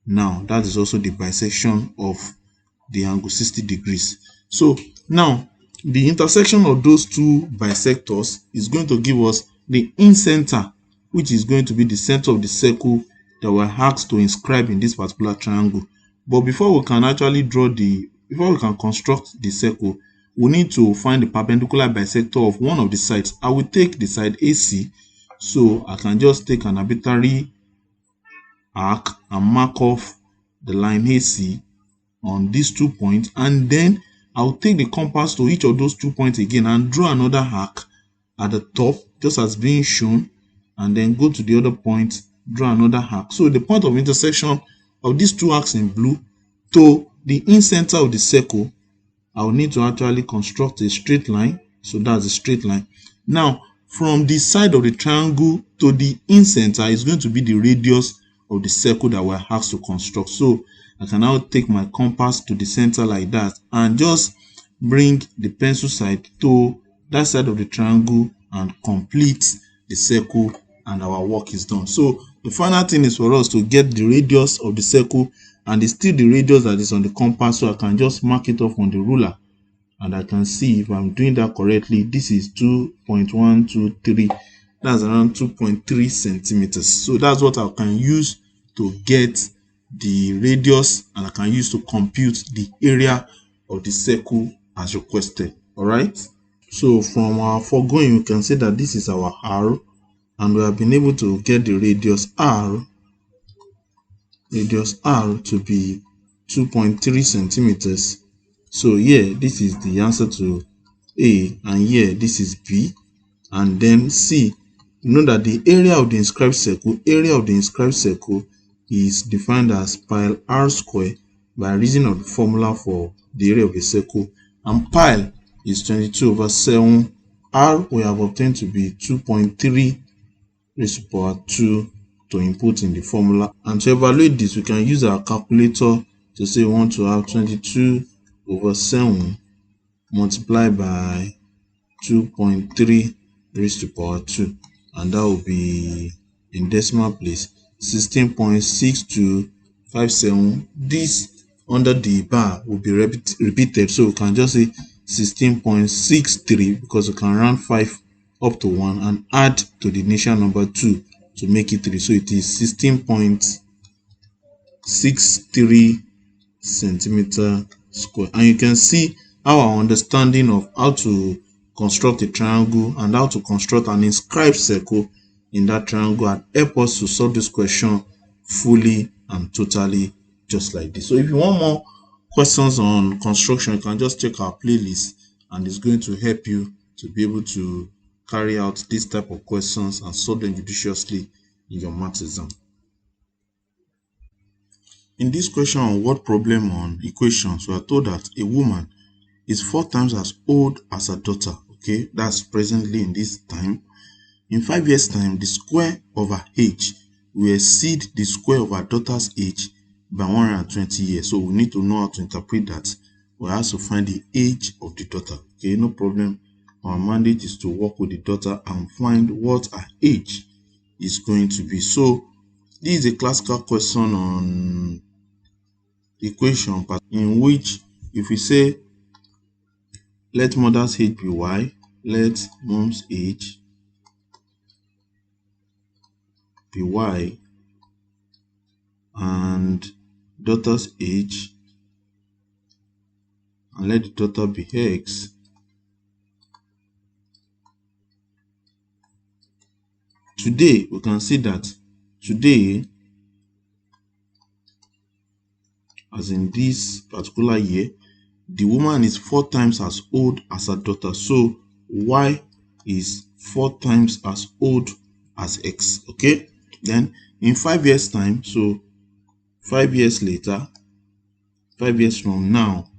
S1: now that is also the bisection of the angle 60 degrees. So now the intersection of those two bisectors is going to give us the incenter, which is going to be the center of the circle that we're asked to inscribe in this particular triangle. But before we can actually before we can construct the circle, we need to find the perpendicular bisector of one of the sides. I will take the side AC, so I can just take an arbitrary arc and mark off the line AC on these 2 points, and then I'll take the compass to each of those 2 points again and draw another arc at the top, just as being shown, and then go to the other point, draw another arc. So the point of intersection of these two arcs in blue to the incenter of the circle, I will need to actually construct a straight line. So that's a straight line. Now, from the side of the triangle to the incenter is going to be the radius of the circle that we're asked to construct. So I can now take my compass to the center like that and just bring the pencil side to that side of the triangle and complete the circle, and our work is done. So the final thing is for us to get the radius of the circle, and it's still the radius that is on the compass, so I can just mark it off on the ruler and I can see if I'm doing that correctly. This is 2.123. That's around 2.3 centimeters. So that's what I can use to get the radius, and I can use to compute the area of the circle as requested. All right. So from our foregoing, we can say that this is our R, and we have been able to get the radius R to be 2.3 centimeters. So here, this is the answer to A, and here this is B, and then C. You know that the area of the inscribed circle is defined as pi r square by reason of the formula for the area of the circle, and pi is 22/7. R we have obtained to be 2.3 raised to power 2 to input in the formula, and to evaluate this we can use our calculator to say we want to have 22/7 multiplied by 2.3 raised to power 2, and that will be in decimal place 16.6257. This under the bar will be repeated, so we can just say 16.63 because we can round 5 up to 1 and add to the initial number 2 to make it 3, so it is 16.63 centimeter square. And you can see our understanding of how to construct a triangle and how to construct an inscribed circle in that triangle and help us to solve this question fully and totally just like this. So if you want more questions on construction, you can just check our playlist, and it's going to help you to be able to carry out this type of questions and solve them judiciously in your maths exam. In this question on word problem on equations, we are told that a woman is 4 times as old as her daughter. Okay, that's presently in this time. In 5 years' time, the square of her age will exceed the square of her daughter's age by 120 years. So we need to know how to interpret that. We have to find the age of the daughter. Okay, no problem. Our mandate is to work with the daughter and find what her age is going to be. So this is a classical question on equation in which if we say let mother's age be y, let mom's age be y, and daughter's age, and let the daughter be x, today we can see that today, as in this particular year, the woman is 4 times as old as her daughter. So y is 4 times as old as x. Okay, then in 5 years' time, so 5 years later, 5 years from now,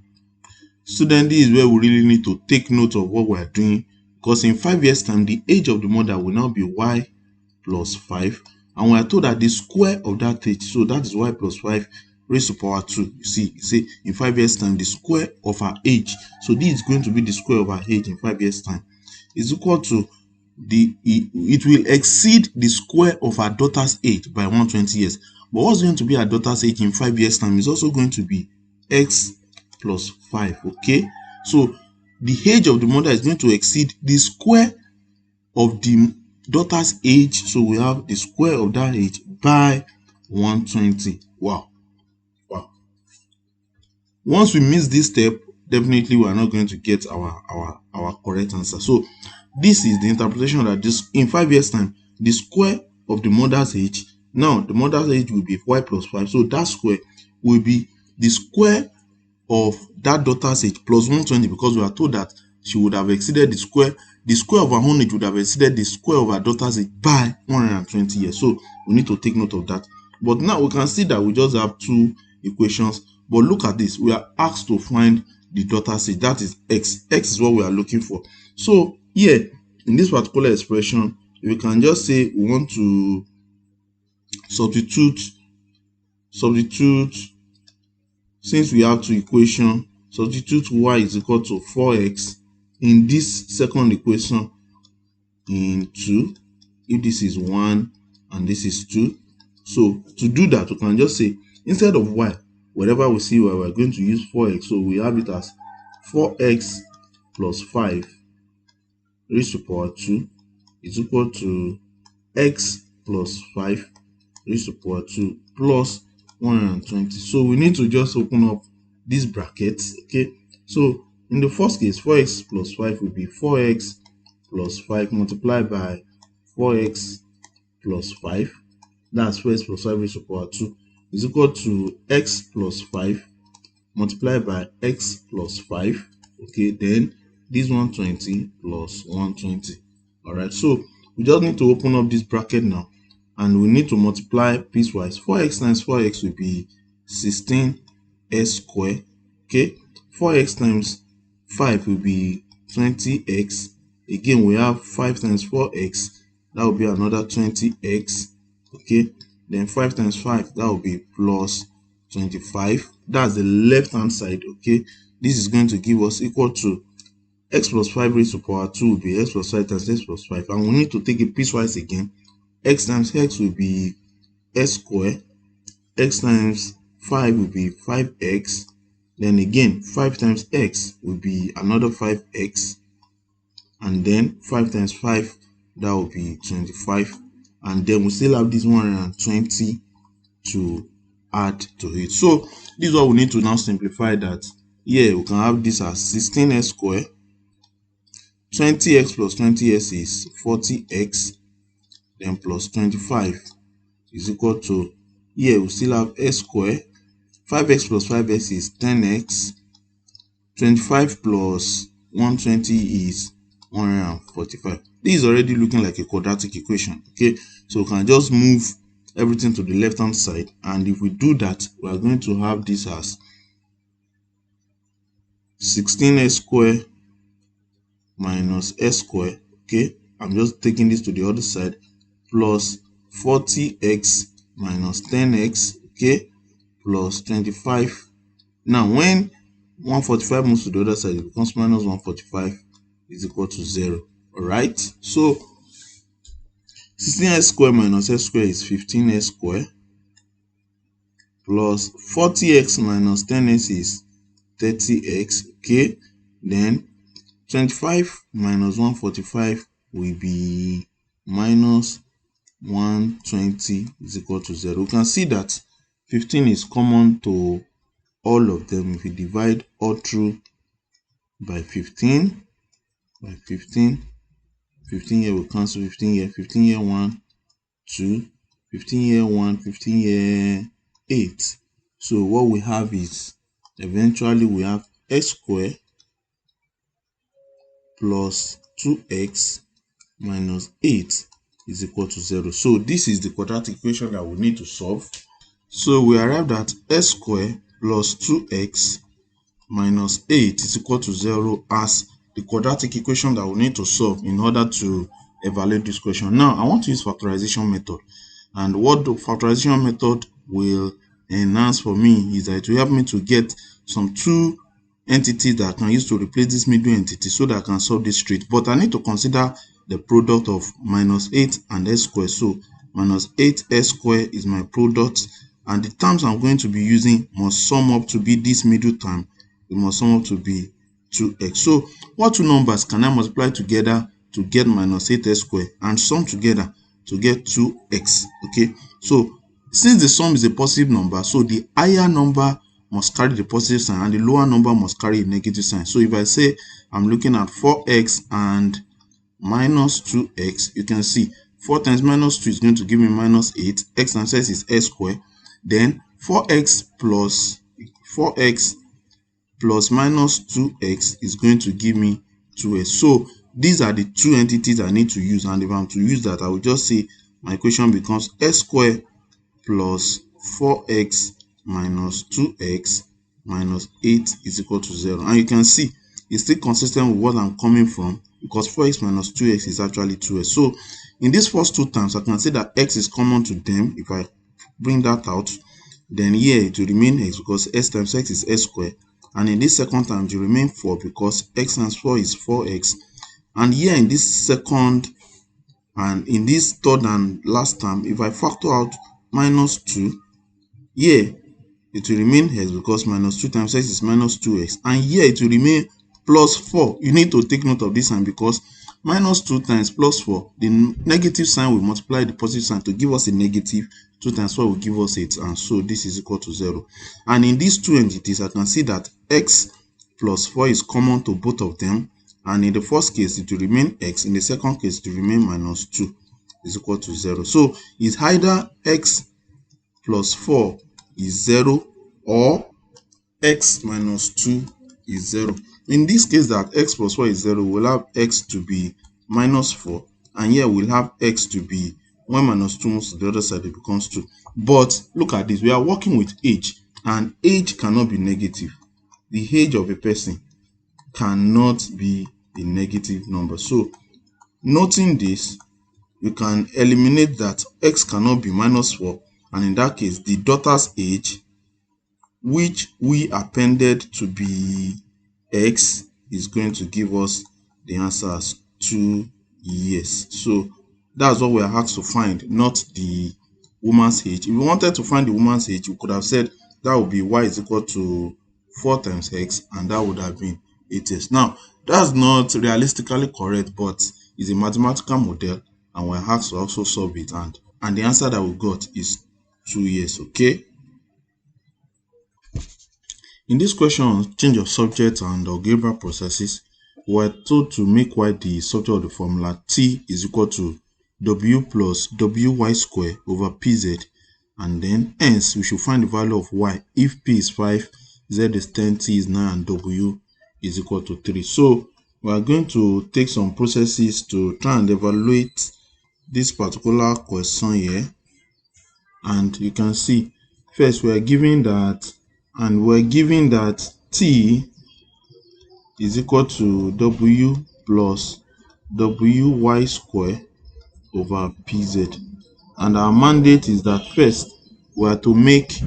S1: student, this is where we really need to take note of what we are doing, because in 5 years' time, the age of the mother will now be y plus 5, and we are told that the square of that age, so that is y plus 5 raised to power 2. You see in 5 years' time, the square of her age, so this is going to be the square of her age in 5 years' time, is equal to it will exceed the square of her daughter's age by 120 years. But what's going to be her daughter's age in 5 years' time is also going to be x plus 5. Okay, so the age of the mother is going to exceed the square of the daughter's age, so we have the square of that age by 120. Wow. Once we miss this step, definitely we are not going to get our correct answer. So this is the interpretation that this in 5 years' time, the square of the mother's age, now the mother's age will be y plus 5, so that square will be the square of that daughter's age plus 120, because we are told that she would have exceeded the square of her own age would have exceeded the square of her daughter's age by 120 years. So we need to take note of that. But now we can see that we just have 2 equations, but look at this, we are asked to find the daughter's age, that is x. X is what we are looking for. So here in this particular expression, we can just say we want to substitute since we have two equations, substitute y is equal to 4x in this second equation in 2, if this is 1 and this is 2. So to do that, we can just say instead of y, wherever we see y, we're going to use 4x. So we have it as 4x plus 5 raised to power 2 is equal to x plus 5 raised to power 2 plus 120. So we need to just open up these brackets. Okay, so in the first case, 4x plus 5 will be 4x plus 5 multiplied by 4x plus 5. That's 4x plus 5 raised to power 2 is equal to x plus 5 multiplied by x plus 5. Okay, then this 120 plus 120. All right, so we just need to open up this bracket now, and we need to multiply piecewise. 4x times 4x will be 16x squared. Okay, 4x times 5 will be 20x. Again, we have 5 times 4x, that will be another 20x. Okay, then 5 times 5, that will be plus 25. That's the left hand side. Okay, this is going to give us equal to x plus 5 raised to power 2 will be x plus 5 times x plus 5, and we need to take it piecewise again. X times x will be x squared, x times 5 will be 5x, then again 5 times x will be another 5x, and then 5 times 5, that will be 25, and then we still have this 120 to add to it. So this is what we need to now simplify that. Here we can have this as 16x squared, 20x plus 20x is 40x, then plus 25 is equal to, here we still have x squared, 5x plus 5x is 10x, 25 plus 120 is 145. This is already looking like a quadratic equation. Okay, so we can just move everything to the left hand side, and if we do that, we are going to have this as 16x squared minus s squared. Okay, I'm just taking this to the other side, plus 40x minus 10x. Okay, plus 25. Now when 145 moves to the other side, it becomes minus 145 is equal to 0. All right, so 16x squared minus s squared is 15x squared, plus 40x minus 10x is 30x. Okay, then 25 minus 145 will be minus 120 is equal to 0. We can see that 15 is common to all of them. If we divide all through by 15, 15 here will cancel 15 here, 15 here 1, 2, 15 here 1, 15 here 8. So what we have is, eventually we have x squared plus 2x minus 8 is equal to 0. So this is the quadratic equation that we need to solve. So we arrived at x squared plus 2x minus 8 is equal to 0 as the quadratic equation that we need to solve in order to evaluate this question. Now I want to use factorization method, and what the factorization method will enhance for me is that it will help me to get some two entities that I can use to replace this middle entity so that I can solve this straight. But I need to consider the product of minus 8 and s squared. So minus 8s squared is my product, and the terms I'm going to be using must sum up to be this middle term. It must sum up to be 2x. So what two numbers can I multiply together to get minus 8s squared and sum together to get 2x? Okay, so since the sum is a positive number, so the higher number must carry the positive sign and the lower number must carry a negative sign. So if I say I'm looking at 4x and minus 2x, you can see 4 times minus 2 is going to give me minus 8. X times s is s squared. Then 4x plus minus 2x is going to give me 2s. So these are the two entities I need to use, and if I'm to use that, I will just say my equation becomes s squared plus 4x minus 2x minus 8 is equal to 0. And you can see it's still consistent with what I'm coming from. because 4x minus 2x is actually 2x. So in these first two terms, I can say that x is common to them. If I bring that out, then here it will remain x because s times x is s squared. And in this second term, it will remain 4 because x times 4 is 4x. And here in this second and in this third and last term, if I factor out minus 2, here it will remain x because minus 2 times x is minus 2x. And here it will remain plus 4. You need to take note of this sign because minus 2 times plus 4, the negative sign will multiply the positive sign to give us a negative. 2 times 4 will give us 8, and so this is equal to 0. And in these two entities, I can see that x plus 4 is common to both of them. And in the first case, it will remain x. In the second case, it will remain minus 2 is equal to 0. So it's either x plus 4 is 0 or x minus 2 is 0. In this case that x plus 4 is 0, we'll have x to be minus 4. And here we'll have x to be, when minus 2 moves to the other side, it becomes 2. But look at this. We are working with age. And age cannot be negative. The age of a person cannot be a negative number. So noting this, we can eliminate that x cannot be minus 4. And in that case, the daughter's age, which we appended to be x, is going to give us the answer as 2 years. So that's what we are asked to find, not the woman's age. If we wanted to find the woman's age, we could have said that would be y is equal to 4 times x, and that would have been 8 years. Now, that's not realistically correct, but it's a mathematical model, and we're asked to also solve it. And the answer that we got is 2 years, okay? In this question on change of subject and algebra processes, we're told to make y the subject of the formula t is equal to w plus wy squared over pz, and then hence we should find the value of y if p is 5, z is 10, t is 9, and w is equal to 3. So we are going to take some processes to try and evaluate this particular question here. And you can see first we're given that t is equal to w plus wy squared over pz. And our mandate is that first we are to make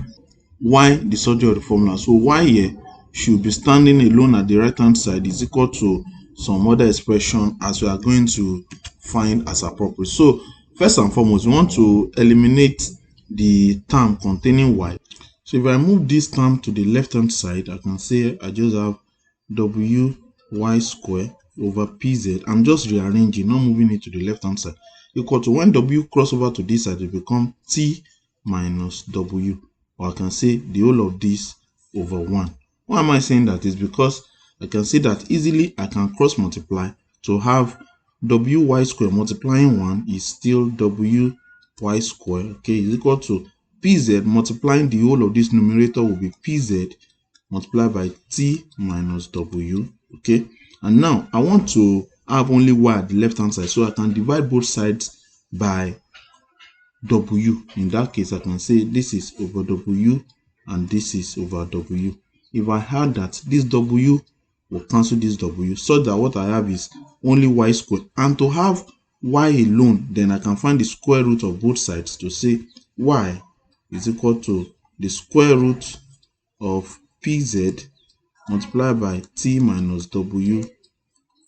S1: y the subject of the formula. So y here should be standing alone at the right hand side is equal to some other expression as we are going to find as appropriate. So first and foremost, we want to eliminate the term containing y. So if I move this term to the left hand side, I can say I just have wy squared over pz. I'm just rearranging, not moving it to the left hand side, equal to, when w cross over to this side, it becomes t minus w, or I can say the whole of this over 1. Why am I saying that? Is because I can say that easily I can cross multiply to have wy squared multiplying 1 is still wy squared, okay, is equal to pz multiplying the whole of this numerator will be pz multiplied by t minus w, okay. And now I want to have only y at the left hand side, so I can divide both sides by w. In that case, I can say this is over w and this is over w. If I had that, this w will cancel this w, so that what I have is only y squared. And to have y alone, then I can find the square root of both sides to say y is equal to the square root of pz multiplied by t minus w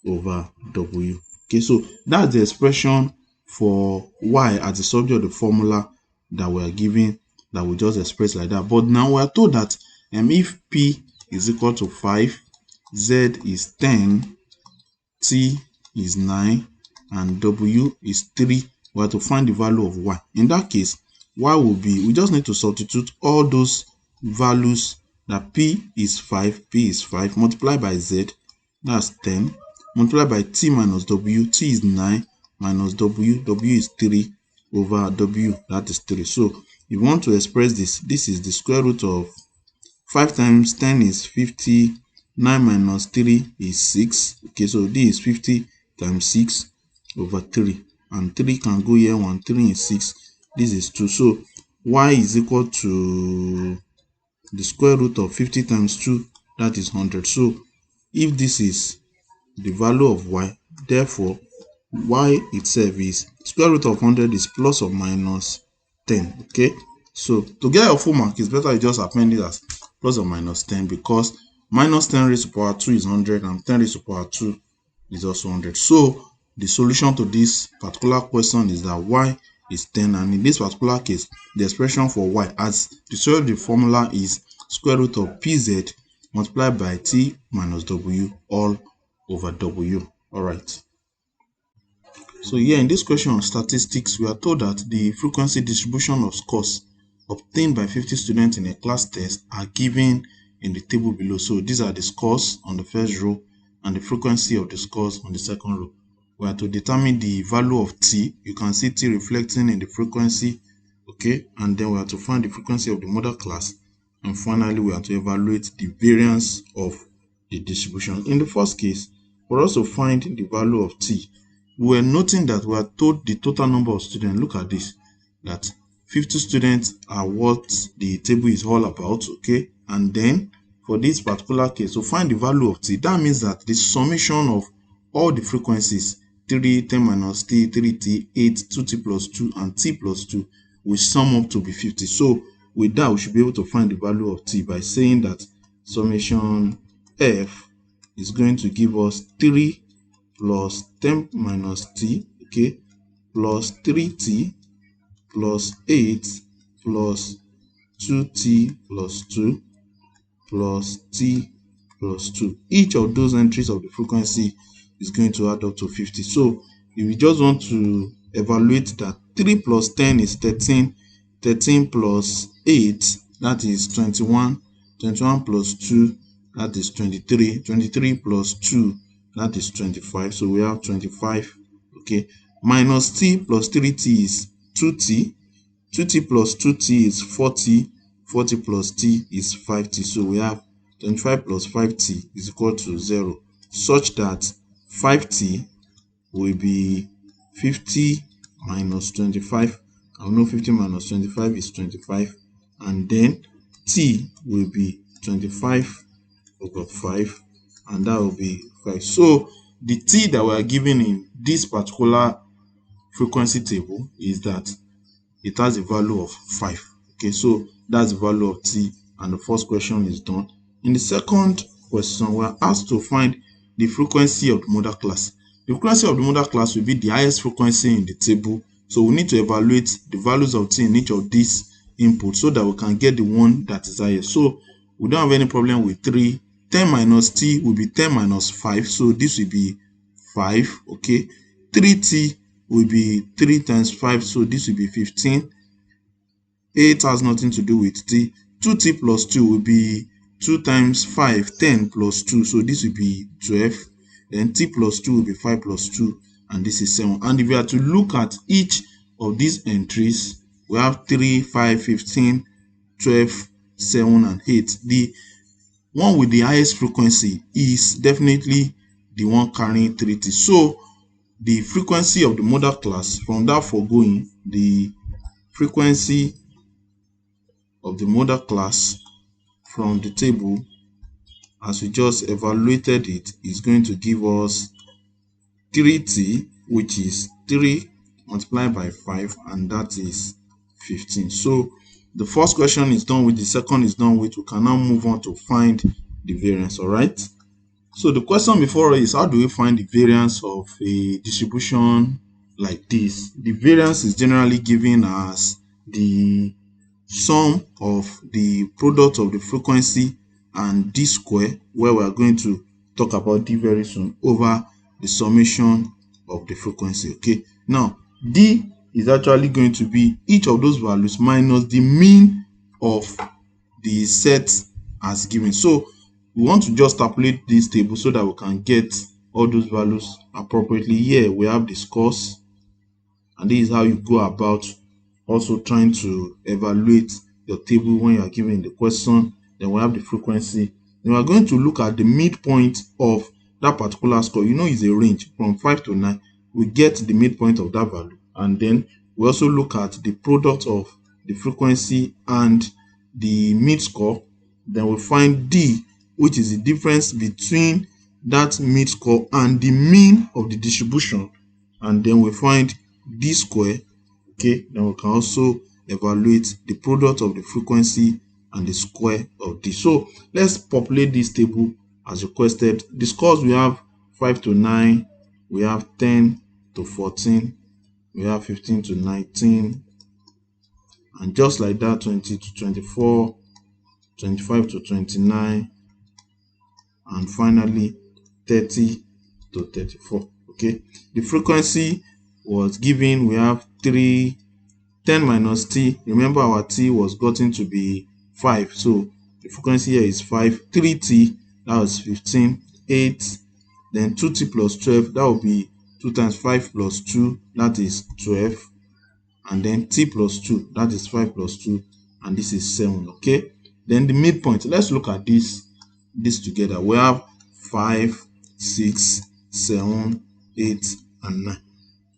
S1: over w. Okay, so that's the expression for y as the subject of the formula that we are given, that we just express like that. But now we are told that if p is equal to 5, z is 10, t is 9, and w is 3, we have to find the value of y. In that case, y will be, we just need to substitute all those values, that p is 5 multiplied by z, that's 10, multiplied by t minus w, t is 9, minus w, w is 3 over w, that is 3. So if you want to express this, this is the square root of 5 times 10 is 50, 9 minus 3 is 6. Okay, so this is 50 times 6 over 3. And 3 can go here, 1, 3 is 6. This is 2. So y is equal to the square root of 50 times 2, that is 100. So if this is the value of y, Therefore, y itself is square root of 100 is plus or minus 10. Okay, so to get your full mark, it's better you just append it as plus or minus 10, because minus 10 raised to power 2 is 100 and 10 raised to power 2 is also 100. So the solution to this particular question is that y is 10, and in this particular case, the expression for y as the formula is square root of pz multiplied by t minus w all over w. All right. So here in this question on statistics, we are told that the frequency distribution of scores obtained by 50 students in a class test are given in the table below. So these are the scores on the first row and the frequency of the scores on the second row. We are to determine the value of t. You can see t reflecting in the frequency, okay, and then we are to find the frequency of the model class, and finally we are to evaluate the variance of the distribution. In the first case, for us to find the value of t, we are noting that we are told the total number of students. Look at this, that 50 students are what the table is all about, okay, and then for this particular case, to find the value of t, that means that the summation of all the frequencies 3, 10 minus t, 3t, 8, 2t plus 2, and t plus 2 will sum up to be 50. So with that, we should be able to find the value of t by saying that summation f is going to give us 3 plus 10 minus t, okay, plus 3t plus 8 plus 2t plus 2 plus t plus 2. Each of those entries of the frequency is going to add up to 50. So if we just want to evaluate that, 3 plus 10 is 13, 13 plus 8, that is 21, 21 plus 2, that is 23, 23 plus 2, that is 25. So we have 25, okay, minus t plus 3t is 2t, 2t plus 2t is 40, 40 plus t is 5t. So we have 25 plus 5t is equal to 0, such that 5t will be 50 minus 25. I know 50 minus 25 is 25, and then t will be 25 over 5, and that will be 5. So the t that we are given in this particular frequency table is that it has a value of 5. Okay, so that's the value of t, and the first question is done. In the second question, we are asked to find the frequency of the model class. The frequency of the model class will be the highest frequency in the table. So we need to evaluate the values of t in each of these inputs so that we can get the one that is highest. So we don't have any problem with 3. 10 minus t will be 10 minus 5. So this will be 5. Okay. 3t will be 3 times 5. So this will be 15. 8 has nothing to do with t. 2t plus 2 will be 2 times 5, 10 plus 2. So this will be 12. Then t plus 2 will be 5 plus 2. And this is 7. And if we are to look at each of these entries, we have 3, 5, 15, 12, 7, and 8. The one with the highest frequency is definitely the one carrying 3t. So the frequency of the model class, from that foregoing, the frequency of the model class from the table, as we just evaluated it, is going to give us 3t, which is 3 multiplied by 5, and that is 15. So the first question is done with, the second is done with. We can now move on to find the variance. All right. So the question before us is, how do we find the variance of a distribution like this? The variance is generally given as the sum of the product of the frequency and d square, where we are going to talk about d very soon, over the summation of the frequency. Okay, now d is actually going to be each of those values minus the mean of the set as given. So we want to just interpolate this table so that we can get all those values appropriately. Here we have the scores, and this is how you go about also trying to evaluate your table when you are given the question. Then we have the frequency. Then we are going to look at the midpoint of that particular score. You know, it's a range from 5 to 9. We get the midpoint of that value, and then we also look at the product of the frequency and the mid score. Then we find d, which is the difference between that mid score and the mean of the distribution, and then we find d square. Okay, then we can also evaluate the product of the frequency and the square of d. So let's populate this table as requested. The scores we have 5 to 9, we have 10 to 14, we have 15 to 19, and just like that 20 to 24, 25 to 29, and finally 30 to 34. Okay, the frequency was given, we have 3, 10 minus t. Remember our t was gotten to be 5, so the frequency here is 5. 3t, that was 15. 8, then 2t plus 12, that will be 2 times 5 plus 2, that is 12, and then t plus 2, that is 5 plus 2, and this is 7. Okay, then the midpoint, let's look at this together. We have 5, 6, 7, 8, and 9.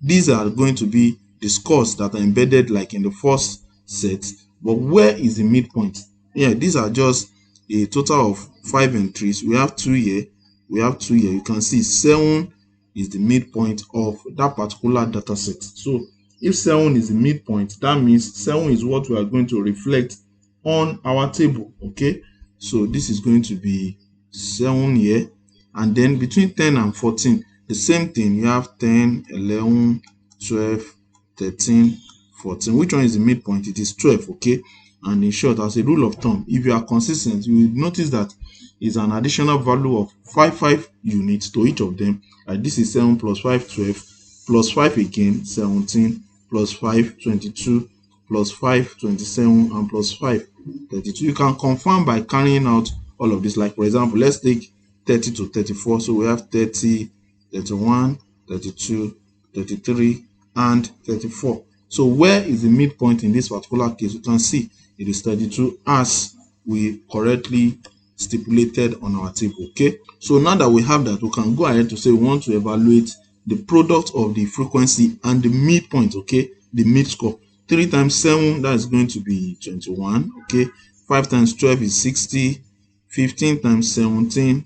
S1: These are going to be the scores that are embedded like in the first set, but where is the midpoint? Yeah, these are just a total of 5 entries. We have 2 here, we have 2 here. You can see 7 is the midpoint of that particular data set. So if 7 is the midpoint, that means 7 is what we are going to reflect on our table. Okay, so this is going to be 7 here, and then between 10 and 14, the same thing. You have 10, 11, 12, 13, 14. Which one is the midpoint? It is 12. Okay, and in short, as a rule of thumb, if you are consistent, you will notice that is an additional value of 5 units to each of them. This is 7 plus 5, 12, plus 5 again, 17, plus 5, 22, plus 5, 27, and plus 5, 32. You can confirm by carrying out all of this. Like for example, let's take 30 to 34. So we have 30, 31, 32, 33, and 34. So where is the midpoint in this particular case? You can see it is 32 as we correctly stipulated on our table. Okay, so now that we have that, we can go ahead to say we want to evaluate the product of the frequency and the midpoint. Okay, the mid score. 3 times 7, that is going to be 21. Okay, 5 times 12 is 60. 15 times 17,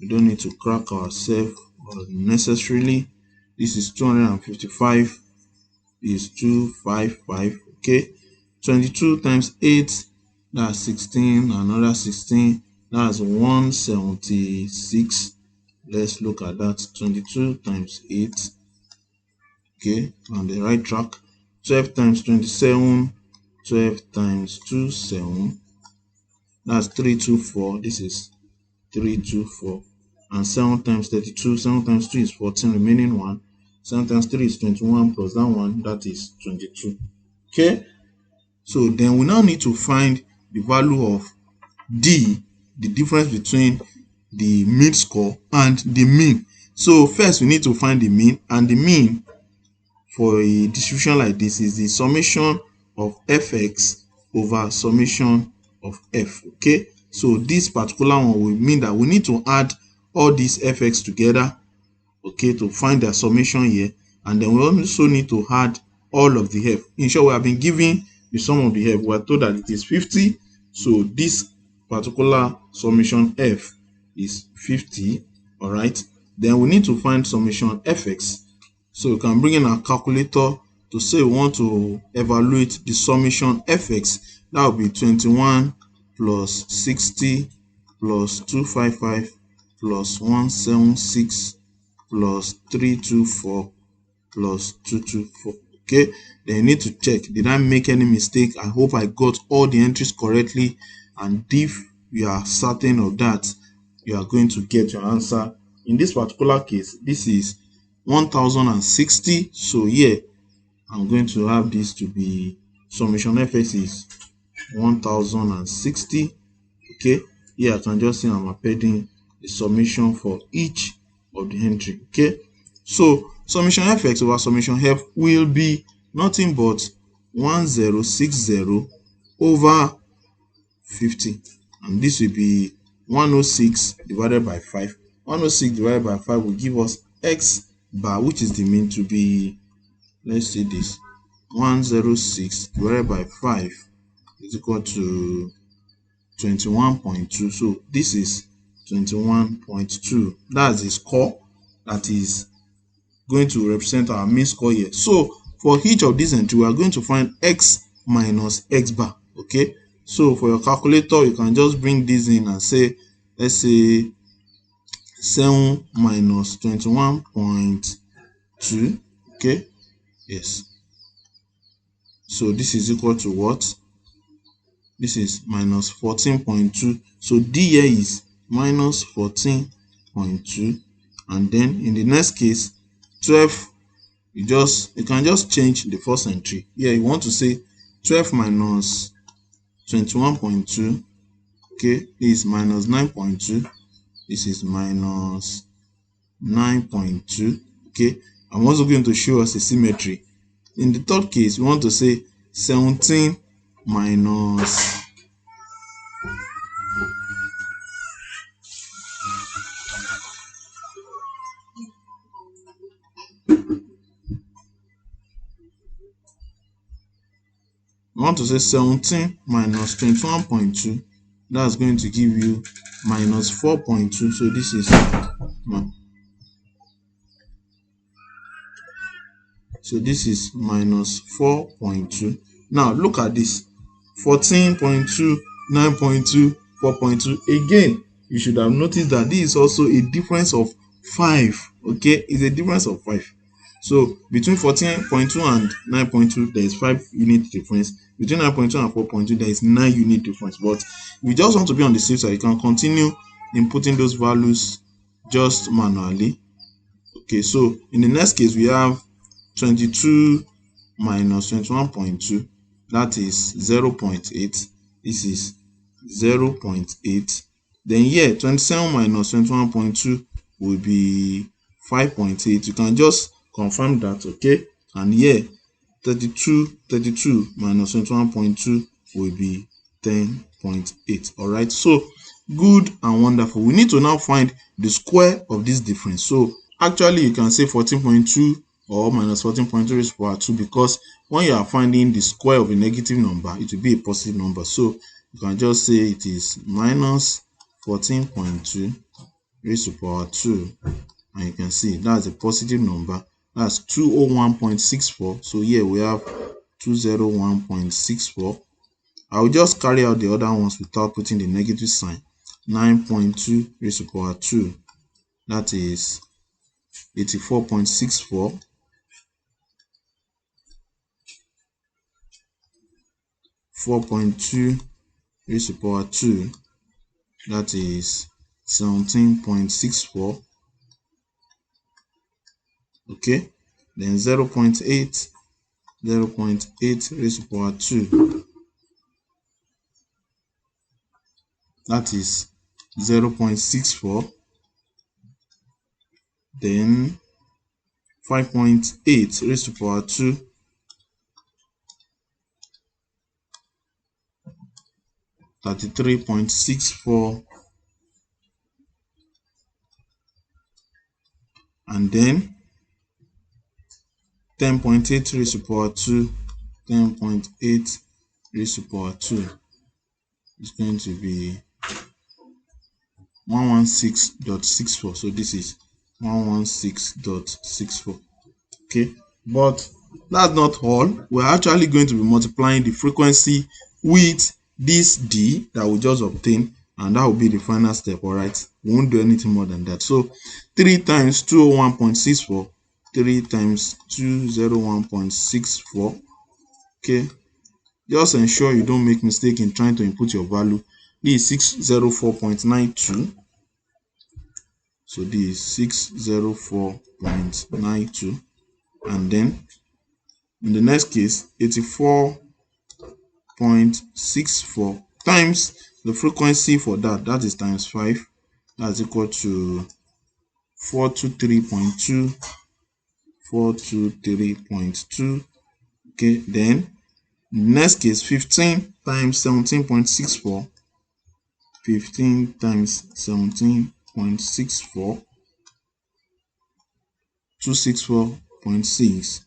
S1: we don't need to crack ourselves unnecessarily. This is 255, is 255. Okay, 22 times 8, that's 16, another 16, that's 176. Let's look at that. 22 times 8. Okay, on the right track. 12 times 27, 12 times 2, 7, that's 324. This is 324. And 7 times 32, 7 times 2 is 14, remaining 1. 7 times 3 is 21, plus that one, that is 22. Okay, so then we now need to find the value of d, the difference between the mid score and the mean. So first we need to find the mean, and the mean for a distribution like this is the summation of fx over summation of f. Okay, so this particular one will mean that we need to add all these fx together, okay, to find the summation here, and then we also need to add all of the f. In short, we have been given the sum of the f. We are told that it is 50, so this particular summation f is 50. All right, then we need to find summation fx. So we can bring in our calculator to say we want to evaluate the summation fx. That will be 21 plus 60 plus 255 plus 176 plus 324 plus 224. Okay, then you need to check, did I make any mistake? I hope I got all the entries correctly, and if you are certain of that, you are going to get your answer. In this particular case, this is 1060. So here I'm going to have this to be summation fx is 1060. Okay, here I can just say I'm appending the summation for each of the entry. Okay, so summation fx over summation f will be nothing but 1060 over 50, and this will be 106 divided by 5. 106 divided by 5 will give us x bar, which is the mean, to be, let's say this, 106 divided by 5 is equal to 21.2. So this is 21.2. That's the score that is going to represent our mean score here. So for each of these entries, we are going to find x minus x bar. Okay, so for your calculator, you can just bring this in and say, let's say 7 minus 21.2. Okay, yes. So this is equal to what? This is minus 14.2. So D here is minus 14.2. And then in the next case, 12, you can just change the first entry. Here you want to say 12 minus 21.2. Okay, this is minus 9.2. This is minus 9.2. Okay, I'm also going to show us a symmetry. In the third case, we want to say 17 minus I want to say 17 minus 21.2. That's going to give you minus 4.2. So this is minus 4.2. Now look at this: 14.2, 9.2, 4.2. Again, you should have noticed that this is also a difference of 5. Okay, it's a difference of 5. So between 14.2 and 9.2, there is 5 unit difference. Between 9.2 and 4.2, there is 9 unit difference. But if you just want to be on the safe side, you can continue inputting those values just manually. Okay, so in the next case, we have 22 minus 21.2. That is 0.8. This is 0.8. Then here, 27 minus 21.2 will be 5.8. You can just confirm that. Okay, and here 32 minus 21.2 will be 10.8. all right, so good and wonderful. We need to now find the square of this difference. So actually you can say 14.2 or minus 14.2 raised to power 2, because when you are finding the square of a negative number, it will be a positive number. So you can just say it is minus 14.2 raised to power 2, and you can see that's a positive number. That's 201.64. So here we have 201.64. I will just carry out the other ones without putting the negative sign. 9.2 raised to power 2. That is 84.64. 4.2 raised to power 2. That is 17.64. Okay, then 0.8 raised to power 2. That is 0.64. Then 5.8 raised to power 2. That is 3.64. And then 10.8 raised to power 2. 10.8 raised to power 2 is going to be 116.64. So this is 116.64. okay, but that's not all. We're actually going to be multiplying the frequency with this D that we just obtained, and that will be the final step. All right, we won't do anything more than that. So 3 times 201.64, 3 times 201.64. okay, just ensure you don't make mistake in trying to input your value. This is 604.92. so this is 604.92. and then in the next case 84.64 times the frequency for that is times 5. That's equal to 423.2. 423.2. okay, then next case 15 times 17.64. 15 times 17.64. 264.6.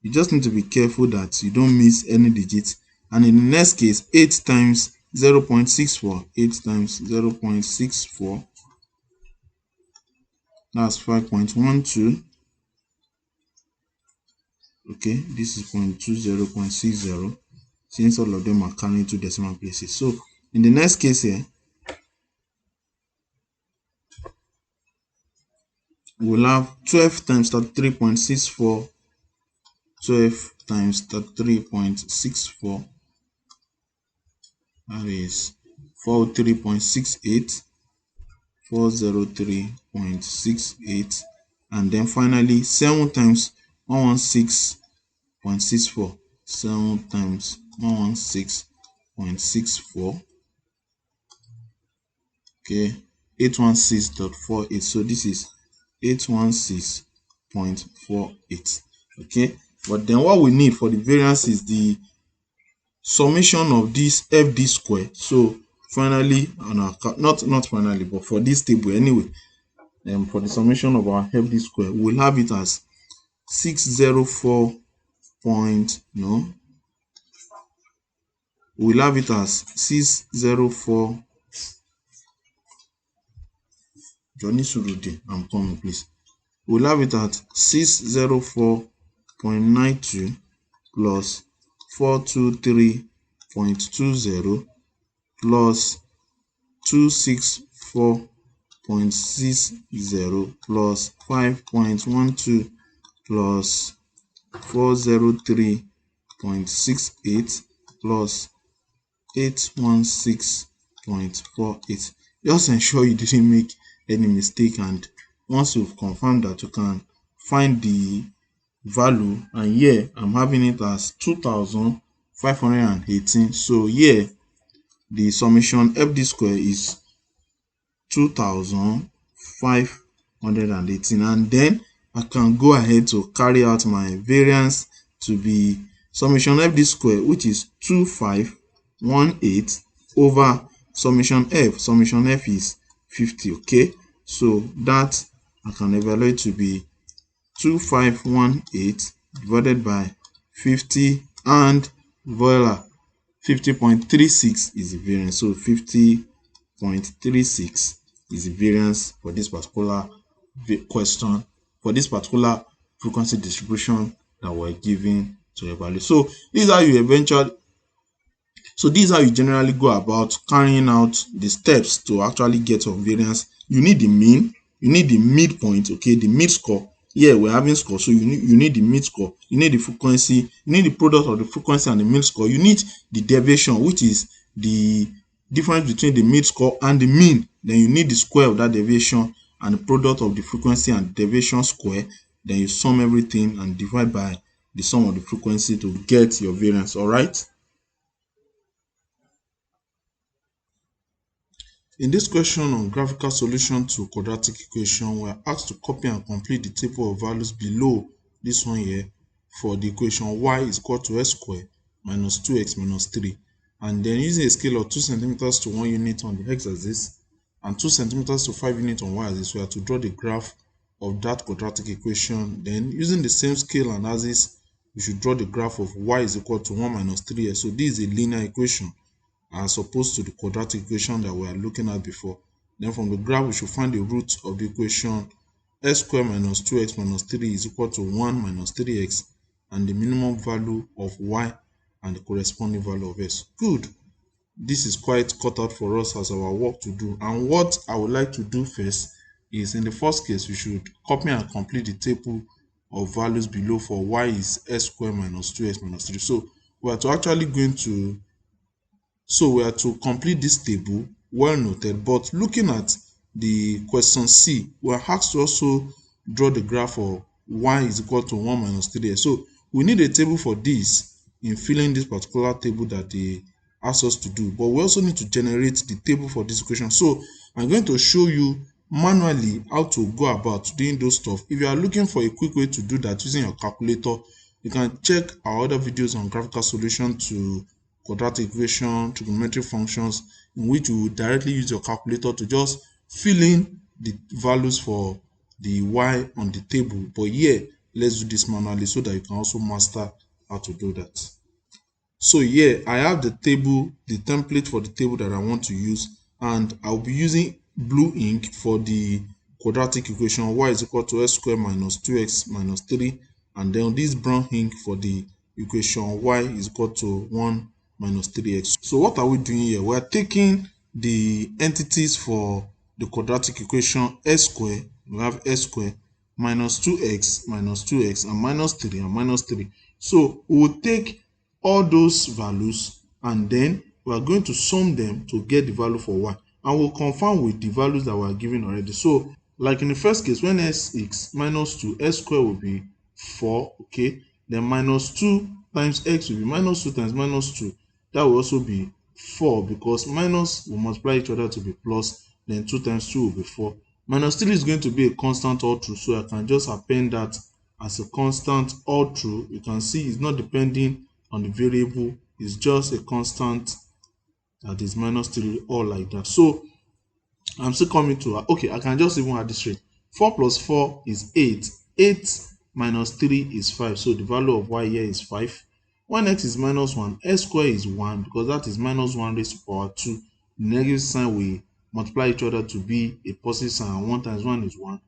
S1: you just need to be careful that you don't miss any digits. And in the next case 8 times 0.64. 8 times 0.64, that's 5.12. Okay, this is 0.20, 0.60, since all of them are carrying two decimal places. So in the next case here, we'll have 12 times 33.64. 12 times 33.64, that is 403.68. 403.68, and then finally 7 times 116.64. 7 times 116.64. Okay, 816.48. So this is 816.48. okay, but then what we need for the variance is the summation of this FD square. So finally, on our not finally, but for this table anyway, for the summation of our FD square, we'll have it as 604. No, we'll have it as 604. Johnny Surude, I'm coming, please. We'll have it at 604.92 plus 423.20 plus 264.60 plus 5.12 plus 403.68 plus 816.48. Just ensure you didn't make any mistake, and once you've confirmed that, you can find the value, and here I'm having it as 2518. So here the summation FD square is 2518, and then I can go ahead to carry out my variance to be summation FD square, which is 2518 over summation F. Summation F is 50. Okay, so that I can evaluate to be 2518 divided by 50, and voila, 50.36 is the variance. So 50.36 is the variance for this particular question, for this particular frequency distribution that we're given to evaluate. So this is how you generally go about carrying out the steps to actually get your variance. You need the mean, you need the midpoint, okay, the mid score. Here we're having score, so you need the mid score, you need the frequency, you need the product of the frequency and the mid score, you need the deviation, which is the difference between the mid score and the mean. Then you need the square of that deviation and the product of the frequency and deviation square. Then you sum everything and divide by the sum of the frequency to get your variance. All right. In this question on graphical solution to quadratic equation, we are asked to copy and complete the table of values below this one here for the equation y is equal to x squared minus 2x minus 3, and then using a scale of 2 centimeters to 1 unit on the x-axis and 2 centimeters to 5 units on y-axis, we are to draw the graph of that quadratic equation. Then using the same scale and axis, we should draw the graph of y is equal to 1 minus 3x. So this is a linear equation as opposed to the quadratic equation that we are looking at before. Then from the graph, we should find the root of the equation x squared minus 2x minus 3 is equal to 1 minus 3x, and the minimum value of y and the corresponding value of x. Good. This is quite cut out for us as our work to do. And what I would like to do first is, in the first case, we should copy and complete the table of values below for y is x squared minus 2x minus 3. So we are to complete this table, well noted. But looking at the question C, we are asked to also draw the graph of y is equal to 1 minus 3x. So we need a table for this in filling this particular table that they asked us to do. But we also need to generate the table for this equation. So I'm going to show you manually how to go about doing those stuff. If you are looking for a quick way to do that using your calculator, you can check our other videos on graphical solution to quadratic equation, trigonometric functions, in which you will directly use your calculator to just fill in the values for the y on the table. But here, let's do this manually so that you can also master how to do that. So here I have the table, the template for the table that I want to use, and I'll be using blue ink for the quadratic equation y is equal to x squared minus 2x minus 3, and then this brown ink for the equation y is equal to 1 minus 3x. So what are we doing here? We're taking the entities for the quadratic equation x squared, we have x squared minus 2x and minus 3 and minus 3. So we will take all those values and then we are going to sum them to get the value for y, and we'll confirm with the values that we are given already. So like in the first case, when x is minus 2, x squared will be 4, okay, then minus 2 times x will be minus 2 times minus 2, that will also be 4, because minus will multiply each other to be plus, then 2 times 2 will be 4. Minus 3 is going to be a constant all through, so I can just append that as a constant all through. You can see it's not depending on the variable, it's just a constant that is minus 3 all like that. So I'm still coming to, okay, I can just even add this straight. 4 plus 4 is 8. 8 minus 3 is 5. So the value of y here is 5. When x is minus 1, x squared is 1, because that is minus 1 raised to power 2. The negative sign will multiply each other to be a positive sign, and 1 times 1 is 1.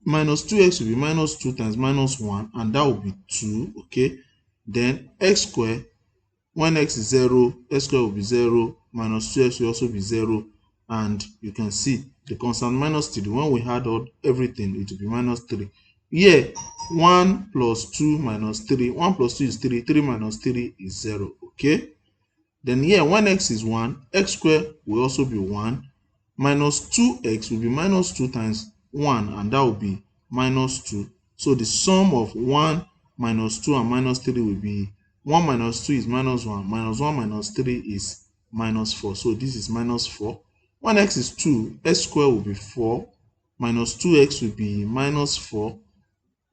S1: Minus 2x will be minus 2 times minus 1, and that will be 2, okay. Then x squared, when x is 0, x squared will be 0, minus 2x will also be 0, and you can see the constant minus 3. When we add all everything, it will be minus 3. Here, 1 plus 2 minus 3, 1 plus 2 is 3, 3 minus 3 is 0, okay. Then here, when x is 1, x squared will also be 1, minus 2x will be minus 2 times 1, and that will be minus 2. So the sum of 1 minus 2 and minus 3 will be 1 minus 2 is minus 1, minus 1 minus 3 is minus 4. So this is minus 4. When x is 2, x squared will be 4, minus 2x will be minus 4,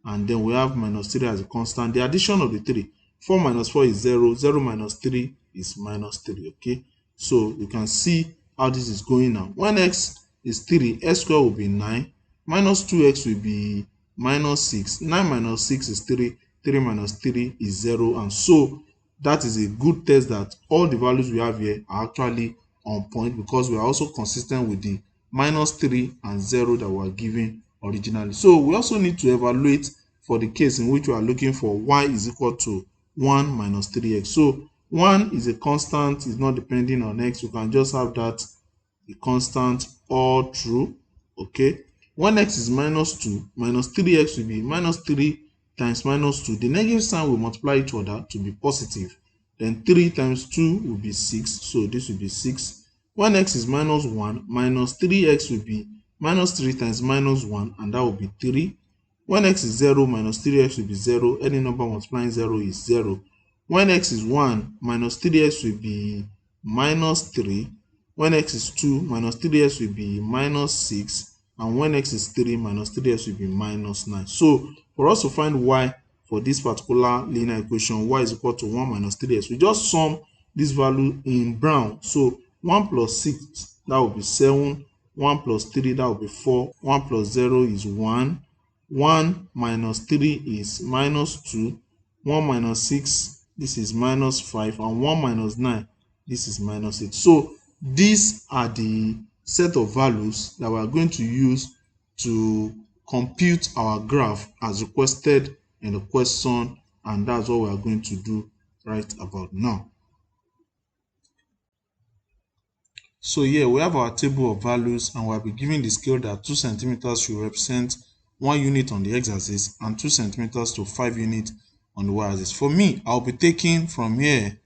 S1: and then we have minus 3 as a constant. The addition of the 3, 4 minus 4 is 0, 0 minus 3 is minus 3, okay. So you can see how this is going now. When x is 3, x squared will be 9, minus 2x will be minus 6, 9 minus 6 is 3, 3 minus 3 is 0, and so that is a good test that all the values we have here are actually on point, because we are also consistent with the minus 3 and 0 that were given originally. So we also need to evaluate for the case in which we are looking for y is equal to 1 minus 3x. So 1 is a constant, is not depending on x. We can just have that a constant all through, okay. When x is minus 2, minus 3x will be minus 3 times minus 2. The negative sign will multiply each other to be positive. Then 3 times 2 will be 6, so this will be 6. When x is minus 1, minus 3x will be minus 3 times minus 1, and that will be 3. When x is 0, minus 3x will be 0. Any number multiplying 0 is 0. When x is 1, minus 3x will be minus 3. When x is 2, minus 3x will be minus 6. And when x is 3, minus 3x will be minus 9. So for us to find y for this particular linear equation, y is equal to 1 minus 3x, we just sum this value in brown. So 1 plus 6, that will be 7. 1 plus 3, that will be 4. 1 plus 0 is 1. 1 minus 3 is minus 2. 1 minus 6, this is minus 5. And 1 minus 9, this is minus 8. So these are the set of values that we are going to use to compute our graph as requested in the question, and that's what we are going to do right about now. So here we have our table of values, and we'll be given the scale that 2 centimeters should represent 1 unit on the x-axis and 2 centimeters to 5 units on the y-axis. For me, I'll be taking from here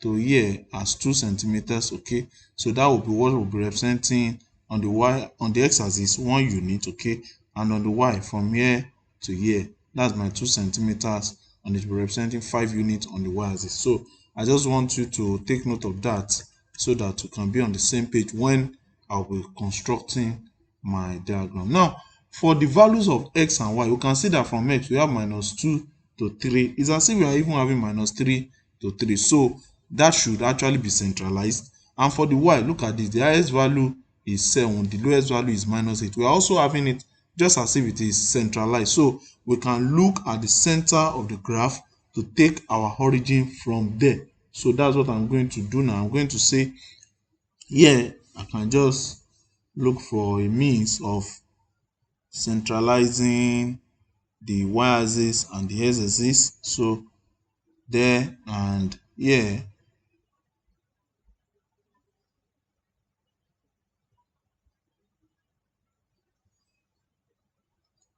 S1: to here as 2 centimeters, okay. So that will be what will be representing on the x-axis 1 unit, okay, and on the y from here to here, that's my 2 centimeters, and it will be representing 5 units on the y-axis. So I just want you to take note of that so that you can be on the same page when I'll be constructing my diagram. Now for the values of x and y, you can see that from x we have minus 2 to 3. It's as if we are even having minus 3 to 3. So that should actually be centralized. And for the y, look at this, the highest value is 7, the lowest value is minus 8. We are also having it just as if it is centralized. So we can look at the center of the graph to take our origin from there. So that's what I'm going to do now. I'm going to say here I can just look for a means of centralizing the y-axis and the x-axis. So there and here,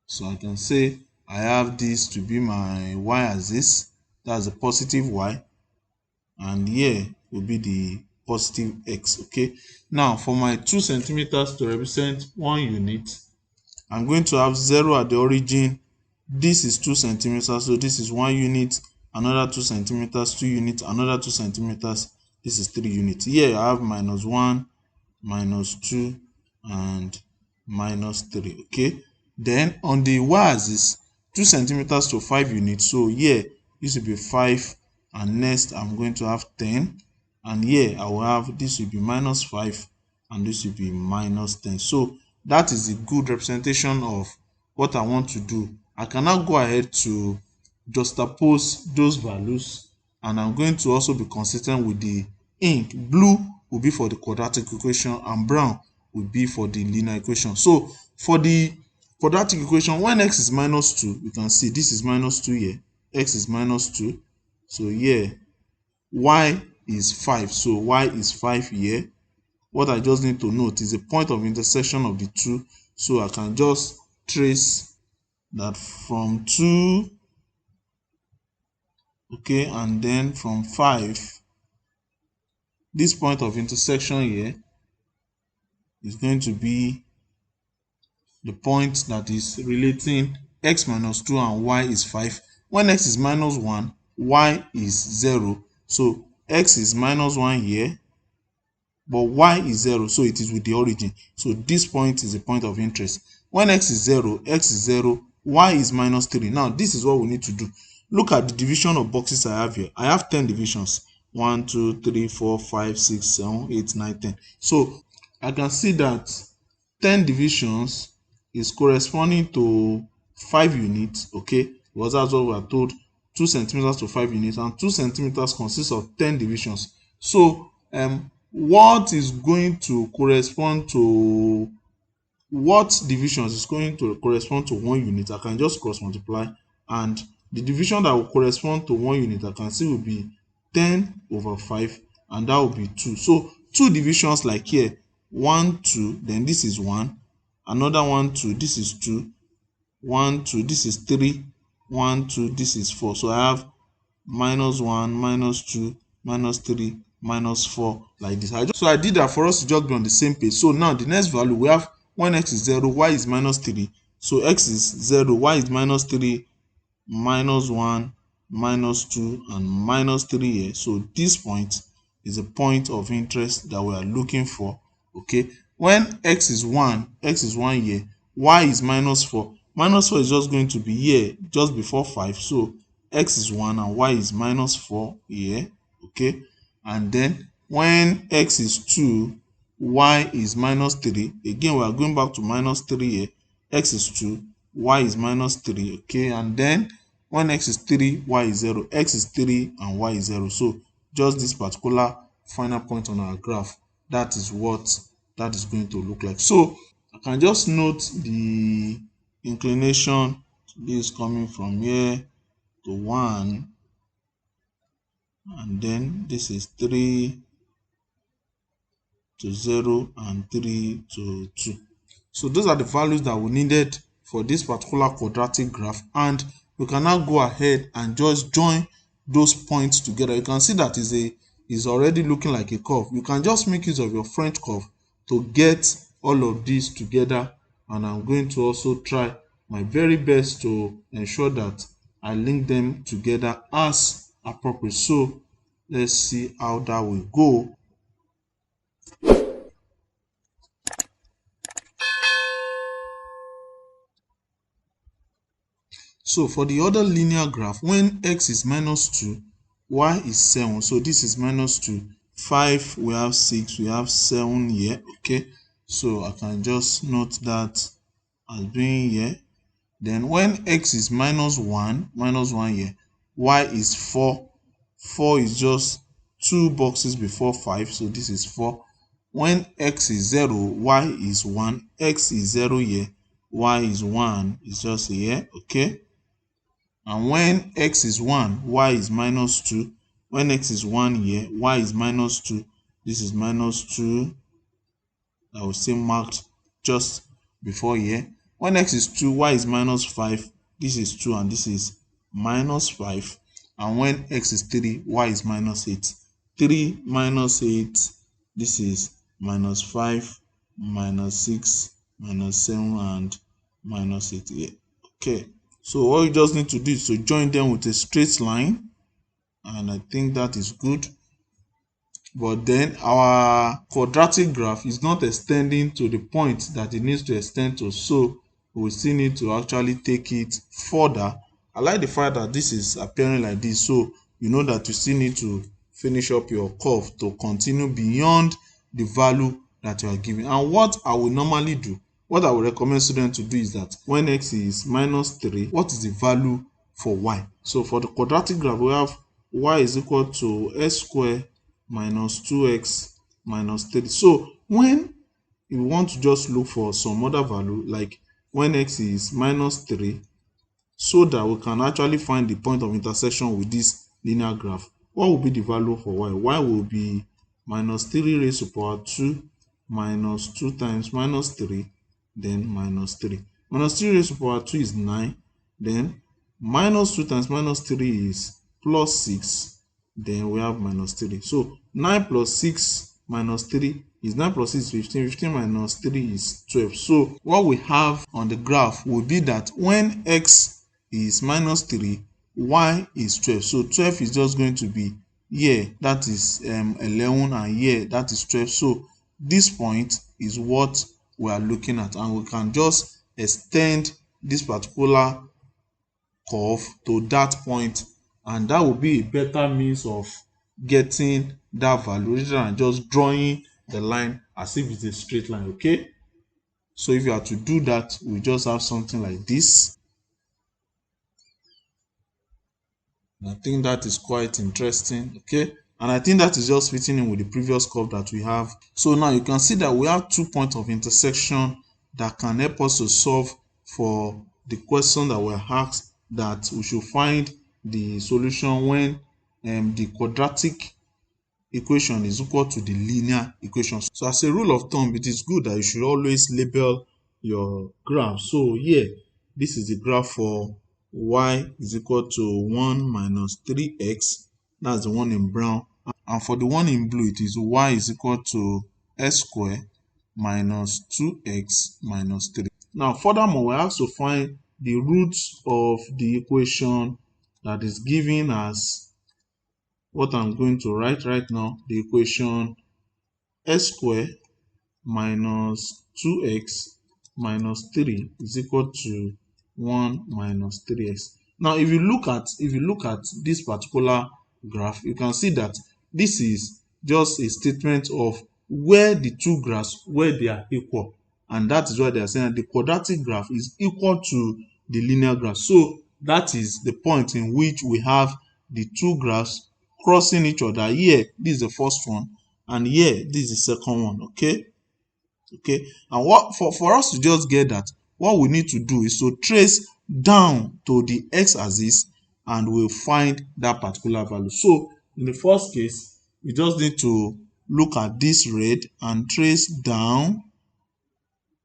S1: so I can say I have this to be my y-axis, that's a positive y, and here will be the positive x. Okay, now for my 2 centimeters to represent 1 unit, I'm going to have 0 at the origin. This is 2 centimeters, so this is 1 unit, another 2 centimeters, 2 units, another 2 centimeters, this is 3 units. Here I have -1, -2, and -3. Okay, then on the y-axis, 2 centimeters to 5 units, so here this will be 5, and next I'm going to have 10, and here I will have, this will be -5, and this will be -10. So that is a good representation of what I want to do. I can now go ahead to juxtapose those values, and I'm going to also be consistent with the ink. Blue will be for the quadratic equation and brown will be for the linear equation. So for the quadratic equation, when x is -2, you can see this is -2 here, x is -2, so here y is 5, so y is 5 here. What I just need to note is the point of intersection of the two, so I can just trace that from 2, okay, and then from 5, this point of intersection here is going to be the point that is relating x -2 and y is 5. When x is -1, y is 0, so x is -1 here, but y is 0, so it is with the origin. So this point is a point of interest. When x is 0, y is -3. Now this is what we need to do. Look at the division of boxes I have here. I have 10 divisions. 1, 2, 3, 4, 5, 6, 7, 8, 9, 10. So I can see that 10 divisions is corresponding to 5 units, okay, because that's what we are told, 2 centimeters to 5 units, and 2 centimeters consists of 10 divisions. So what is going to correspond to what divisions is going to correspond to 1 unit? I can just cross multiply, and the division that will correspond to 1 unit I can see will be 10/5, and that will be 2. So 2 divisions, like here, 1, 2, then this is 1, another 1, 2, this is 2, 1, 2, this is 3, 1, 2, this is 4. So I have -1, -2, -3, -4, like this. So I did that for us to just be on the same page. So now the next value we have, when x is 0, y is -3. So x is 0, y is -3, -1, -2, and -3 here. So this point is a point of interest that we are looking for. Okay, when x is 1 here, y is -4. -4 is just going to be here just before 5. So x is 1 and y is -4 here. Okay, and then when x is 2, y is -3. Again, we are going back to -3 here. X is 2, y is -3. Okay, and then when x is 3, y is 0. X is 3 and y is 0. So just this particular final point on our graph, that is what that is going to look like. So I can just note the inclination. This is coming from here to 1, and then this is 3 to 0 and 3 to 2. So those are the values that we needed for this particular quadratic graph, and we can now go ahead and just join those points together. You can see that is already looking like a curve. You can just make use of your French curve to get all of these together, and I'm going to also try my very best to ensure that I link them together as appropriate. So let's see how that will go. So for the other linear graph, when x is -2, y is 7. So this is -2, 5, we have 6, we have 7 here. Okay, so I can just note that as being here. Then when x is -1 here, y is 4. 4 is just 2 boxes before 5, so this is 4. When x is 0, y is 1. X is 0 here, y is 1, it's just here, okay? And when x is 1, y is minus 2. When x is 1 here, y is minus 2. This is minus 2. I will say marked just before here. When x is 2, y is minus 5. This is 2 and this is minus 5. And when x is 3, y is minus 8. 3 minus 8, this is minus 5, minus 6, minus 7, and minus 8 here. Okay, so what you just need to do is to join them with a straight line, and I think that is good. But then our quadratic graph is not extending to the point that it needs to extend to, so we still need to actually take it further. I like the fact that this is appearing like this, so you know that you still need to finish up your curve to continue beyond the value that you are giving. And what I will normally do, what I will recommend students to do is that when x is minus 3, what is the value for y? So for the quadratic graph, we have y is equal to s squared minus 2x minus 3. So when you want to just look for some other value, like when x is minus 3, so that we can actually find the point of intersection with this linear graph, what will be the value for y? Y will be minus 3 raised to power 2 minus 2 times minus 3, then minus 3. Minus 3 raised to power 2 is 9, then minus 2 times minus 3 is plus 6, then we have minus 3. So 9 plus 6 minus 3 is 9 plus 6 is 15. 15 minus 3 is 12. So what we have on the graph will be that when x is minus 3, y is 12. So 12 is just going to be here, that is 11, and here, that is 12. So this point is what we are looking at, and we can just extend this particular curve to that point, and that will be a better means of getting that value rather than just drawing the line as if it's a straight line. Okay, so if you are to do that, we just have something like this. I think that is quite interesting. Okay, and I think that is just fitting in with the previous curve that we have. So now you can see that we have 2 points of intersection that can help us to solve for the question that we're asked, that we should find the solution when the quadratic equation is equal to the linear equation. So as a rule of thumb, it is good that you should always label your graph. So here, this is the graph for y is equal to 1 minus 3x. That's the one in brown. And for the one in blue, it is y is equal to s squared minus 2x minus 3. Now, furthermore, we have to find the roots of the equation that is given as what I'm going to write right now. The equation s squared minus 2x minus 3 is equal to 1 minus 3x. Now, if you look at this particular graph, you can see that this is just a statement of where the two graphs, where they are equal, and that is why they are saying that the quadratic graph is equal to the linear graph. So that is the point in which we have the two graphs crossing each other. Here, this is the first one, and here, this is the second one. Okay, and what for us to just get that, what we need to do is to trace down to the x-axis, and we'll find that particular value. So in the first case, we just need to look at this red and trace down,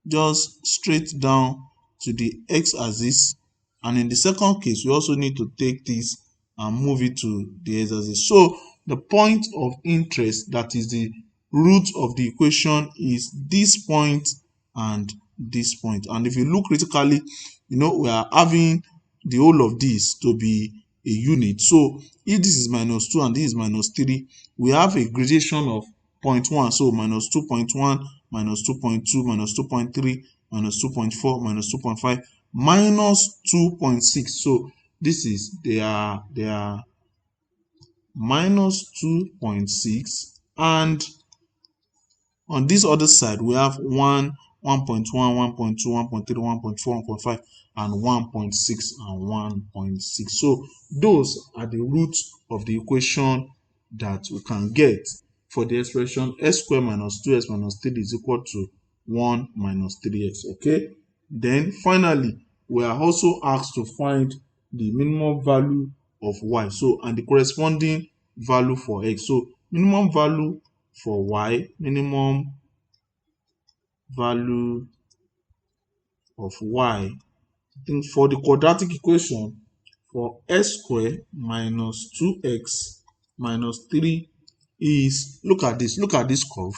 S1: just straight down to the x-axis. And in the second case, we also need to take this and move it to the x-axis. So the point of interest, that is the root of the equation, is this point and this point. And if you look critically, you know, we are having the whole of this to be a unit. So if this is minus 2 and this is minus 3, we have a gradation of 0.1. So minus 2.1, minus 2.2, minus 2.3, minus 2.4, minus 2.5, minus 2.6. So this is, they are minus 2.6, and on this other side we have 1, 1.1, 1.2, 1.3, 1.4, 1.5, and 1.6 and 1.6. So those are the roots of the equation that we can get for the expression x squared minus 2x minus 3 is equal to 1 minus 3x. Okay. Then finally, we are also asked to find the minimum value of y. So, and the corresponding value for x. So, minimum value for y, minimum value of y. I think for the quadratic equation, for x squared minus 2x minus 3 is, look at this curve.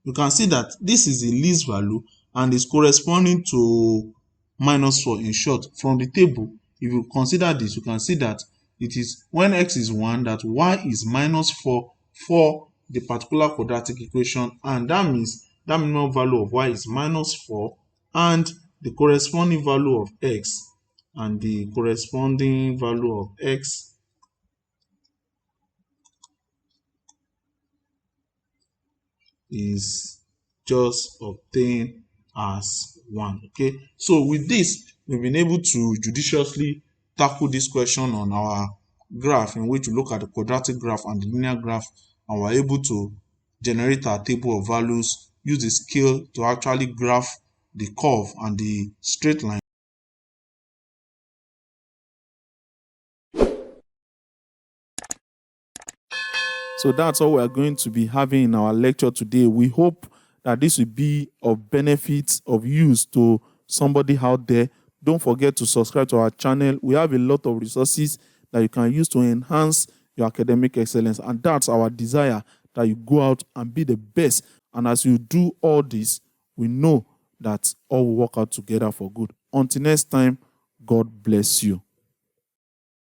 S1: You can see that this is the least value and is corresponding to minus 4. In short, from the table, if you consider this, you can see that it is when x is 1 that y is minus 4 for the particular quadratic equation, and that means that minimum value of y is minus 4 and the corresponding value of x is just obtained as 1. Okay, so with this, we've been able to judiciously tackle this question on our graph, in which we look at the quadratic graph and the linear graph, and we're able to generate our table of values, use the scale to actually graph the curve and the straight line. So that's all we are going to be having in our lecture today. We hope that this will be of benefit, of use to somebody out there. Don't forget to subscribe to our channel. We have a lot of resources that you can use to enhance your academic excellence. And that's our desire, that you go out and be the best. And as you do all this, we know that all will work out together for good. Until next time, God bless you.